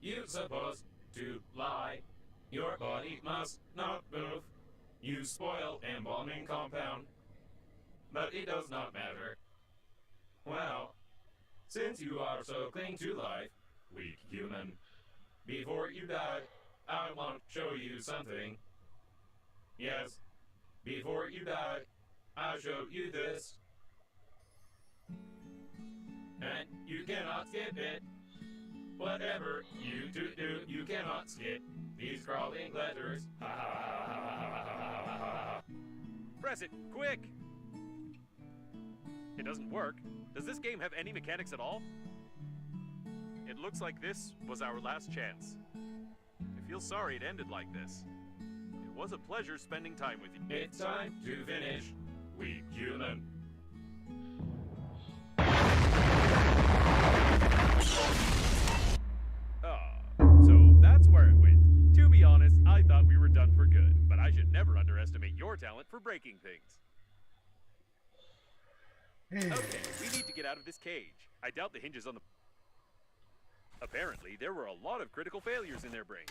You're supposed to lie. Your body must not move. You spoil embalming compound. But it does not matter. Well, since you are so cling to life, weak human, before you die, I want to show you something. Yes, before you die, I'll show you this. And you cannot skip it. Whatever you do, you cannot skip these crawling letters. Press it, quick! It doesn't work. Does this game have any mechanics at all? It looks like this was our last chance. I feel sorry it ended like this. It was a pleasure spending time with you. It's time to finish, weak human. So that's where it went. To be honest, I thought we were done for good, but I should never underestimate your talent for breaking things. Okay, we need to get out of this cage. I doubt the hinges on the... Apparently, there were a lot of critical failures in their brains,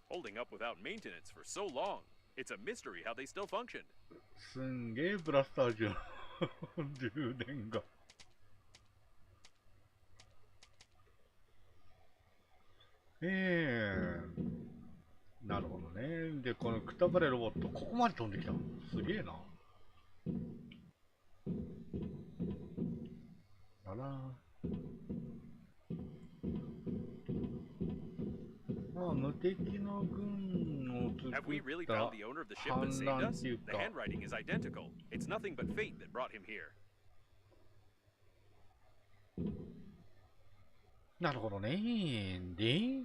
holding up without maintenance for so long. It's a mystery how they still functioned. すんげえブラスターじゃん。充電が。なるほどね。で、このくたばれロボット、ここまで飛んできた。すげえな。あら。まあ、無敵の軍を作った Have we really found the owner of the ship that saved 反乱っ us? ていう The か。 handwriting is identical. It's nothing but fate that brought him here. なるほどね。で、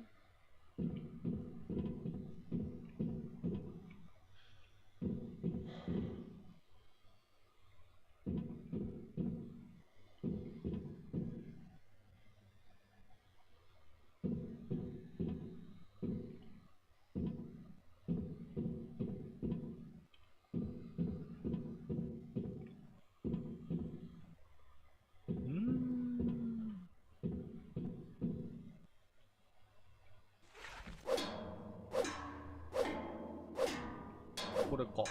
これか。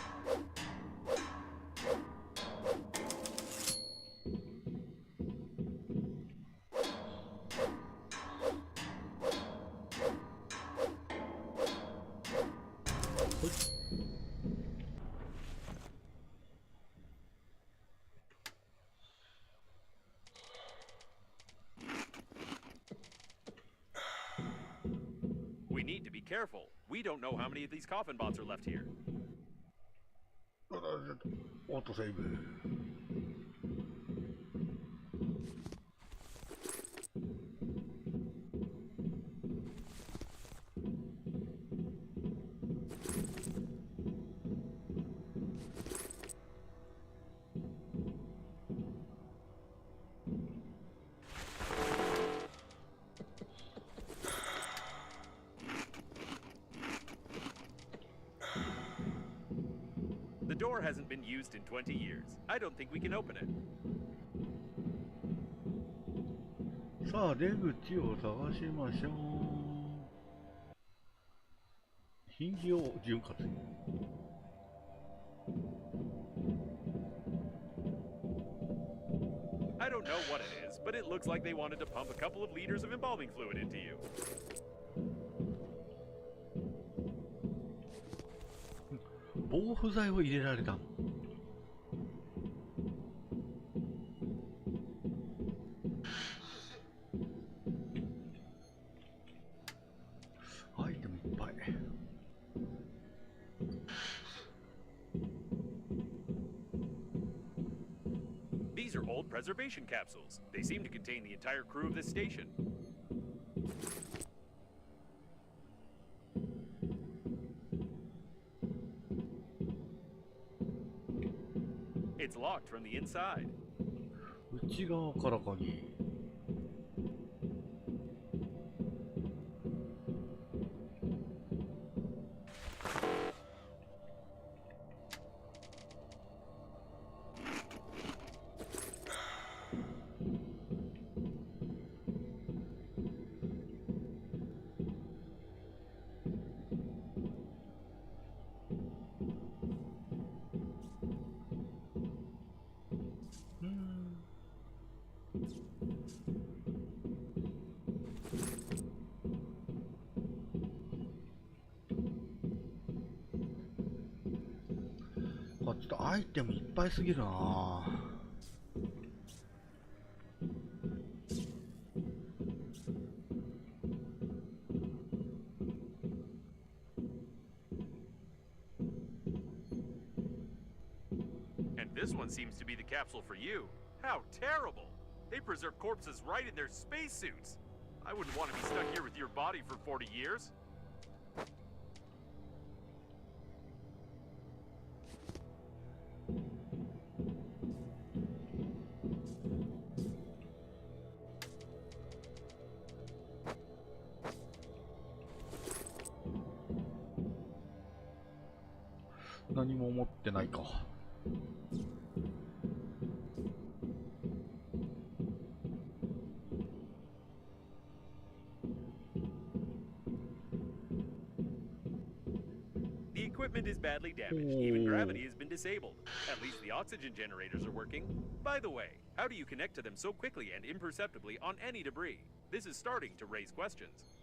We need to be careful. We don't know how many of these coffin bots are left here. オートセーブ。The door hasn't been used in 20 years. I don't think we can open it. さあ出口を探しましょう。ヒンジを潤滑に。I don't know what it is, but it looks like they wanted to pump a couple of liters of embalming fluid into you. 防腐剤を入れられた。アイテムいっぱい。These are old preservation capsules. They seem to contain the entire crew of this station. It's locked from the inside. 内側から鍵。ちょっとアイテムいっぱいすぎるなぁ。And this one seems to be the capsule for you. How terrible! They preserve corpses right in their spacesuits. I wouldn't want to be stuck here with your body for 40 years. .何も持ってないか。The equipment is badly damaged. Even gravity has been disabled. At least the oxygen generators are working. By the way, how do you connect to them so quickly and imperceptibly on any debris? This is starting to raise questions.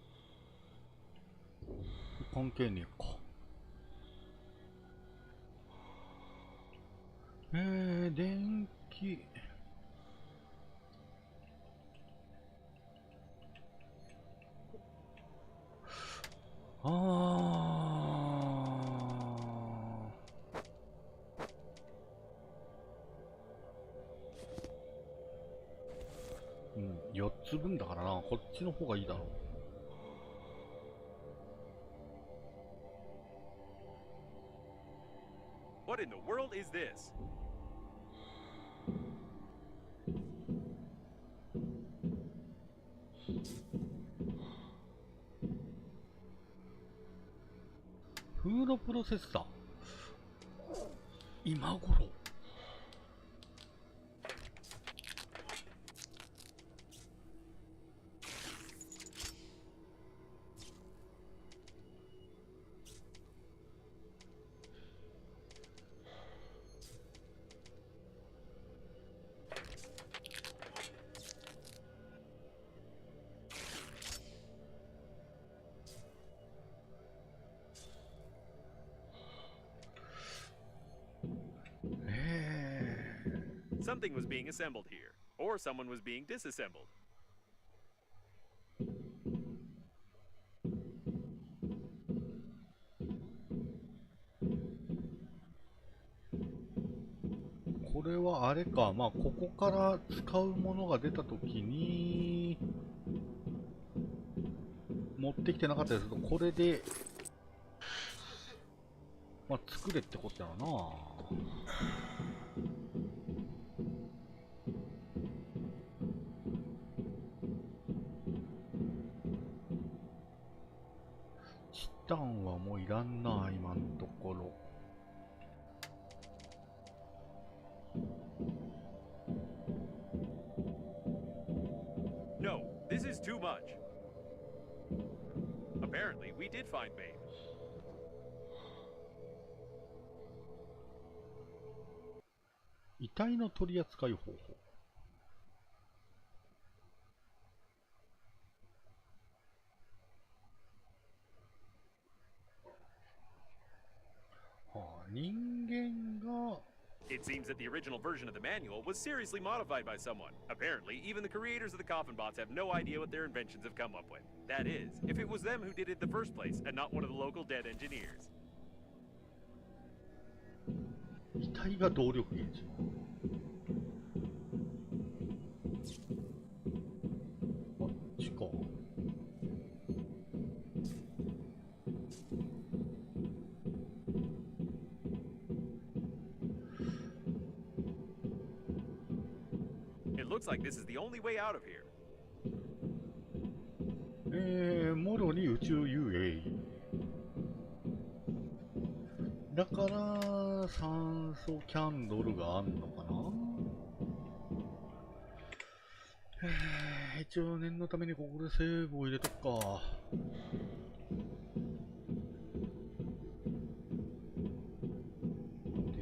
関係ねえか。電気。4つ分だからな。こっちの方がいいだろう。What in the world is this? フードプロセッサー。今頃。Something was being assembled here, or someone was being disassembled. これはあれか、まあここから使うものが出たときに持ってきてなかったですけど、これで、まあ、作れってことやろな。チタンはもういらんな、今のところ。No, this is too much. Apparently, we did find Babe. 遺体の取り扱い方法。はあ、人間が It seems that the original version of the manual was seriously modified by someone. Apparently, even the creators of the coffin bots have no idea what their inventions have come up with. That is, if it was them who did it in the first place and not one of the local dead engineers. 遺体が動力源地。あっちか。It looks like this is the only way out of here. もろに宇宙遊泳。だから酸素キャンドルがあんのかな。一応念のためにここでセーブを入れとくか。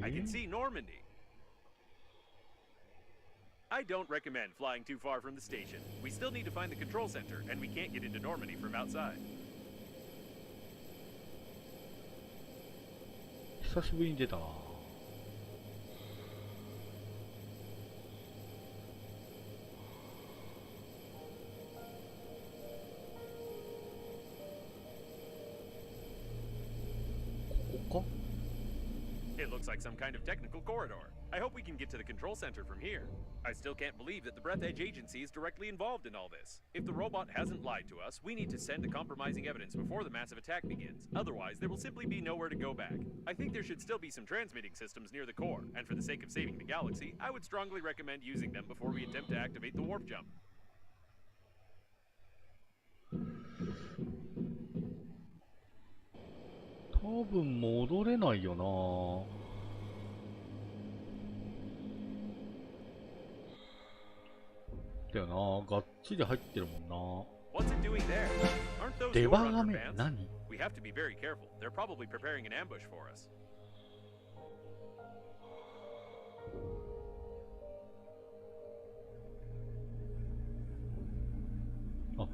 I can see Normandy. I don't recommend flying too far from the station. We still need to find the control center, and we can't get into Normandy from outside. 久しぶりに出たな。ここか？ It looks like some kind of technical corridor. I hope we can get to the control center from here. I still can't believe that the Breathedge agency is directly involved in all this. If the robot hasn't lied to us, we need to send the compromising evidence before the massive attack begins. Otherwise, there will simply be nowhere to go back. I think there should still be some transmitting systems near the core, and for the sake of saving the galaxy, I would strongly recommend using them before we attempt to activate the warp jump. 多分戻れないよな。だよな、がっちり入ってるもんな。 What's it doing there? Aren't those デ door バガ runner メ bands? 何？ We have to be very careful. They're probably preparing an ambush for us. あ、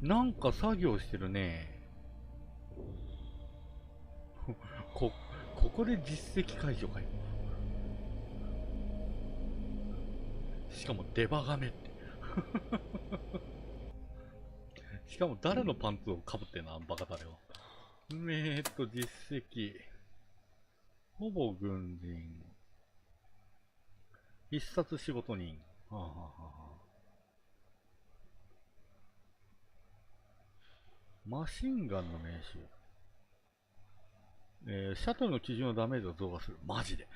なんか作業してるね。ここで実績解除かよ。しかもデバガメって。しかも誰のパンツをかぶってんの、あんバカタレは。実績。ほぼ軍人。必殺仕事人。はあはあはあ、マシンガンの名手。シャトルの基準のダメージを増加する。マジで。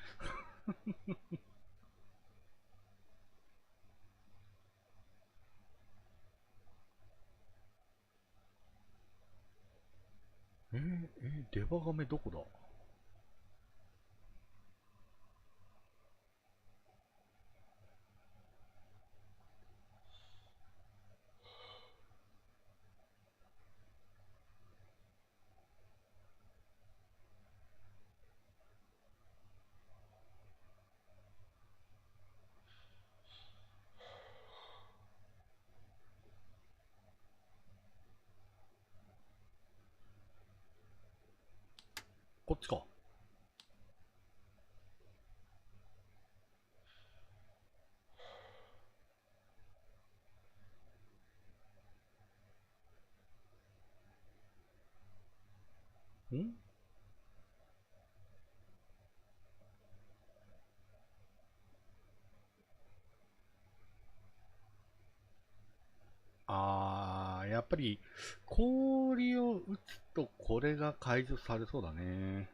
デバガメどこだ？こっちか。ん？やっぱり氷を打つとこれが解除されそうだね。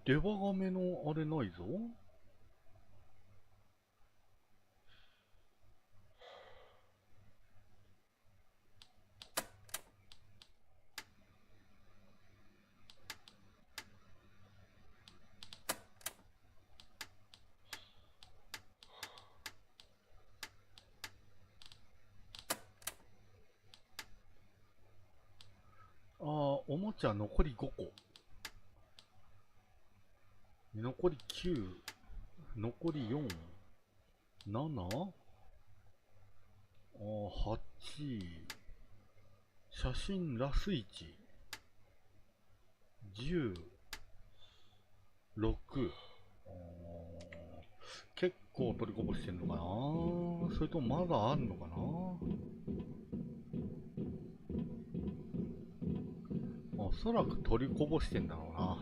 デバガメのあれないぞ。おもちゃ残り5個。残り9。残り4。7。8。写真ラス1。10。6。結構取りこぼしてんのかな。それともまだあんのかな。おそらく取りこぼしてんだろうな。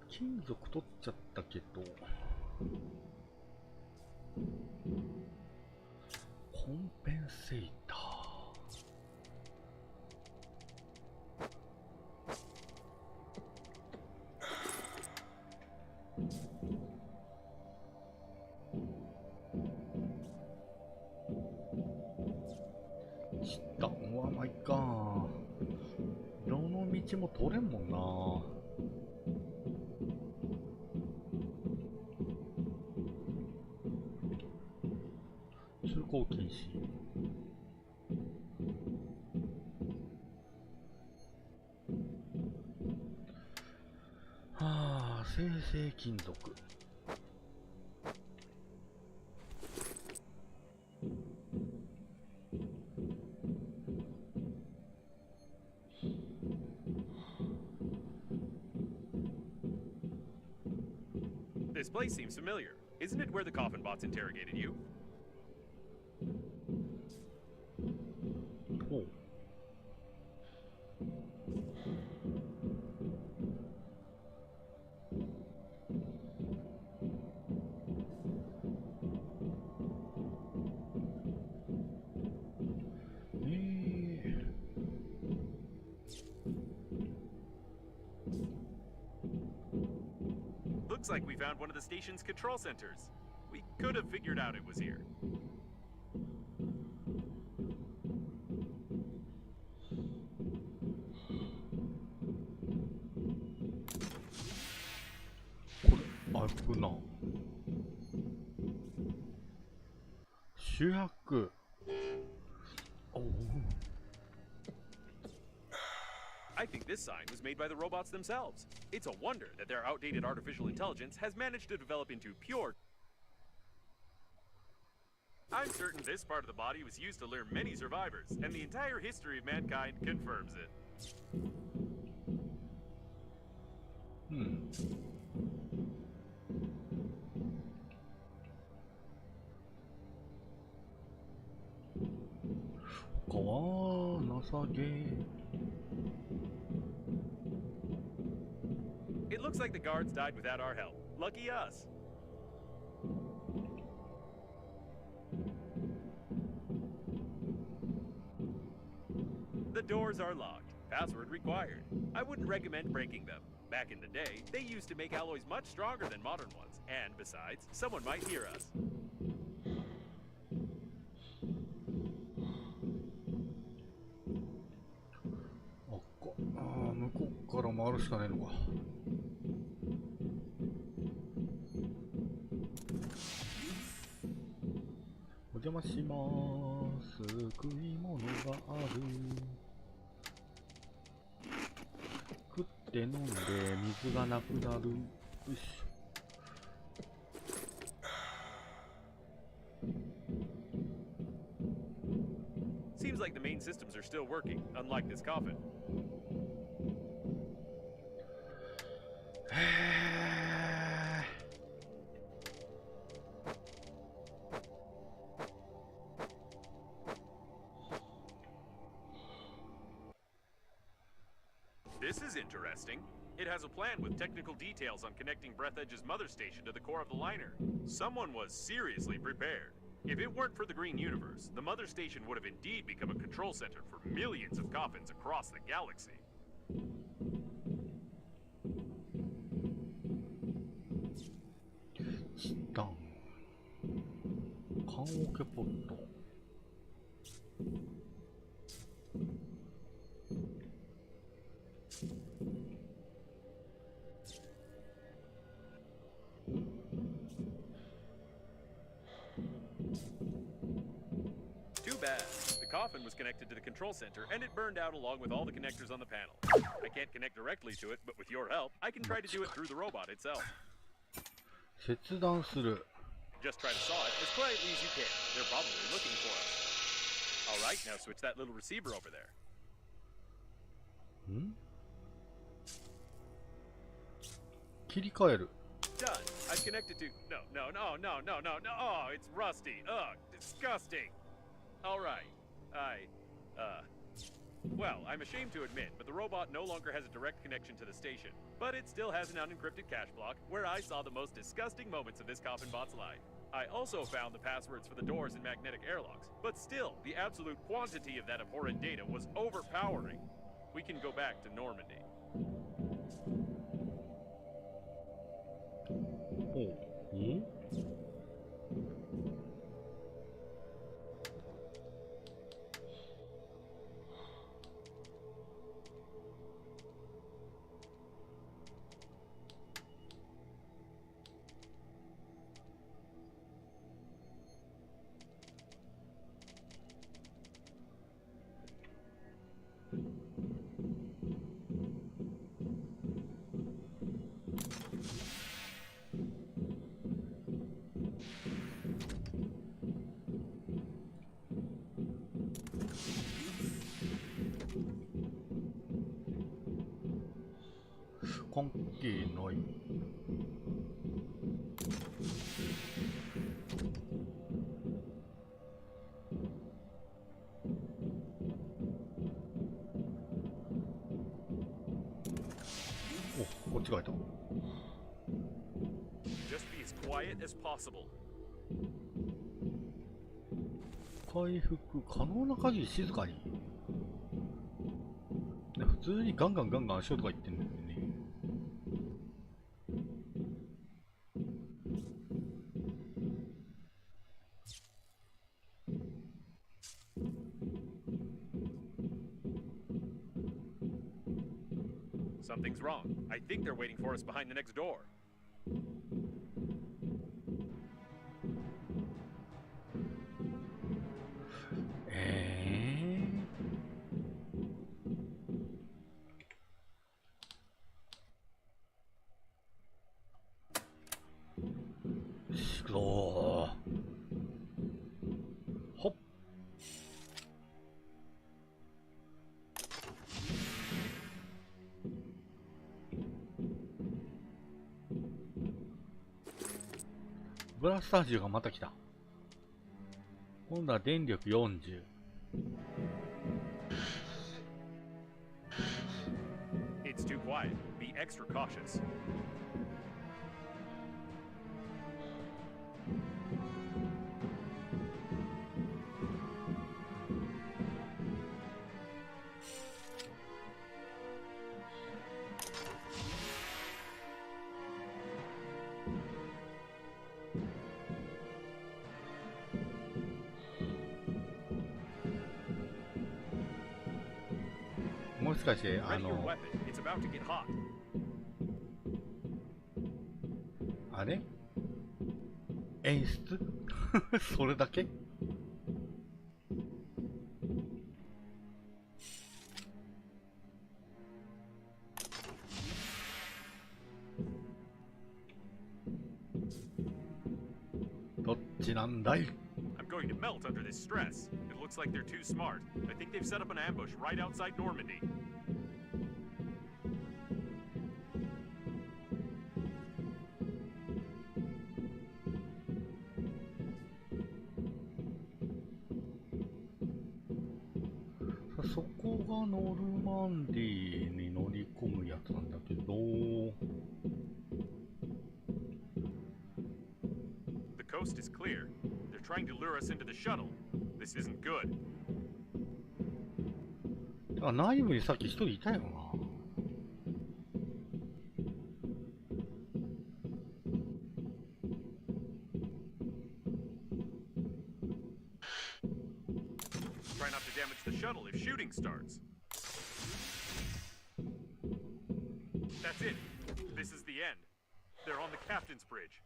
金属取っちゃったけど、コンペンセーター。ちった、うわ、まあ、いっか。どの道も取れんもんな。通行禁止。生成金属。This place seems familiar. Isn't it where the coffin bots interrogated you? ほう。Looks like we found one of the station's control centers. We could have figured out it was here. これ、危な。主役。おう。I think this sign was made by the robots themselves. It's a wonder that their outdated artificial intelligence has managed to develop into pure. I'm certain this part of the body was used to lure many survivors, and the entire history of mankind confirms it. 他は情け。It looks like the guards died without our help. Lucky us. The doors are locked. Password required. I wouldn't recommend breaking them. Back in the day, they used to make alloys much stronger than modern ones. And besides, someone might hear us. 向こうから回るしかねえのか。邪魔します。食い物がある。食って飲んで水がなくなる。よいしょ。Seems like the main systems are still working, unlike this coffin. This is interesting. It has a plan with technical details on connecting Breathedge's mother station to the core of the liner. Someone was seriously prepared. If it weren't for the Green Universe, the mother station would have indeed become a control center for millions of coffins across the galaxy. チタン缶オケポット。Too bad. The coffin was connected to the control center, and it burned out along with all the connectors on the panel. I can't connect directly to it, but with your help, I can try to do it through the robot itself. 切断する。 Just try to saw it as quietly as you can. They're probably looking for us. All right, now switch that little receiver over there. ん？切り替える。 Done. I've connected to... No. Oh, it's rusty. Ugh, disgusting. All right. Well, I'm ashamed to admit, but the robot no longer has a direct connection to the station. But it still has an unencrypted cache block where I saw the most disgusting moments of this coffin bot's life. I also found the passwords for the doors and magnetic airlocks. But still, the absolute quantity of that abhorrent data was overpowering. We can go back to Normandy. おう。ん？関係ない。お、こっちがいた。 Just be as quiet as possible. 回復可能な限り静かに。普通にガンガン足音がいってんだよね。Something's wrong. I think they're waiting for us behind the next door. Hop. ブラスター銃がまた来た。今度は電力40。It's too quiet. Be extra cautious.もしかして Ready your weapon. It's about to get hot. あれ演出それだけちなんだい。 I'm going to melt under this stress. It looks like they're too smart. I think they've set up an ambush right outside Normandy. そこがノルマンディーに乗り込むやつなんだけど、 The coast is clear. They're trying to lure us into the shuttle. This isn't good. あ、内部にさっき一人いたよな。Try not to damage the shuttle if shooting starts. That's it. This is the end. They're on the captain's bridge.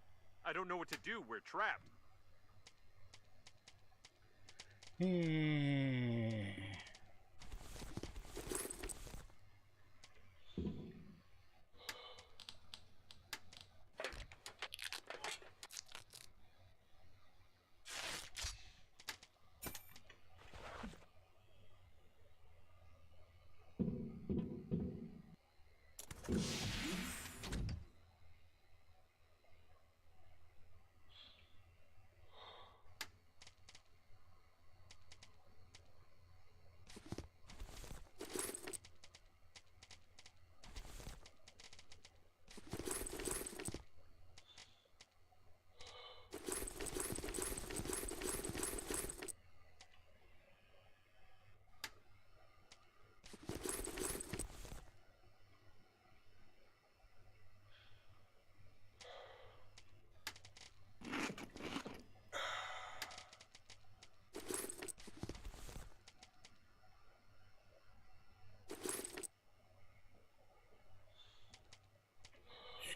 I don't know what to do. We're trapped.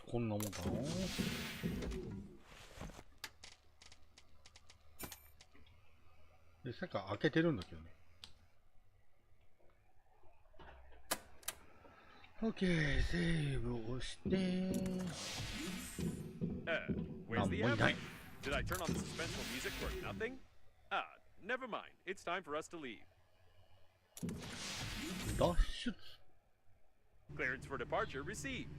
こんなもんかな。で、さっきから開けてるんだけどね。OK、セーブをして。Where's the なんもいない。 ambush? Did I turn on the suspenseful music for nothing? Ah, never mind. It's time for us to leave. 脱出。 Clearance for departure received.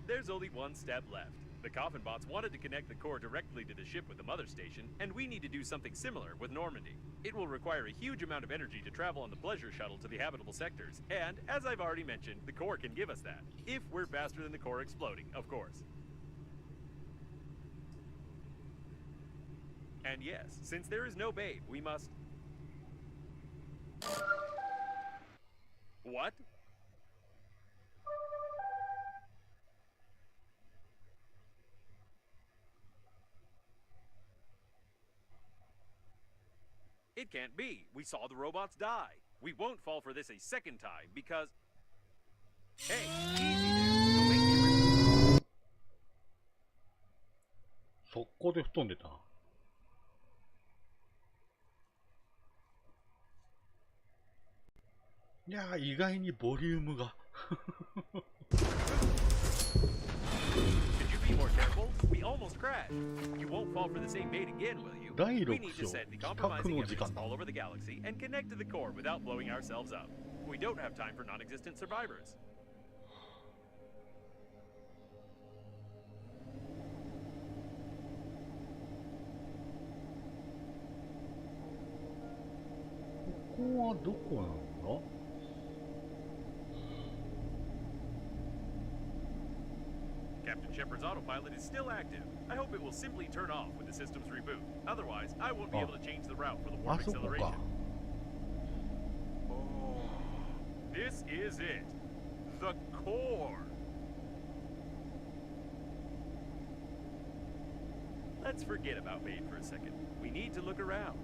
There's only one step left. The coffin bots wanted to connect the core directly to the ship with the mother station, and we need to do something similar with Normandy. It will require a huge amount of energy to travel on the pleasure shuttle to the habitable sectors, and as I've already mentioned, the core can give us that. If we're faster than the core exploding, of course. And yes, since there is no babe, we must... What? It can't be. We saw the robots die. We won't fall for this a second time because... Hey, easy there. You'll make me... 速攻で吹っ飛んでた。いやー、意外にボリュームが。Could you be more careful? We almost crashed. You won't fall for the same bait again, will you? 第 We 6 need to 章 send the 帰宅 compromising の時 evidence 間だ。 all over the galaxy and connect to the core without blowing ourselves up. We don't have time for non-existent survivors. ここはどこなんだ？ Captain Shepard's autopilot is still active. I hope it will simply turn off when the systems reboot. Otherwise, I won't be able to change the route for the あ warp そこ acceleration. か。 Oh, this is it. The core. Let's forget about Bane for a second. We need to look around.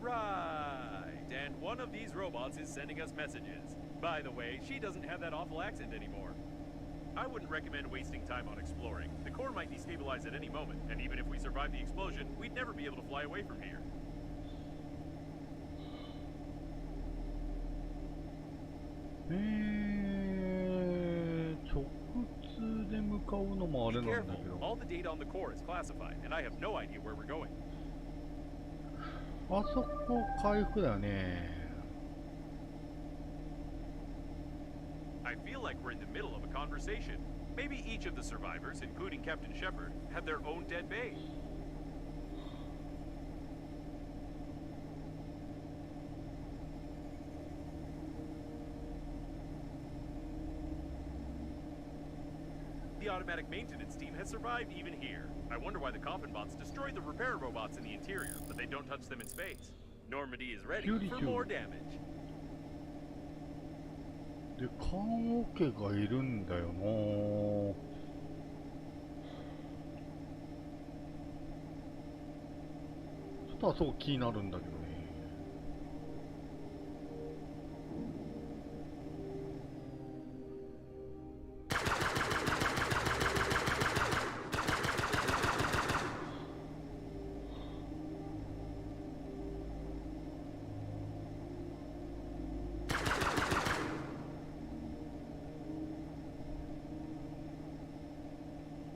Right, and one of these robots is sending us messages. By the way, she doesn't have that awful accent anymore. I wouldn't recommend wasting time on exploring. The core might destabilize at any moment, and even if we survive the explosion, we'd never be able to fly away from here. 直通で向かうのもあれ Be なんだ careful. けど、 All the data on the core is classified, and I have no idea where we're going. あそこ回復だよね。I feel like we're in the middle of a conversation. Maybe each of the survivors, including Captain Shepard, have their own dead bay. The automatic maintenance team has survived even here. I wonder why the coffin bots destroyed the repair robots in the interior, but they don't touch them in space. Normandy is ready for more damage. で、棺桶がいるんだよな。ちょっとあそこ気になるんだけどね。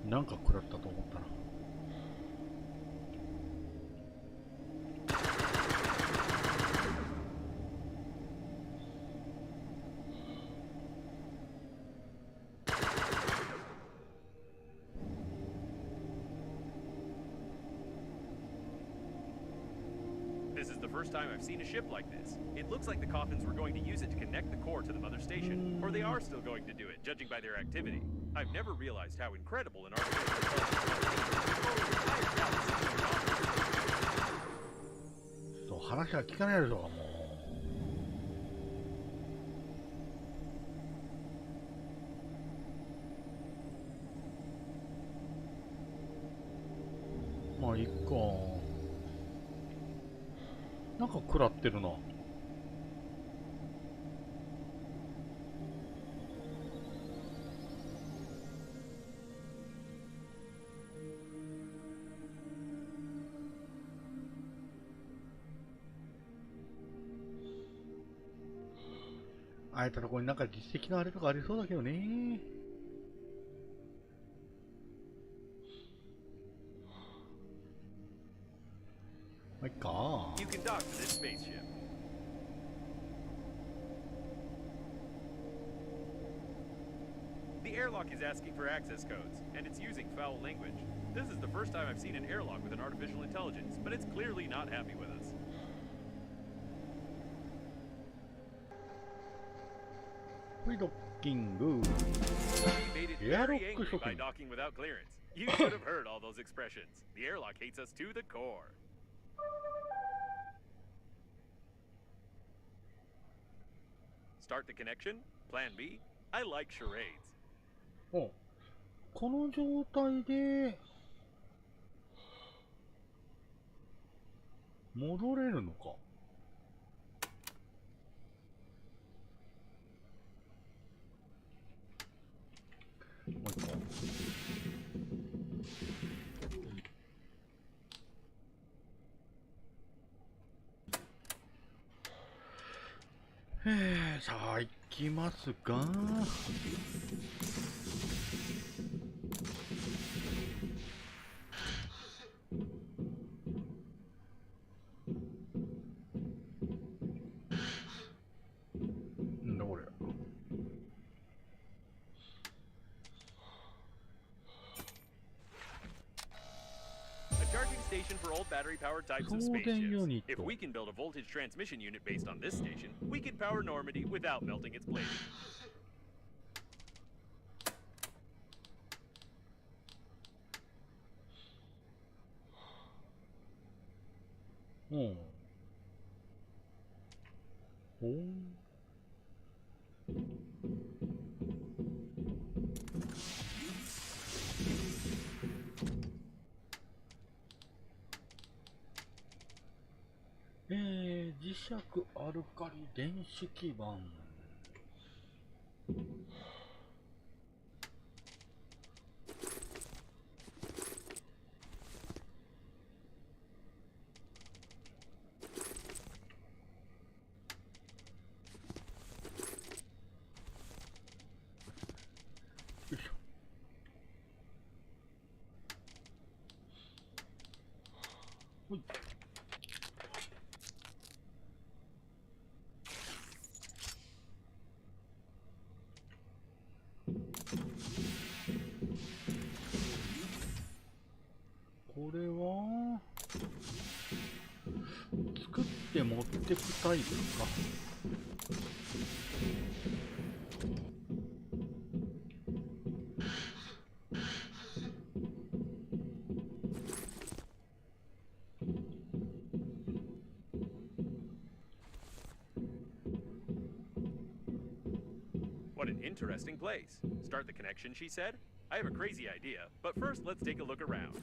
なんか食らったと思ったな。This is the first time I've seen a ship like this. It looks like the coffins were going to use it to connect the core to the mother station, or they are still going to do it, judging by their activity. I've never realized how incredible an artificial intelligence そう、話は聞かないでしょうか、もう。まあ、いっか。なんか食らってるな。あえたところになんか実績のあれとかありそうだけどね。まあ、いっか。You can dock to this spaceship. The airlock is asking for access codes, and it's using foul language. This is the first time I've seen an airlock with an artificial intelligence, but it's clearly not happy with us. はい、ドッキング。 We made it Airlock very angry by shocking. docking without clearance. You should have heard all those expressions. The airlock hates us to the core. Start the connection? Plan B? I like charades. お、この状態で戻れるのか。もう一個。さあ行きますか。なんだこれ。A charging station for old battery-powered types of 送電 spaceships. ユニッ If ト。 we can build a voltage transmission unit based on this station, we can power Normandy without melting its plating. うん。おん。磁石アルカリ電子基板。てくタイプか。What an interesting place. Start the connection, she said. I have a crazy idea, but first let's take a look around.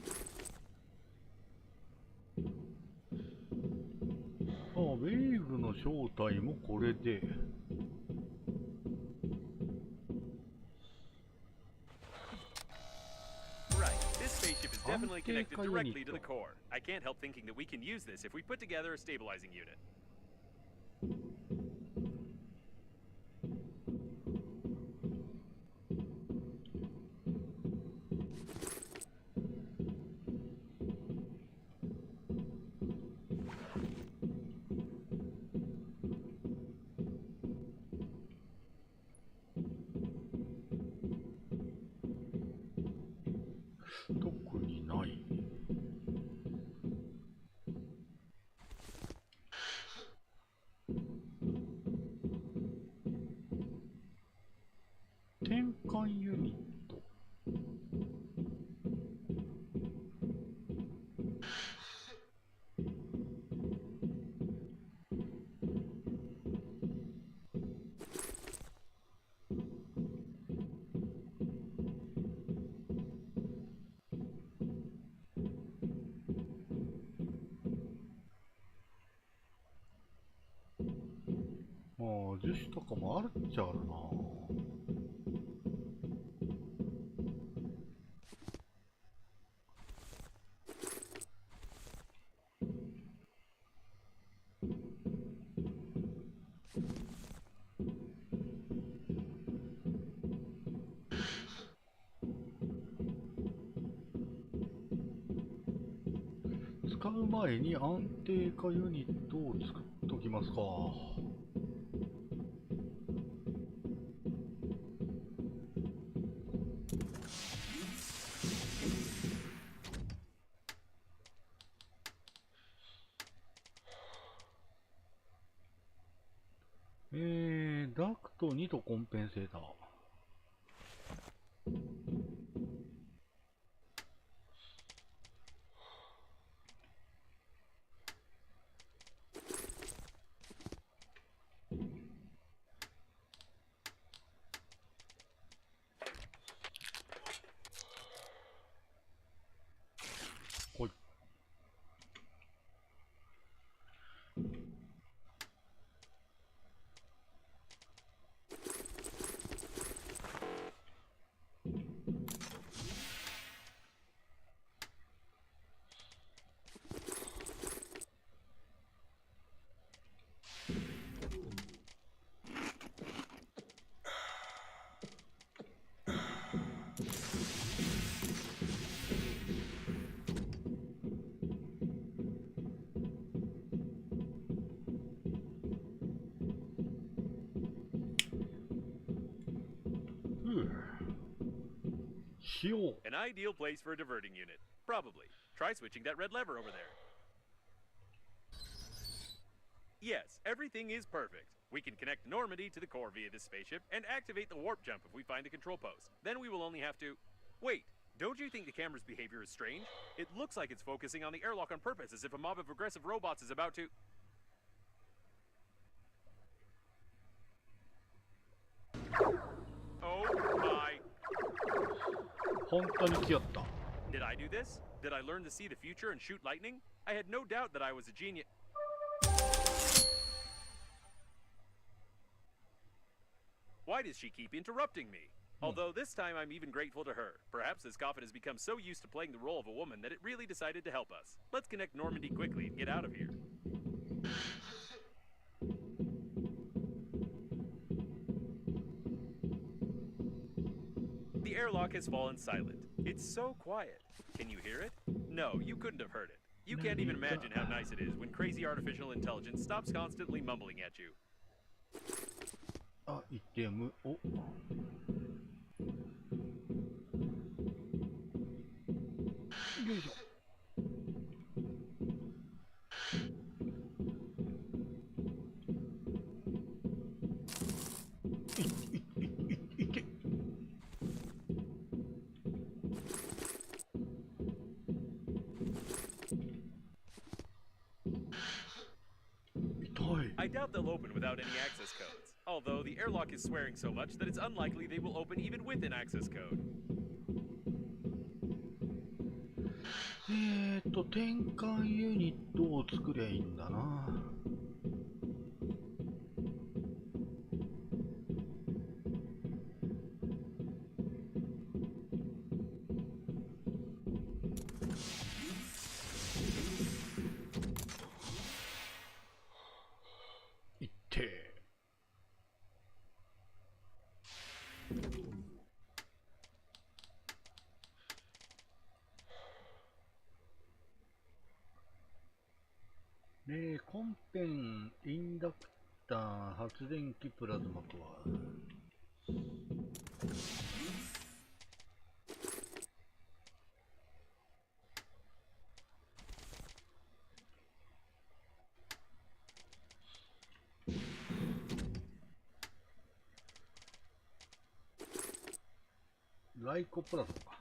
あ、ウェーブの正体もこれで。Right, this spaceship is definitely connected directly to the core. I can't help thinking that we can use this if we put together a stabilizing unit. 特にない。転換ユニット。まあ、樹脂とかもあるっちゃあるな。使う前に安定化ユニットを作っときますか。ダクト2とコンペンセーター。ほい。An ideal place for a diverting unit. Probably. Try switching that red lever over there. Yes, everything is perfect. We can connect Normandy to the core via this spaceship and activate the warp jump if we find a control post. Then we will only have to... Wait, don't you think the camera's behavior is strange? It looks like it's focusing on the airlock on purpose, as if a mob of aggressive robots is about to... Oh my... 本当に来よった。 Did I do this? Did I learn to see the future and shoot lightning? I had no doubt that I was a genius. Why does she keep interrupting me? Although this time I'm even grateful to her. Perhaps this coffin has become so used to playing the role of a woman that it really decided to help us. Let's connect Normandy quickly and get out of here. The airlock has fallen silent. It's so quiet. Can you hear it? No, you couldn't have heard it. You can't even imagine how nice it is when crazy artificial intelligence stops constantly mumbling at you. あ、イテム。お。よいしょ。doubt they'll open without any access codes. Although the airlock is swearing so much that it's unlikely they will open even with an access code. 転換ユニットを作りゃいいんだな。いってコンペン、インダクター、発電機、プラズマコア。ライコプラズマか。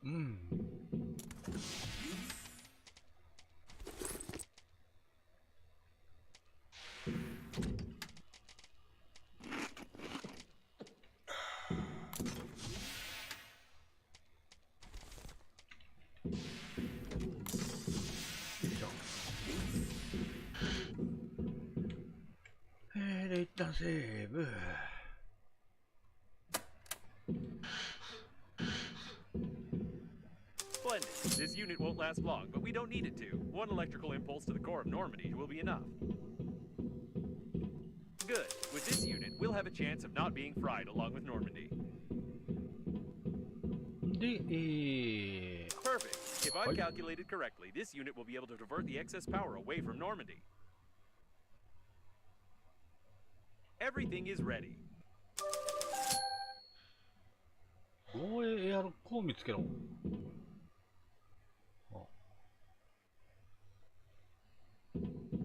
うん。で一旦セーブ。Splendid. This unit won't last long, but we don't need it to. One electrical impulse to the core of Normandy will be enough. Good. With this unit, we'll have a chance of not being fried along with Normandy. で、Perfect. If I've calculated correctly, this unit will be able to divert the excess power away from Normandy. Everything is ready. 防衛エアロックを見つけろ。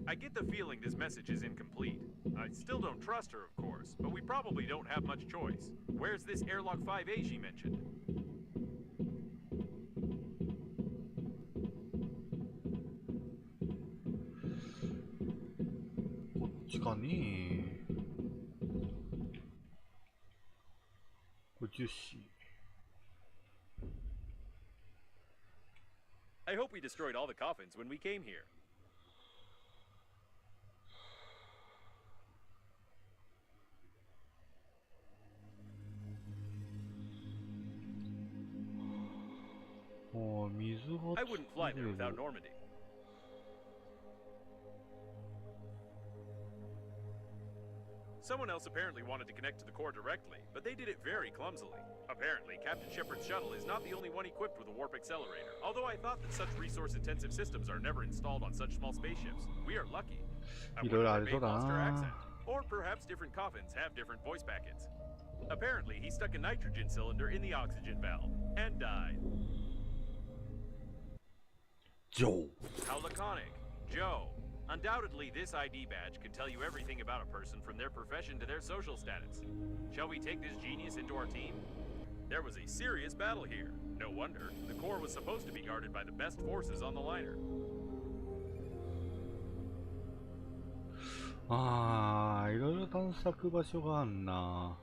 I get the feeling this message is incomplete. I still don't trust her, of course, but we probably don't have much choice. Where's this airlock 5A she mentioned? こっちかね。これ樹脂。I hope we destroyed all the coffins when we came here. もう水が I wouldn't fly there without Normandy. Someone else apparently wanted to connect to the core directly, but they did it very clumsily. Apparently, Captain Shepard's shuttle is not the only one equipped with a warp accelerator, although I thought that such resource-intensive systems are never installed on such small spaceships. We are lucky. I wonder if they lost her accent. Or perhaps different coffins have different voice packets. Apparently, he stuck a nitrogen cylinder in the oxygen valve and died. Joe. How laconic. Joe. Undoubtedly, this ID badge can tell you everything about a person from their profession to their social status. Shall we take this genius into our team? There was a serious battle here. No wonder. The core was supposed to be guarded by the best forces on the liner. ああ、いろいろ探索場所があんな。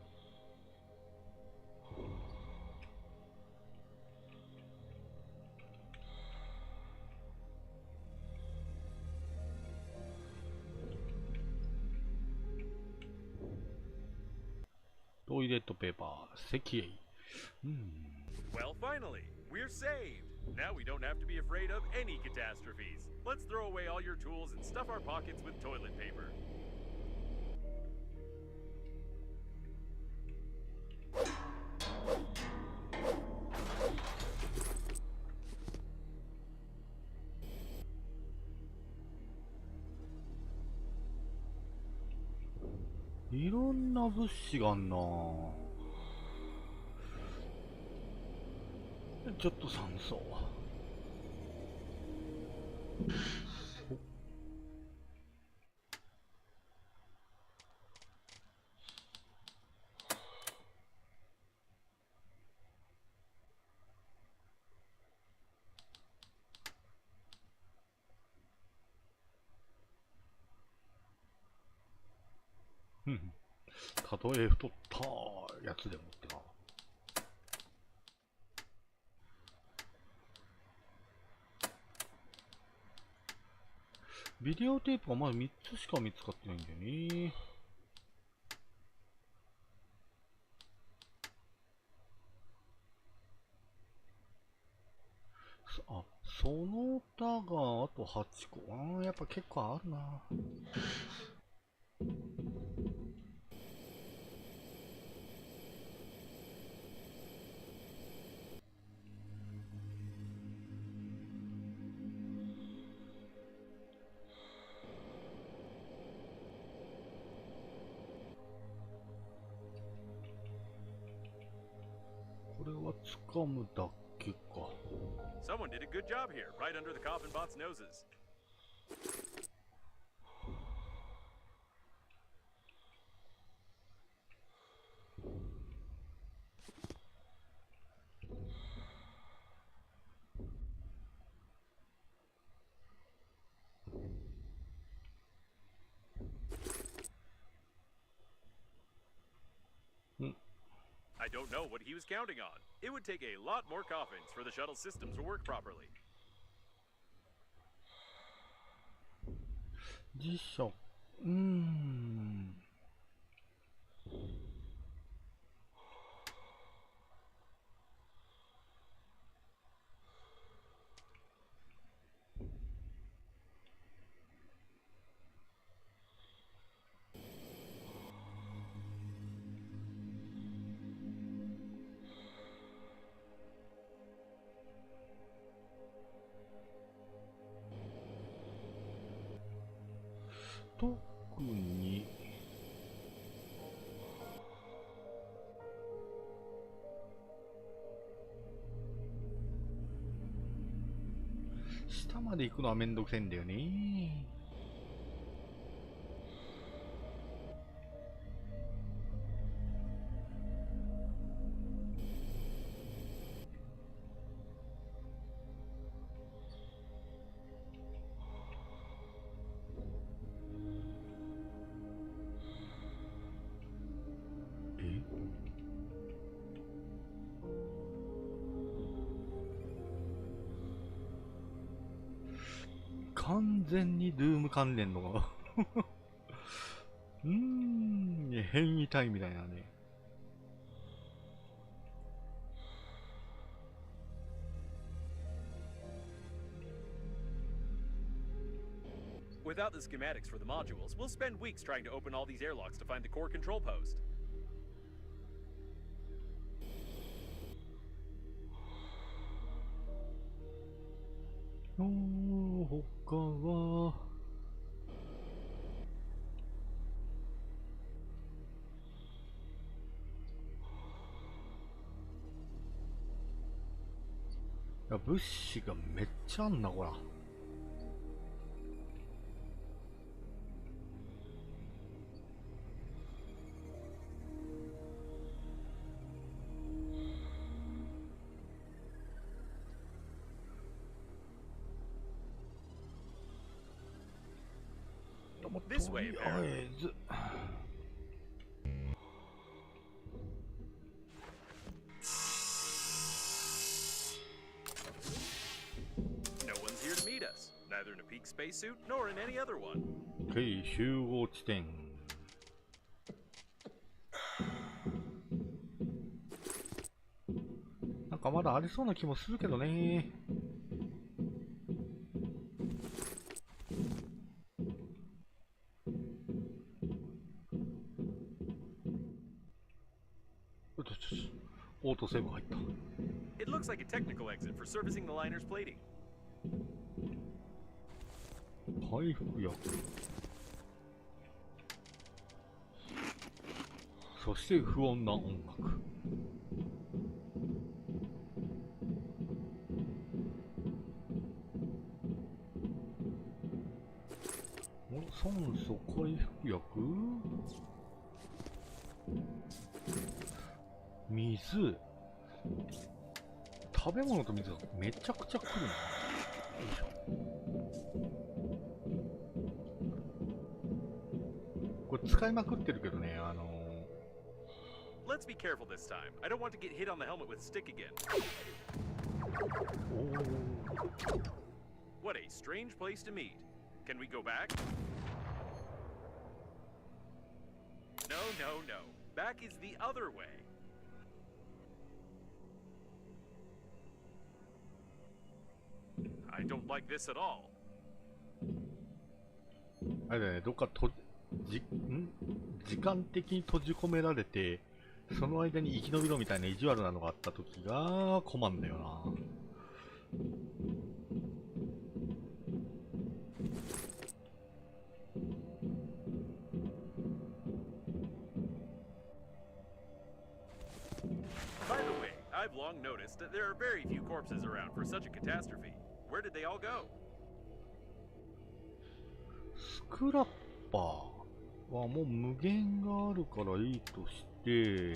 トイレットペーパー、石英。Well, finally, we're saved. Now we don't have to be afraid of any catastrophes. Let's throw away all your tools and stuff our pockets with toilet paper. いろんな物資があんな。ちょっと寒そう。たとえ太ったやつでもってか。ビデオテープがまだ3つしか見つかってないんだよね。あ、その他があと8個。やっぱ結構あるな。これは掴むだけか。Someone did a good job here, right under the coffin bot's noses. うん。I don't know what he was counting on. It would take a lot more coffins for the shuttle system to work properly. 磁石。特に下まで行くのはめんどくせえんだよね。完全にドゥーム関連のが変異体みたいなね。Without the schematics for the modules, we'll spend weeks trying to open all these airlocks to find the core control post. 他は物資がめっちゃあんな、こら。This way, とりあえず No one's here to meet us, neither in a peak spacesuit nor in any other one. OK 集合地点。かまだありそうな気もするけどね。オートセーブ入った。It looks like a technical exit for servicing the liner's plating. 回復薬。そして不穏な音楽。酸素回復薬、水、食べ物と水がめちゃくちゃ来るな。よいしょ。これ使いまくってるけどね、Let's be careful this time. I don't want to get hit on the helmet with stick again. おー、 What a strange place to meet. Can we go back? No, no, no. Back is the other way. I don't like this at all. あれだね、どっか時間的に閉じ込められて、その間に生き延びろみたいな意地悪なのがあった時が困んだよな。By the way, I've long noticed that there are very few corpses around for such a catastrophe. Where did they all go? スクラッパーはもう無限があるからいいとして、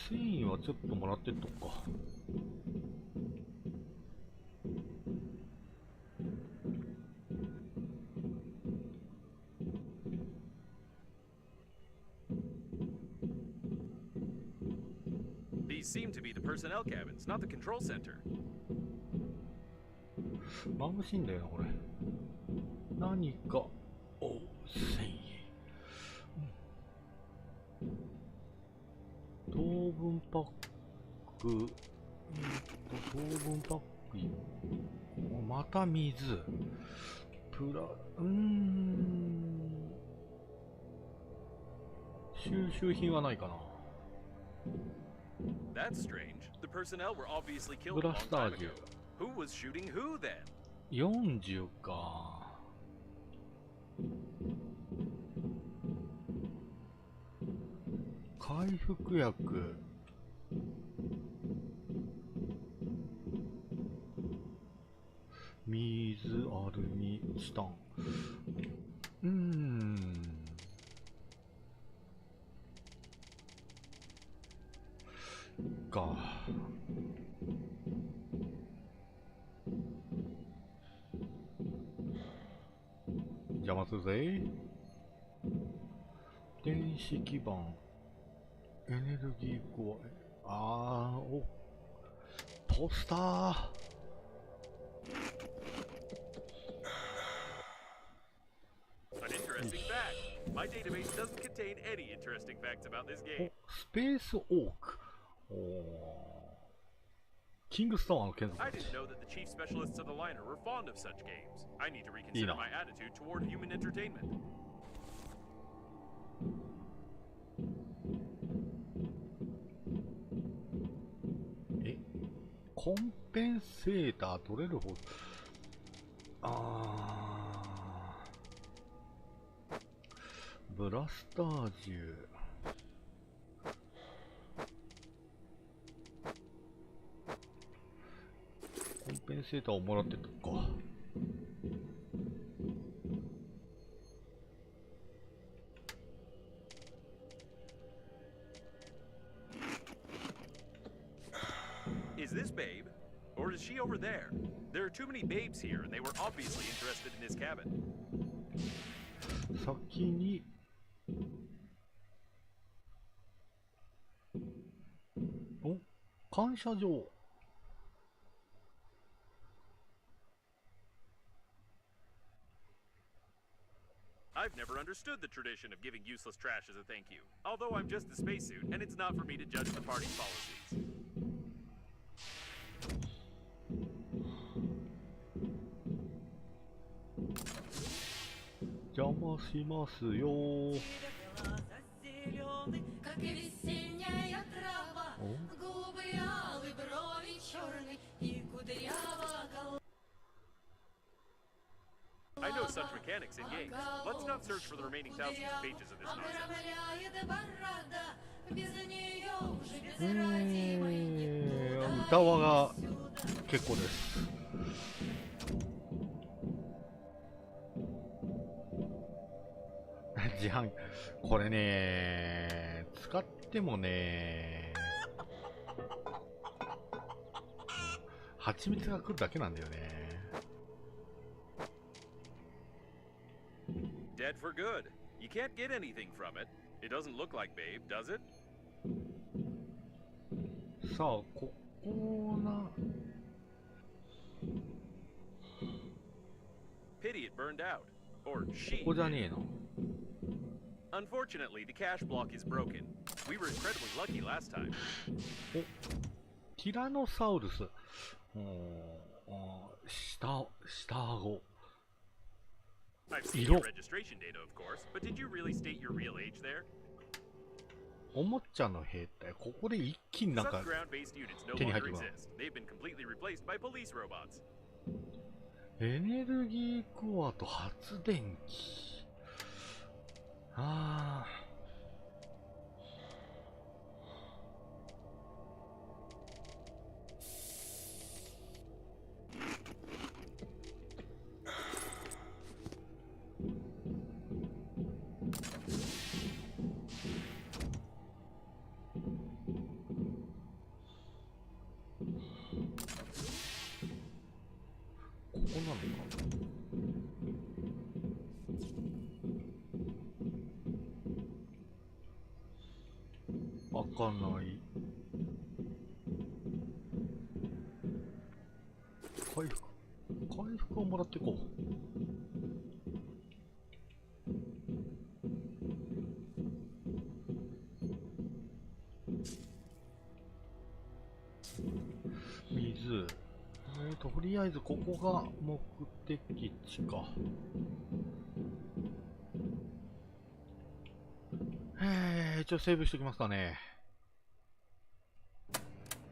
繊維はちょっともらってっとくか。These seem to be the personnel cabins, not the control center. 眩しいんだよな、これ。何か、お、繊維。糖分パック、糖分パック、また水。プラ、収集品はないかな。That's strange. The personnel were obviously killed a long time ago. Who was shooting who then? 40か。回復薬。水、アルミ、チタン。か。邪魔するぜ。電子基板。エネルギーコア。お。トースター。An interesting fact. My database doesn't contain any interesting facts about this game. スペースオーク。キングスタワーの建造。 I didn't know that the chief specialists of the liner were fond of such games. I need to reconsider my attitude toward human entertainment. コンペンセーター取れる方。ブラスター銃。コンペンセーターをもらってとくか。Is this babe? Or is she over there? There are too many babes here, and they were obviously interested in his cabin. 先に感謝状。I've never understood the tradition of giving useless trash as a thank you. Although I'm just a spacesuit, and it's not for me to judge the party's policies. 邪魔しますよー。I know such mechanics in games. Let's not search for the remaining thousands of pages of this nonsense. 歌輪が結構です。自販これね使ってもね蜂蜜が来るだけなんだよね。Dead for good. You can't get anything from it. It doesn't look like Babe, does it? さあここな Pity it burned out. Or she. ここじゃねえの。Unfortunately, the cash block is broken. We were incredibly lucky last time. おティラノサウルス。下顎。I've seen your registration data, of course, but did you really state your real age there? おもちゃの兵隊、ここで一気になんか Ground-based units no 手に入っ longer てくる。 exist. They've been completely replaced by police robots. エネルギーコアと発電機。ああ。ここなのか。開かない。回復をもらっていこう。水。とりあえずここが目的地か。一応セーブしておきますかね。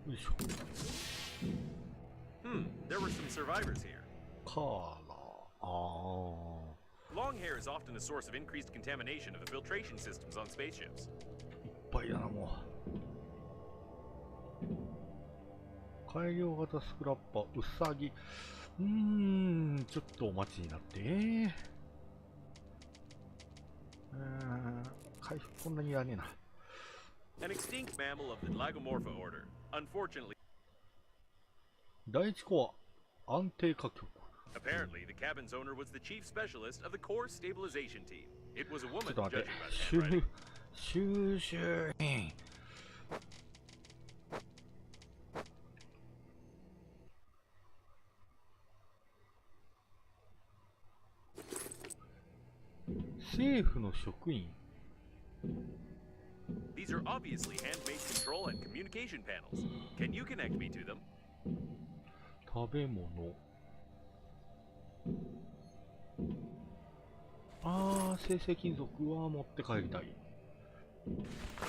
よいしょ。There were some survivors here. カーラー。Long hair is often a source of increased contamination of the filtration systems on spaceships. いっぱいだな、もう。改良型スクラッパー、ウサギ。ちょっとお待ちになって。回復こんなにいらねえな。An extinct mammal of the Lagomorpha order. Unfortunately, 第一コア、安定化局。apparently the cabin's owner was the chief specialist of the core stabilization team. It was a ちょ woman, っと待って judging by the handwriting. 収集品。政府の職員。These are obviously handmade control and communication panels. Can you connect me to them? 食べ物。生成金属は持って帰りたい。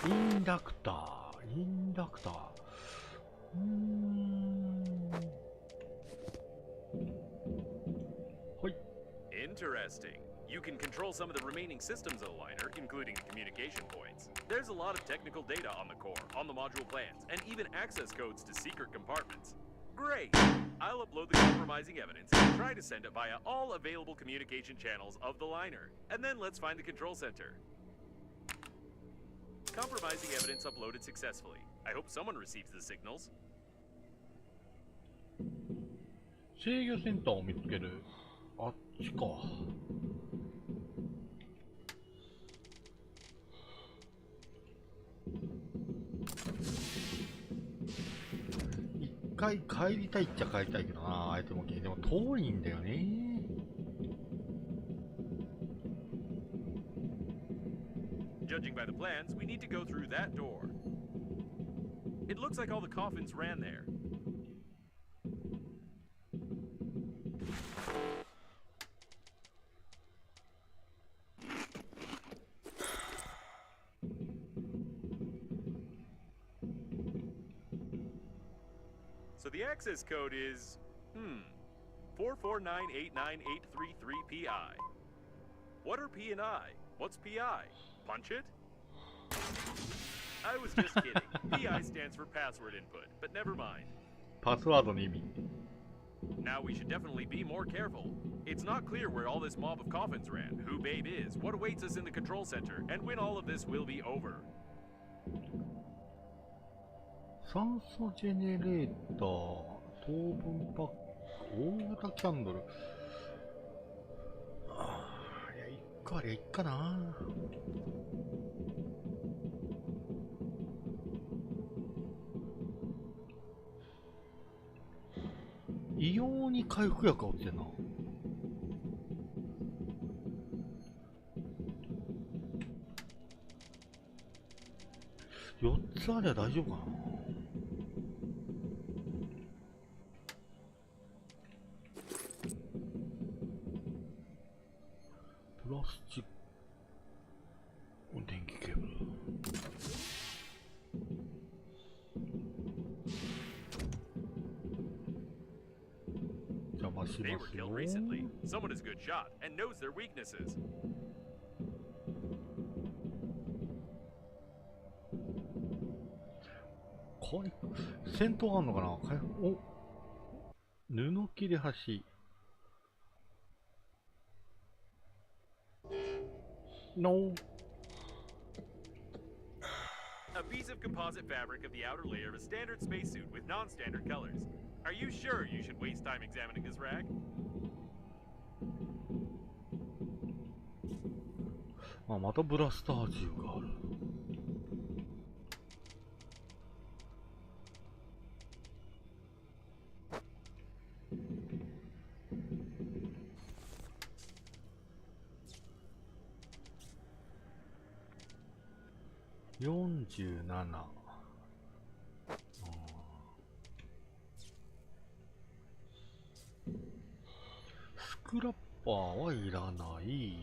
インダクター。はい。Interesting. You can control some of the remaining systems of the liner, including the communication points. There's a lot of technical data on the core, on the module plans, and even access codes to secret compartments. Great! I'll upload the compromising evidence and try to send it via all available communication channels of the liner. And then let's find the control center. Compromising evidence uploaded successfully. I hope someone receives the signals. 制御センターを見つける。あっちか。一回帰りたいっちゃ帰りたいけどな、アイテム系。でも遠いんだよね。by the plans, we need to go through that door. It looks like all the coffins ran there. So the access code is, 449898333PI. What are P and I? What's PI? Punch it? I was just kidding. PI stands for password input, but never mind. パスワードの意味。 Now we should definitely be more careful. It's not clear where all this mob of coffins ran, who Babe is, what awaits us in the control center, and when all of this will be over. 酸素ジェネレーター、糖分パック、大型キャンドル。いや、いっかありゃいっかな。異様に回復薬が落ちてんな。4つありゃ大丈夫かな。プラスチック、電気ケーブル。邪魔し They ま were すよ。 killed recently. Someone is a good shot and knows their weaknesses. これ戦闘あんのかな。お、布切れ端。No. A piece of composite fabric of the outer layer of a standard spacesuit with non-standard colors. Are you sure you should waste time examining this rag? あ、またブラスター銃がある。47。スクラッパーはいらない。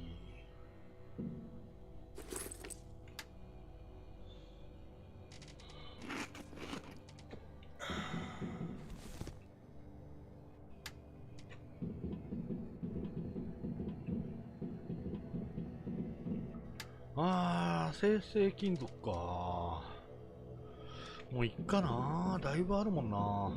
ああ、生成金属か。もういっかな。だいぶあるもんな。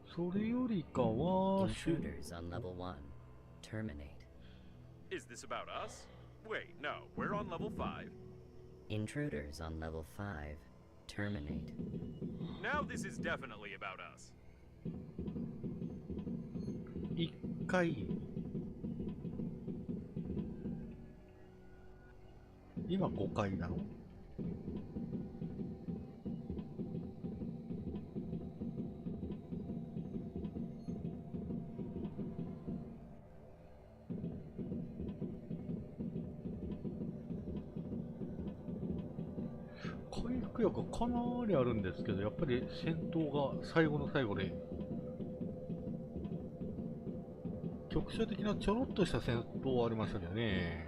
それよりかは、Intruders on level 1. Terminate. Is this about us? Wait, no, we're on level 5. Intruders on level 5. Terminate. Now this is definitely about us. 1回。今5回なの？回復薬がかなりあるんですけど、やっぱり戦闘が最後の最後で局所的なちょろっとした戦闘はありましたけどね。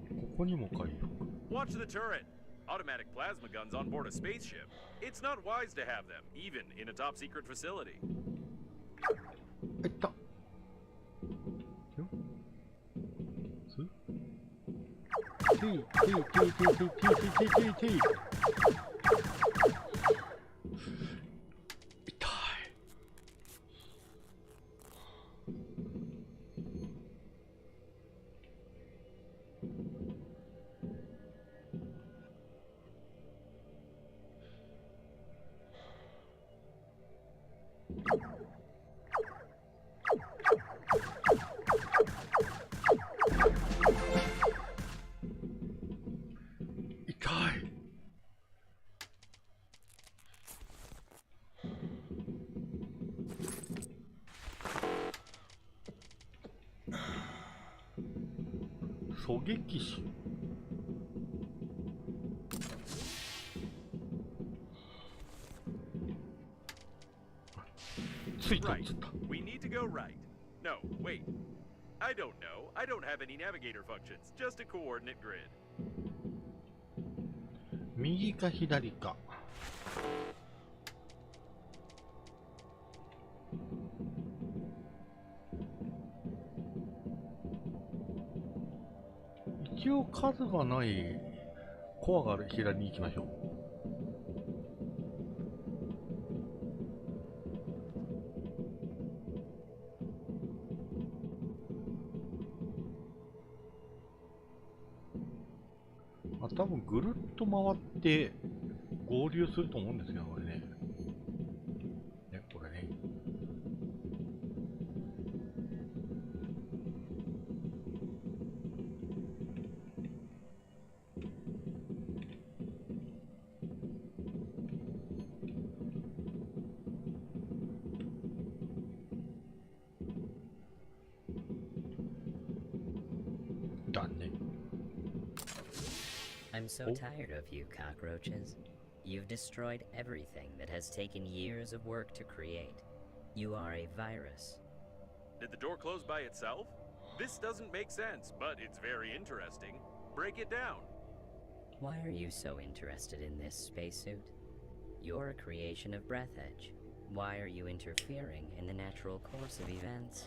ここにも回復。 Watch the turret. Automatic plasma guns on board a spaceship. It's not wise to have them, even in a top secret facility. いったよティーティーティーティーティーティーティーティーティー痛い。狙撃手。ついたっ Right. つった。 We need to go right. No, wait. I don't know. I don't have any navigator functions, just a coordinate grid. 右か左か。一応数がないコアがある左に行きましょう。多分ぐるっと回って合流すると思うんですけど、これね。ね、これね。だね。I'm so Oh. tired of you, cockroaches. You've destroyed everything that has taken years of work to create. You are a virus. Did the door close by itself? This doesn't make sense, but it's very interesting. Break it down. Why are you so interested in this spacesuit? You're a creation of Breathedge. Why are you interfering in the natural course of events?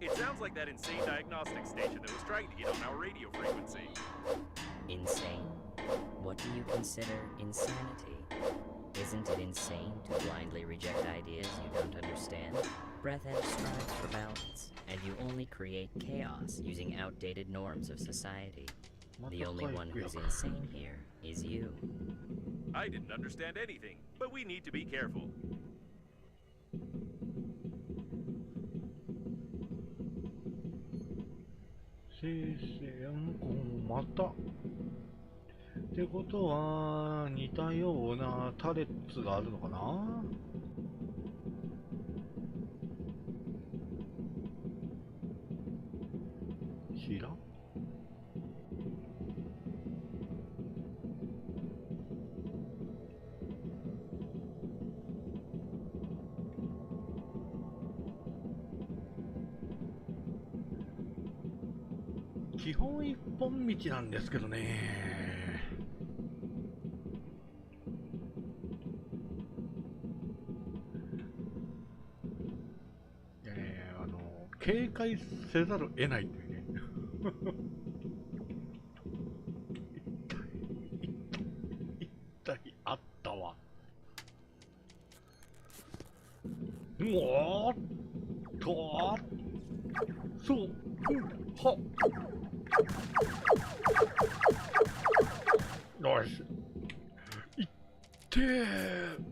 It sounds like that insane diagnostic station that was trying to get on our radio frequency. Insane? What do you consider insanity? Isn't it insane to blindly reject ideas you don't understand? Breathedge strives for balance, and you only create chaos using outdated norms of society. The only one who's insane here is you. I didn't understand anything, but we need to be careful. 生成また。ってことは似たようなタレッツがあるのかな。平基本一本道なんですけどね。警戒せざるを得ないというね。一体あったわ。おーっとそう、はよしいってー。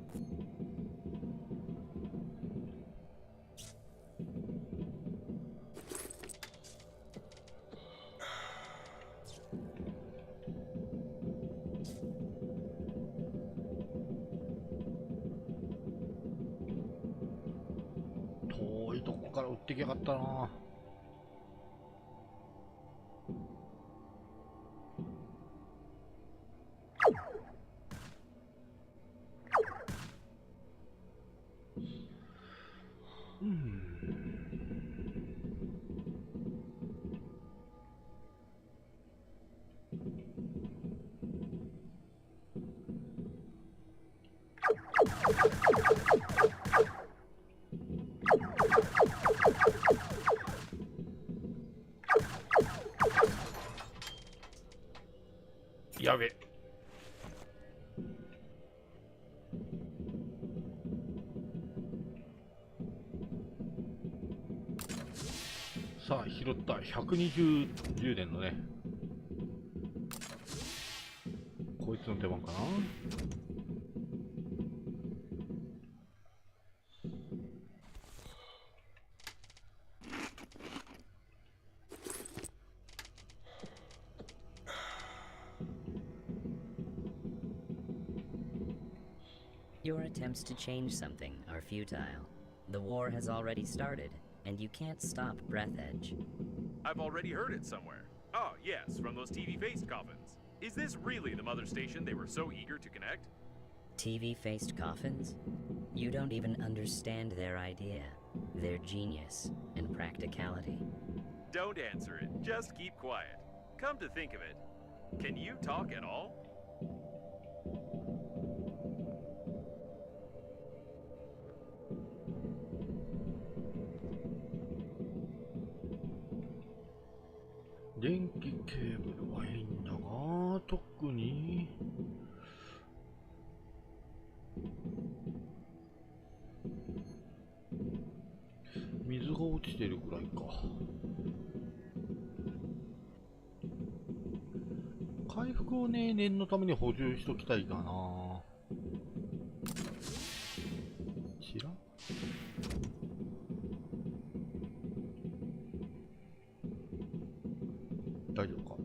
遠いとこから撃ってきやがったな。やべ。さあ拾った120充電のね、こいつの出番かな。Your attempts to change something are futile. The war has already started, and you can't stop Breathedge. I've already heard it somewhere. Ah, yes, from those TV-faced coffins. Is this really the mother station they were so eager to connect? TV-faced coffins? You don't even understand their idea, their genius, and practicality. Don't answer it. Just keep quiet. Come to think of it, can you talk at all? 電気ケーブルはいいんだが、特に水が落ちてるくらいか。回復をね、念のために補充しときたいかな。ちら大丈夫か。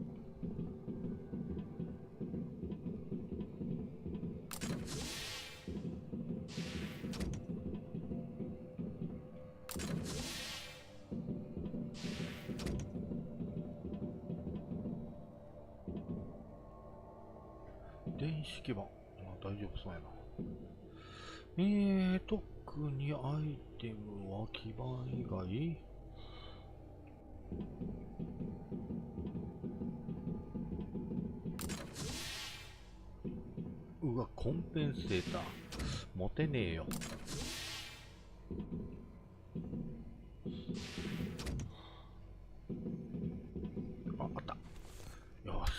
電子基板、大丈夫そうやな。特にアイテムは基板以外、うわ、コンペンセーター持てねえよ。あったよし。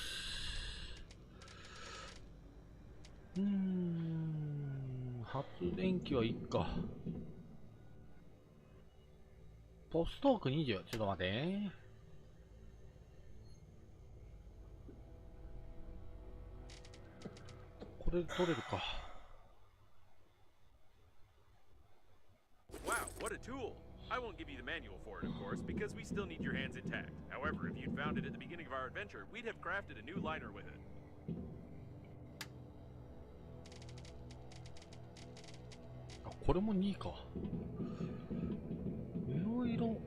発電機はいっか。ポストーク20、ちょっと待て。これで取れるか。Wow, what a tool! I won't give you the manual for it, of course, because we still need your hands intact. However, if you'd found it at the beginning of our adventure, we'd have crafted a new liner with it. あ、これも2か。いろいろ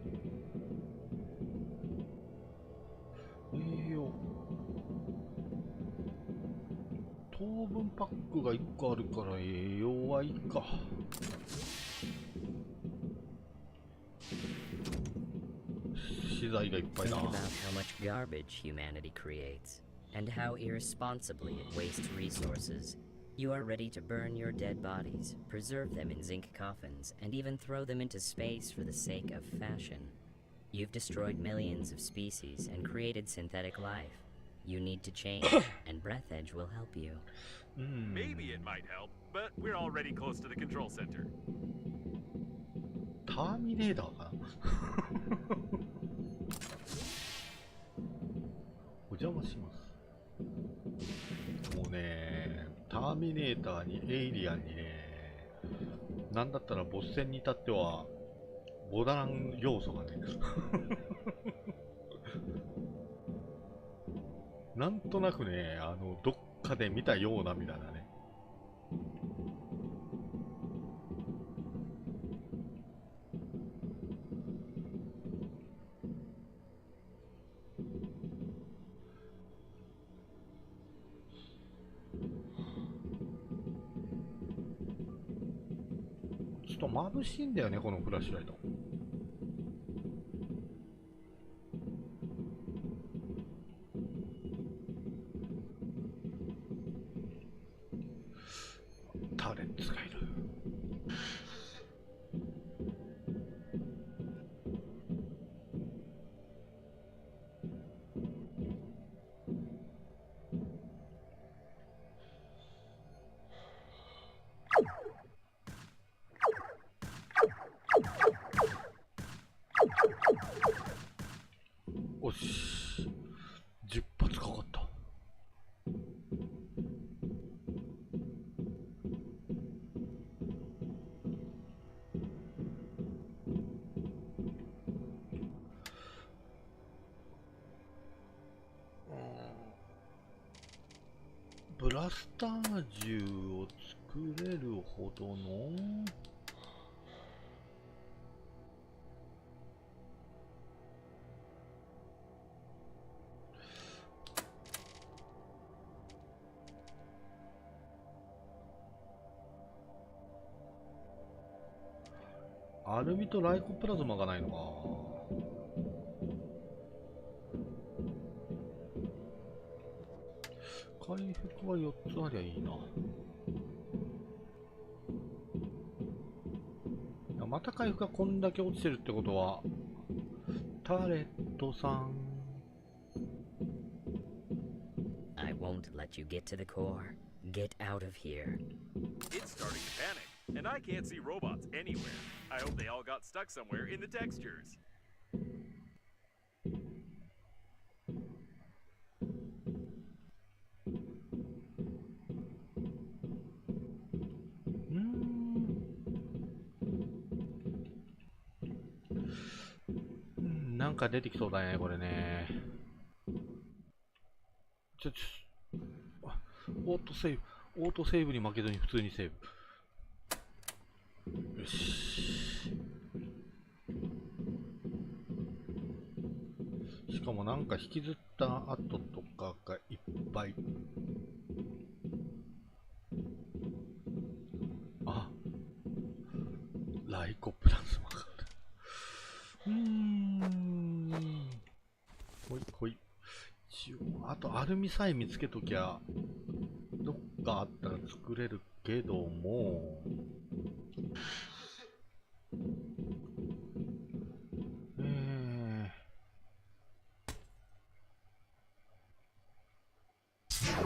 栄養糖分パックが1個あるから栄養はいいか。資材がいっぱい Think だ。 about how much garbage humanity creates, and how irresponsibly it wastes resources. You are ready to burn your dead bodies, preserve them in zinc coffins, and even throw them into space for the sake of fashion. You've destroyed millions of species and created synthetic life. You need to change, and Breathedge will help you. Maybe it might help, but we're already close to the control center. ターミネーターかな。お邪魔します。もうね、ターミネーターにエイリアンにね、なんだったらボス戦に至ってはボダン要素がねなんとなくね、どっかで見たようなみたいなね。ちょっと眩しいんだよね、このフラッシュライト。タレッツがいる。おし、10発かかった。ブラスター銃を作れるほどのアルミとライコプラズマがないのか。回復は4つありゃいいな。また回復がこんだけ落ちてるってことは、タレットさん。I won't let you get to the core. Get out of here. It's starting to panic, and I can't see robots anywhere. I hope they all got stuck somewhere in the textures. なんか出てきそうだね、これね。オートセーブに負けずに普通にセーブ。よし。しかもなんか引きずった跡とかがいっぱい。あ、ライコプラズマがある。ほいほい。一応あとアルミさえ見つけときゃどっかあったら作れるけども、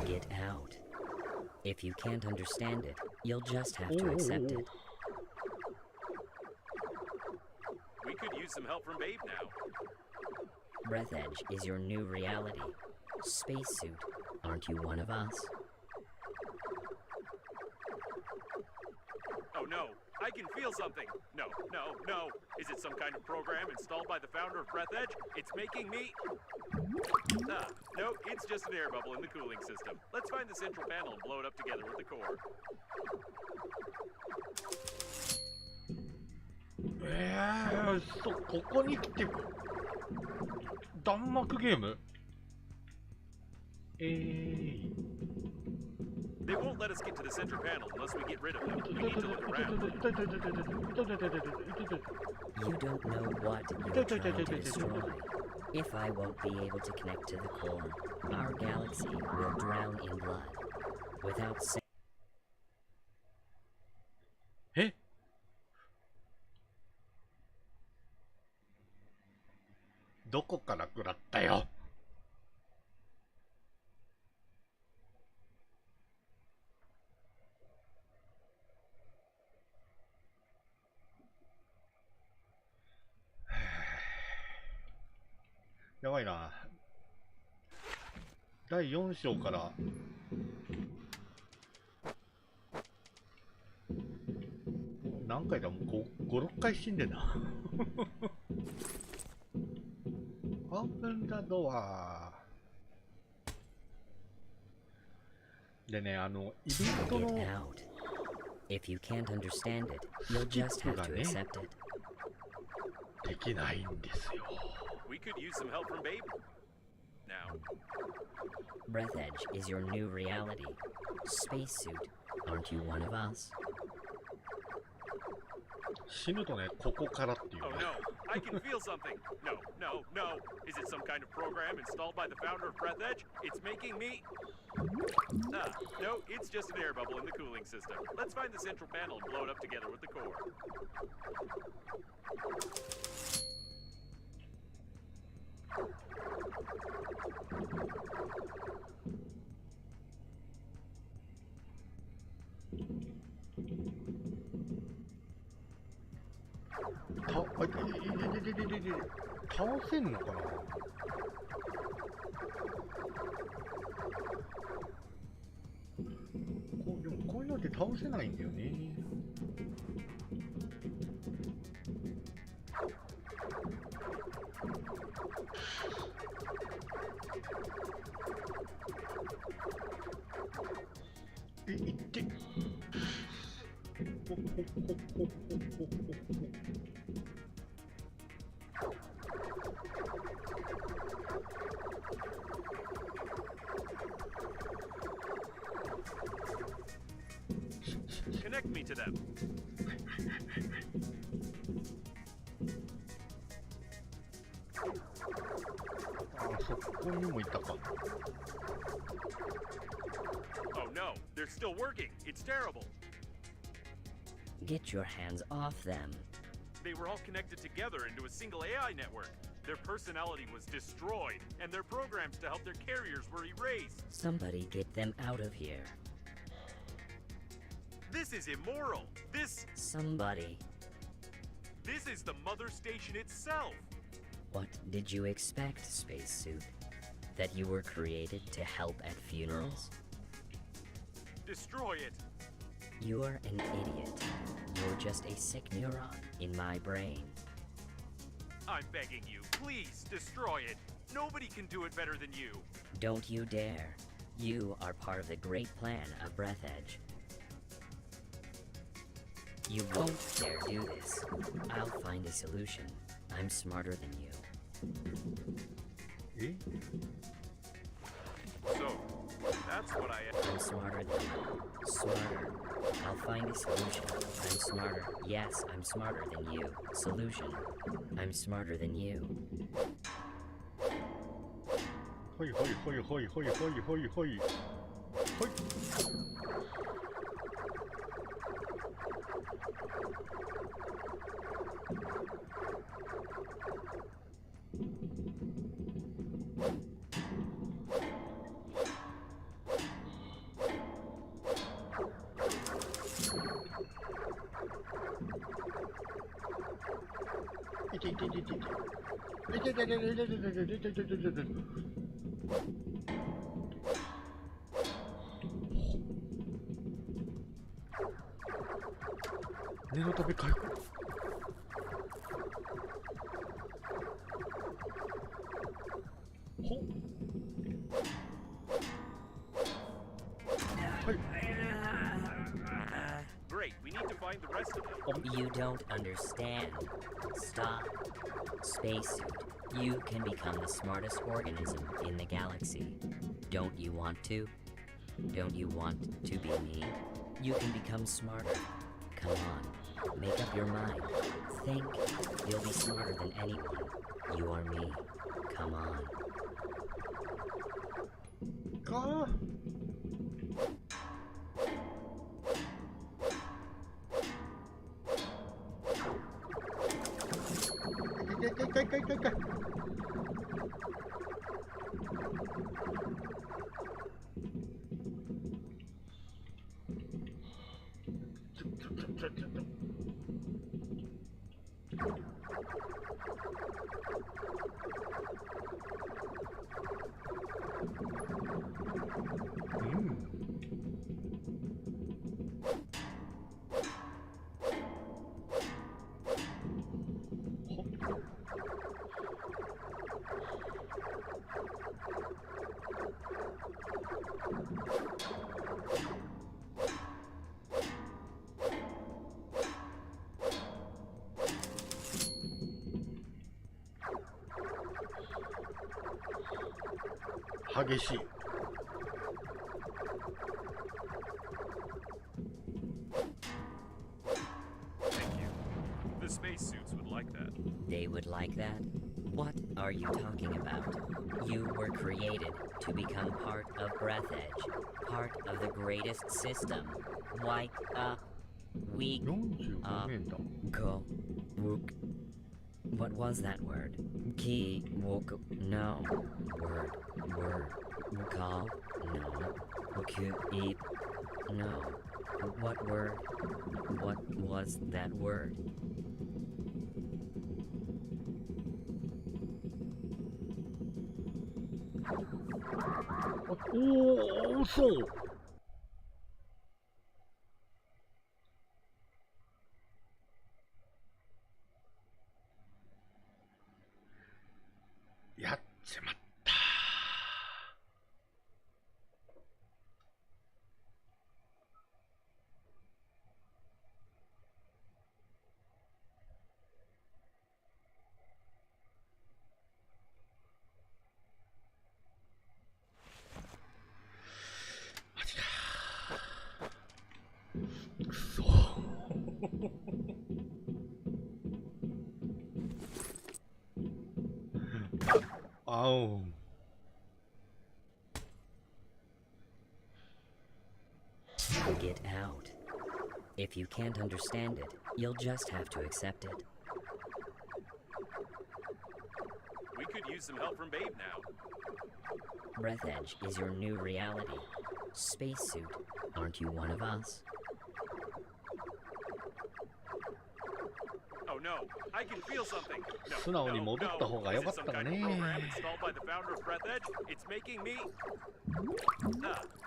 Get out. If you can't understand it, you'll just have to accept it. We could use some help from Babe now. Breathedge is your new reality. Spacesuit, aren't you one of us? Oh no, I can feel something. No, no, no. Is it some kind of program installed by the founder of Breathedge? It's making me... Ah, no, it's just an air bubble in the cooling system. Let's find the central panel and blow it up together with the core. ここに来て弾幕ゲームThey won't let us get to the center panel unless we get rid of them. We need to look around. You don't know what you're trying to destroy. If I won't be able to connect to the core, our galaxy will drown in blood. Without saying... え、どこから食らったよ。やばいな。第4章から何回だ、もう5、6回死んでんな。オープンザドアでね、イベントの Get out. If you can't understand it, you'll just have to accept it. できないんですよ。We could use some help from Babe now. Breathedge is your new reality. Spacesuit, aren't you one of us? 死ぬとね、ここからっていう Oh ね。 no, I can feel something. No, no, no. Is it some kind of program installed by the founder of Breathedge? It's making me... Ah, no, it's just an air bubble in the cooling system. Let's find the central panel and blow it up together with the core. 倒せんのかな。でもこういうのって倒せないんだよね。いって。ほほほほほほほ。Connect me to them. こにもいたか。 Oh no, they're still working. It's terrible. Get your hands off them. They were all connected together into a single AI network. Their personality was destroyed, and their programs to help their carriers were erased. Somebody get them out of here. This is immoral. This Somebody. is the mother station itself. What did you expect, spacesuit? That you were created to help at funerals? Destroy it. You're an idiot. You're just a sick neuron in my brain. I'm begging you, please destroy it. Nobody can do it better than you. Don't you dare. You are part of the great plan of Breathedge. You won't dare do this. I'll find a solution. I'm smarter than you. え So, that's what I am. I'm smarter than you. Smarter. I'll find a solution. I'm smarter. Yes, I'm smarter than you. Solution. I'm smarter than you. はいはいはいはいはいはいはいはい。はい。いていていていていて。いていていていていていていていていていて。念のため回復。ほっ。はい。 Great, we need to find the rest of them. You don't understand. Stop. Spacesuit. You can become the smartest organism in the galaxy. Don't you want to? Don't you want to be me? You can become smarter. Come on. Make up your mind. Think. You'll be smarter than anyone. You are me. Come on. か痛い痛い痛い痛い痛い。激しい。Thank you. The spacesuits would like that. They would like that? What are you talking about? You were created to become part of Breathedge, part of the greatest system. Why, we, 45メーター。 go, wook. What was that word? Ki, wook, no. Word, call, no. Wook, eat, no. What word? What was that word? おお、そう。やっちまった。マジか。くそ。あお。Get out. If you can't understand it, you'll just have to accept it. We could use some help from Babe now. Breathedge is your new reality. Spacesuit, aren't you one of us? Oh no, I can feel something. No, 素直に戻った方が良かったかね。 Is it some kind of program installed by the founder of Breathedge? It's making me...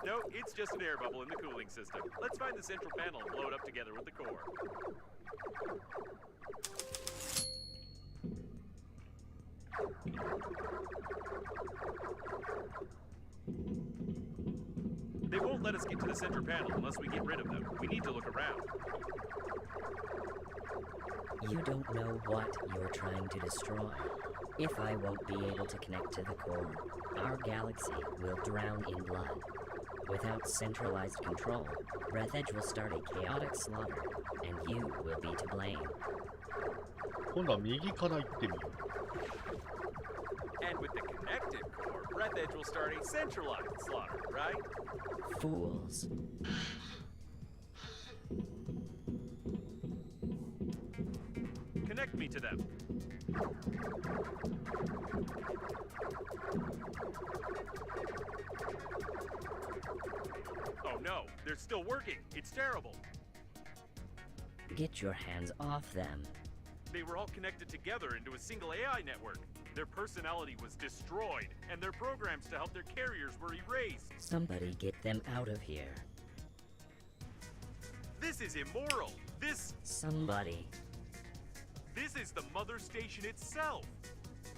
no, it's just an air bubble in the cooling system. Let's find the central panel and blow it up together with the core. They won't let us get to the center panel unless we get rid of them. We need to look around. You don't know what you're trying to destroy. If I won't be able to connect to the core, our galaxy will drown in blood. Without centralized control, Breathedge will start a chaotic slaughter, and you will be to blame. 今度は右から行ってみよ And with the connected core, Breathedge will start a centralized slaughter, right? Fools. Connect me to them. Oh no, they're still working. It's terrible. Get your hands off them. They were all connected together into a single AI network. Their personality was destroyed, and their programs to help their carriers were erased. Somebody get them out of here. This is immoral. Somebody. This is the mother station itself.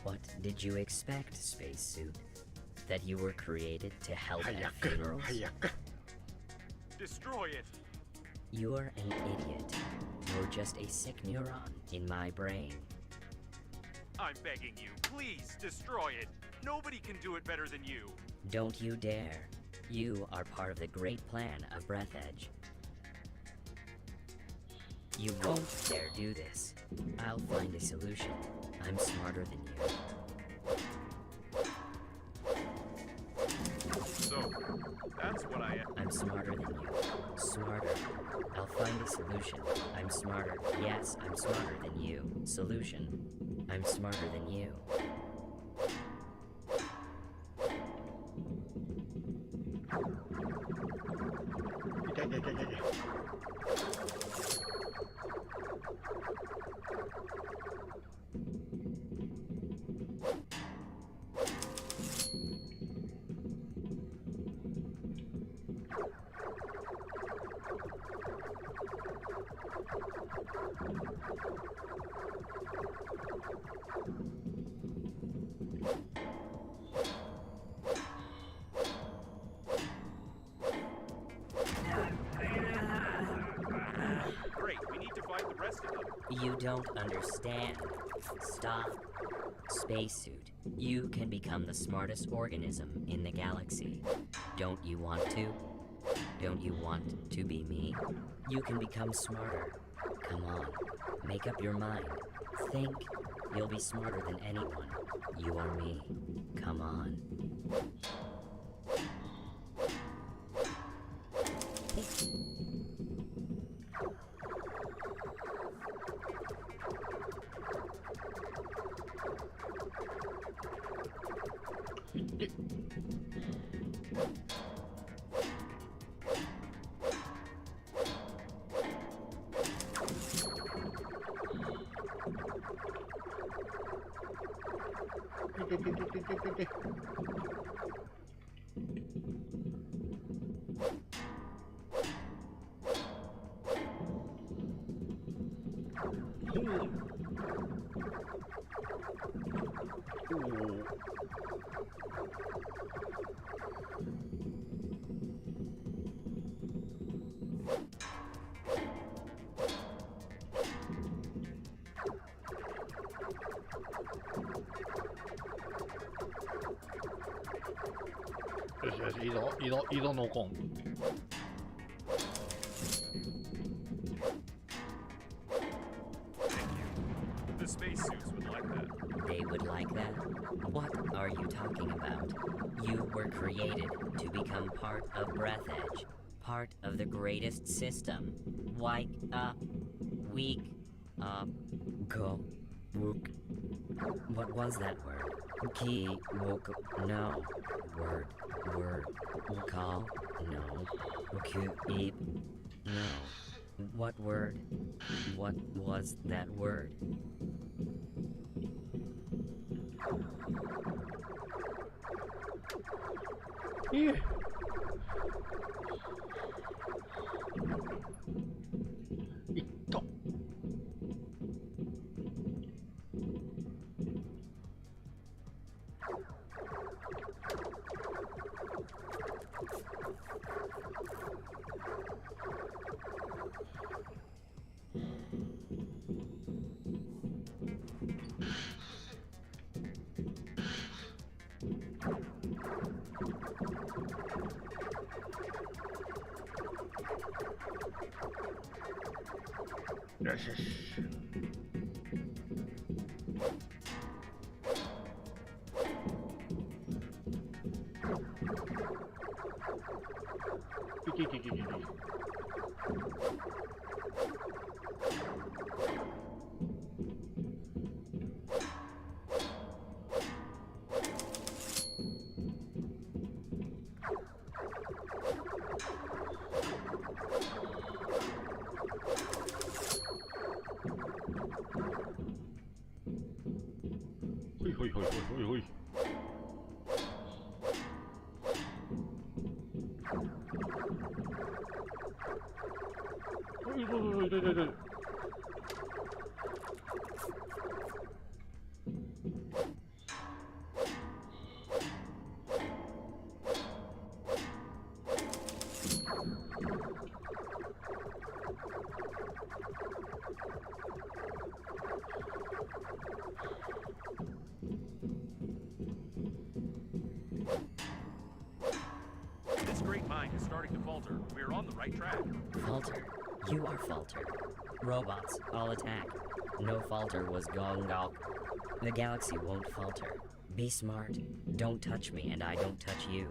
What did you expect, spacesuit? That you were created to う help 早 at く funerals? 早く Destroy it. You're an idiot. You're just a sick neuron in my brain. I'm begging you, please destroy it. Nobody can do it better than you. Don't you dare. You are part of the great plan of Breathedge. You won't dare do this. I'll find a solution. I'm smarter than you. So, that's what I am. I'm smarter than you. Smarter. I'll find a solution. I'm smarter. Yes, I'm smarter than you. Solution. I'm smarter than you. Great, we need to find the rest of them. You don't understand. Stop. Spacesuit, you can become the smartest organism in the galaxy. Don't you want to? Don't you want to be me? You can become smarter. Come on, make up your mind. Think. You'll be smarter than anyone. You are me. Come on.よしよし、移動のコン。The spacesuits would like that. They would like that? What are you talking about? You were created to become part of Breathedge, part of the greatest system. Wake up. Weak up. Go. Wook. What was that word? Key. Wook. No. Word. Call. No. Eep. No. What word? What was that word? Yeah. Itto. Yes, yes. Hoi, hoi, hoi, hoi, hoi, hoi. Hoi, hoi, hoi, hoi, hoi, hoi. This great mind is starting to falter. We're on the right track. Falter. You are Falter. Robots, all attack. No Falter was Gong Gok. The galaxy won't falter. Be smart. Don't touch me and I don't touch you.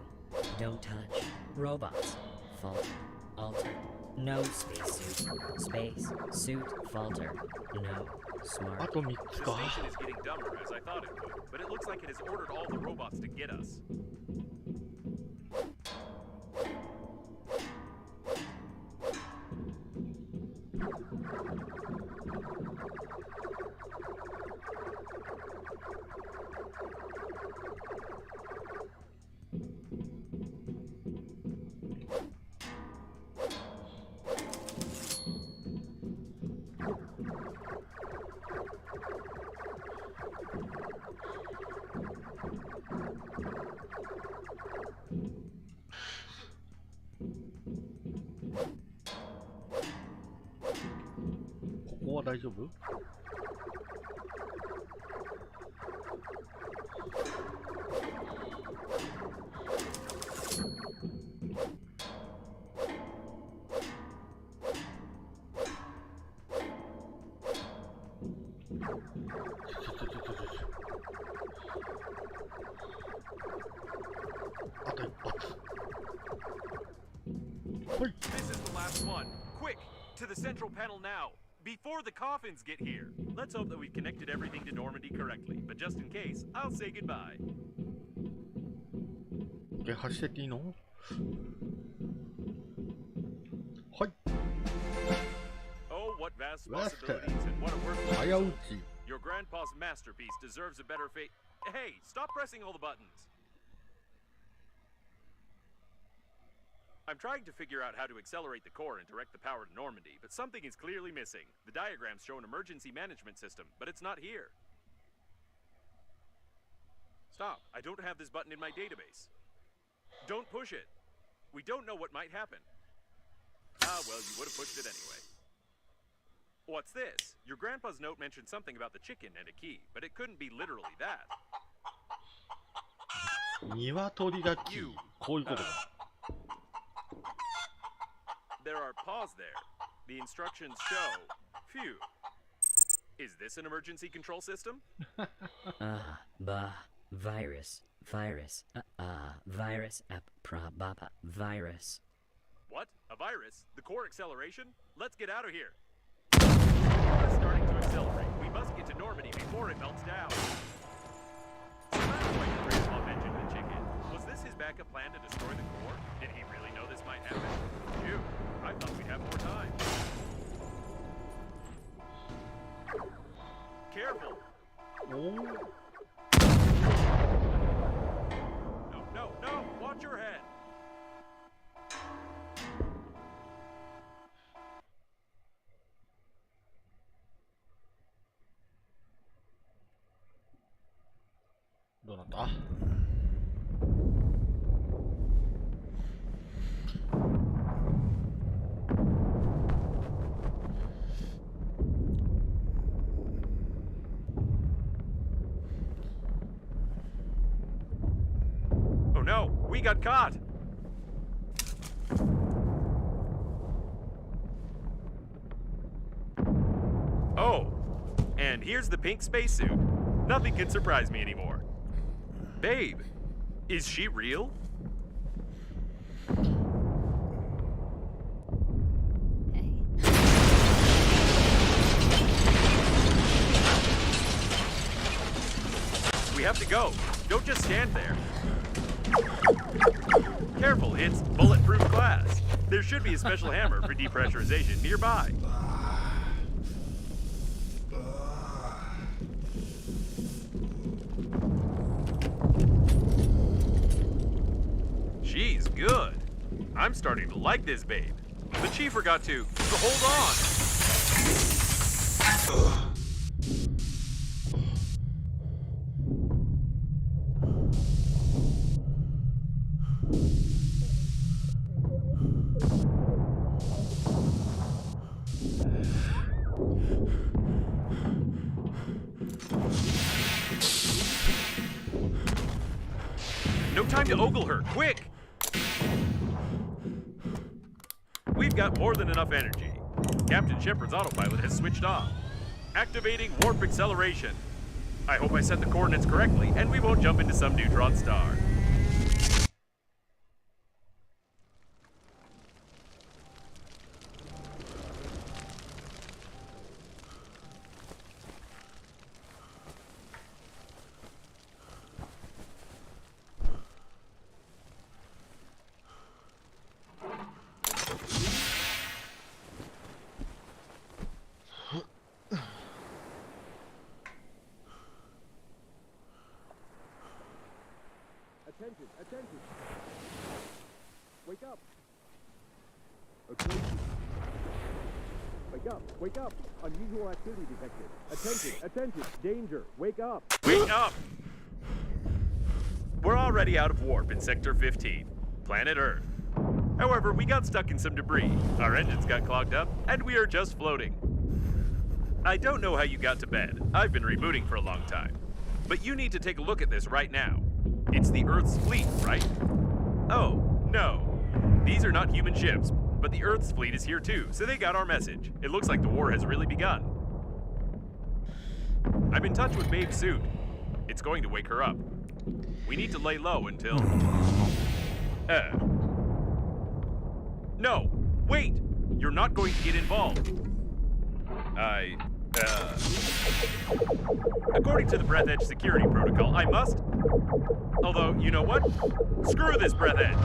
Don't touch. Robots. Falter. Alter. No spacesuit. Space. Suit. Falter. No. Smart. あと3つ The か。 station is getting dumber as I thought it would, but it looks like it has ordered all the robots to get us.ここは大丈夫？あと一発。ほい。 This is the last one. Quick, to the central panel now, before the coffins get here. Let's hope that we've connected everything to Normandy correctly, but just in case, I'll say goodbye. で、走ってっていいの？はい。 Oh, what vast Master. possibilities and what a work. 早打ち。 Your grandpa's masterpiece deserves a better fate. Hey, stop pressing all the buttons. I'm trying to figure out how to accelerate the core and direct the power to Normandy, but something is clearly missing. The diagrams show an emergency management system, but it's not here. Stop. I don't have this button in my database. Don't push it. We don't know what might happen. Ah, well, you would have pushed it anyway. What's this? Your grandpa's note mentioned something about the chicken and a key, but it couldn't be literally that. 鶏がキー。こういうことだ。 There are paws there. The instructions show. Phew. Is this an emergency control system? Virus. Virus. Virus. Virus. What? A virus? The core acceleration? Let's get out of here. The core is starting to accelerate. We must get to Normandy before it melts down. So that's why your grandpa mentioned the chicken. Was this his backup plan to destroy the core? Did he really know this might happen? Phew, I thought we'd have more time. Careful!おー No, no, no! Watch your head! どうなった？ Oh no, we got caught! Oh, and here's the pink spacesuit. Nothing can surprise me anymore. Babe, is she real? Hey. We have to go. Don't just stand there. Careful, it's bulletproof glass. There should be a special hammer for depressurization nearby. She's good. I'm starting to like this babe. But she forgot to hold on. No time to ogle her, quick! We've got more than enough energy. Captain Shepard's autopilot has switched off. Activating warp acceleration. I hope I set the coordinates correctly, and we won't jump into some neutron star. Attention, attention. Wake up. Okay. Wake up, wake up. Unusual activity detected. Attention, attention. Danger. Wake up. Wake up! We're already out of warp in Sector 15, planet Earth. However, we got stuck in some debris, our engines got clogged up, and we are just floating. I don't know how you got to bed. I've been rebooting for a long time. But you need to take a look at this right now. It's the Earth's fleet, right? Oh, no. These are not human ships, but the Earth's fleet is here too, so they got our message. It looks like the war has really begun. I'm in touch with Babe's suit. It's going to wake her up. We need to lay low until... No! Wait! You're not going to get involved. According to the Breathedge security protocol, I must... Although, you know what? Screw this Breathedge!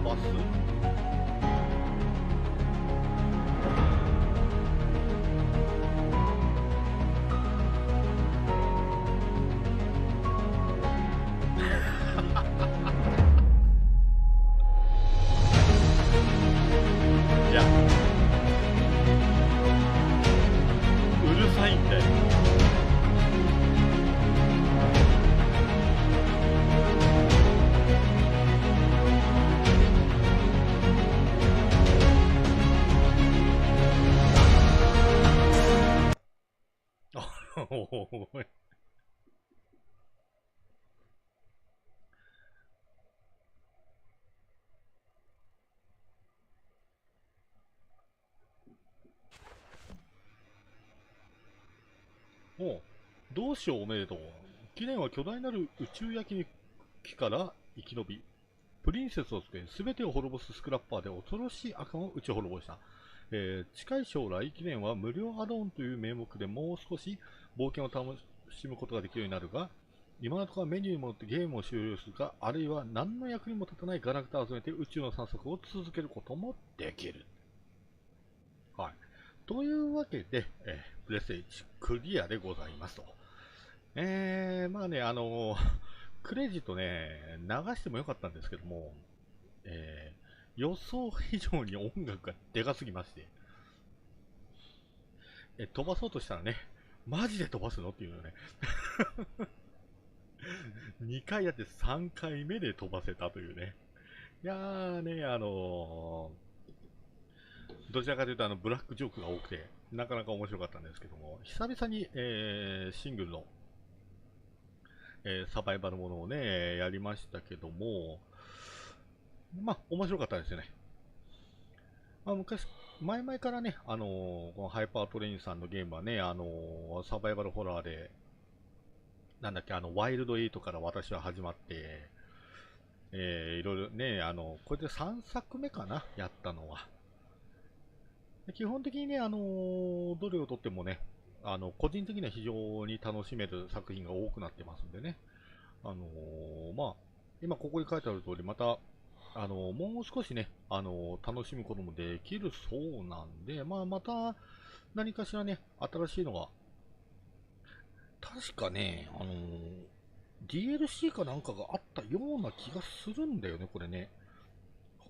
Oh, おう、どうしようおめでとう。記念は巨大なる宇宙焼肉機から生き延び、プリンセスを救い、すべてを滅ぼすスクラッパーで恐ろしい悪魔を打ち滅ぼした。近い将来、記念は無料アドオンという名目でもう少し冒険を楽しむことができるようになるが、今のところメニューに戻ってゲームを終了するか、あるいは何の役にも立たないガラクタを集めて宇宙の散策を続けることもできる。はい。というわけで、プレステージクリアでございますと。まあね、クレジットね、流してもよかったんですけども、予想以上に音楽がでかすぎまして、飛ばそうとしたらね、マジで飛ばすのっていうのね。2回やって3回目で飛ばせたというね。いやーね、どちらかというとブラックジョークが多くて、なかなか面白かったんですけども、久々に、シングルの、サバイバルものをね、やりましたけども、まあ、面白かったですよね。まあ、前々からね、このハイパートレインさんのゲームはね、サバイバルホラーで、なんだっけ、ワイルド8から私は始まって、いろいろね、これで3作目かな、やったのは。基本的にね、どれをとってもね、個人的には非常に楽しめる作品が多くなってますんでね。まあ、今ここに書いてある通り、また、もう少しね、楽しむこともできるそうなんで、まあ、また、何かしらね、新しいのが、確かね、DLC かなんかがあったような気がするんだよね、これね。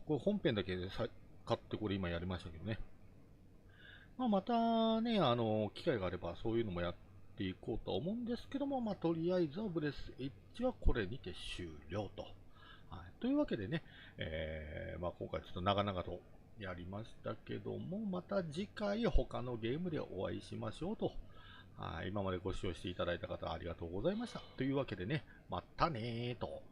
これ本編だけで買ってこれ今やりましたけどね。まあ、またね、機会があればそういうのもやっていこうとは思うんですけども、まあ、とりあえずはブレスエッジはこれにて終了と。はい、というわけでね、まあ、今回ちょっと長々とやりましたけども、また次回他のゲームでお会いしましょうと。はい、今までご視聴していただいた方ありがとうございました。というわけでね、またねーと。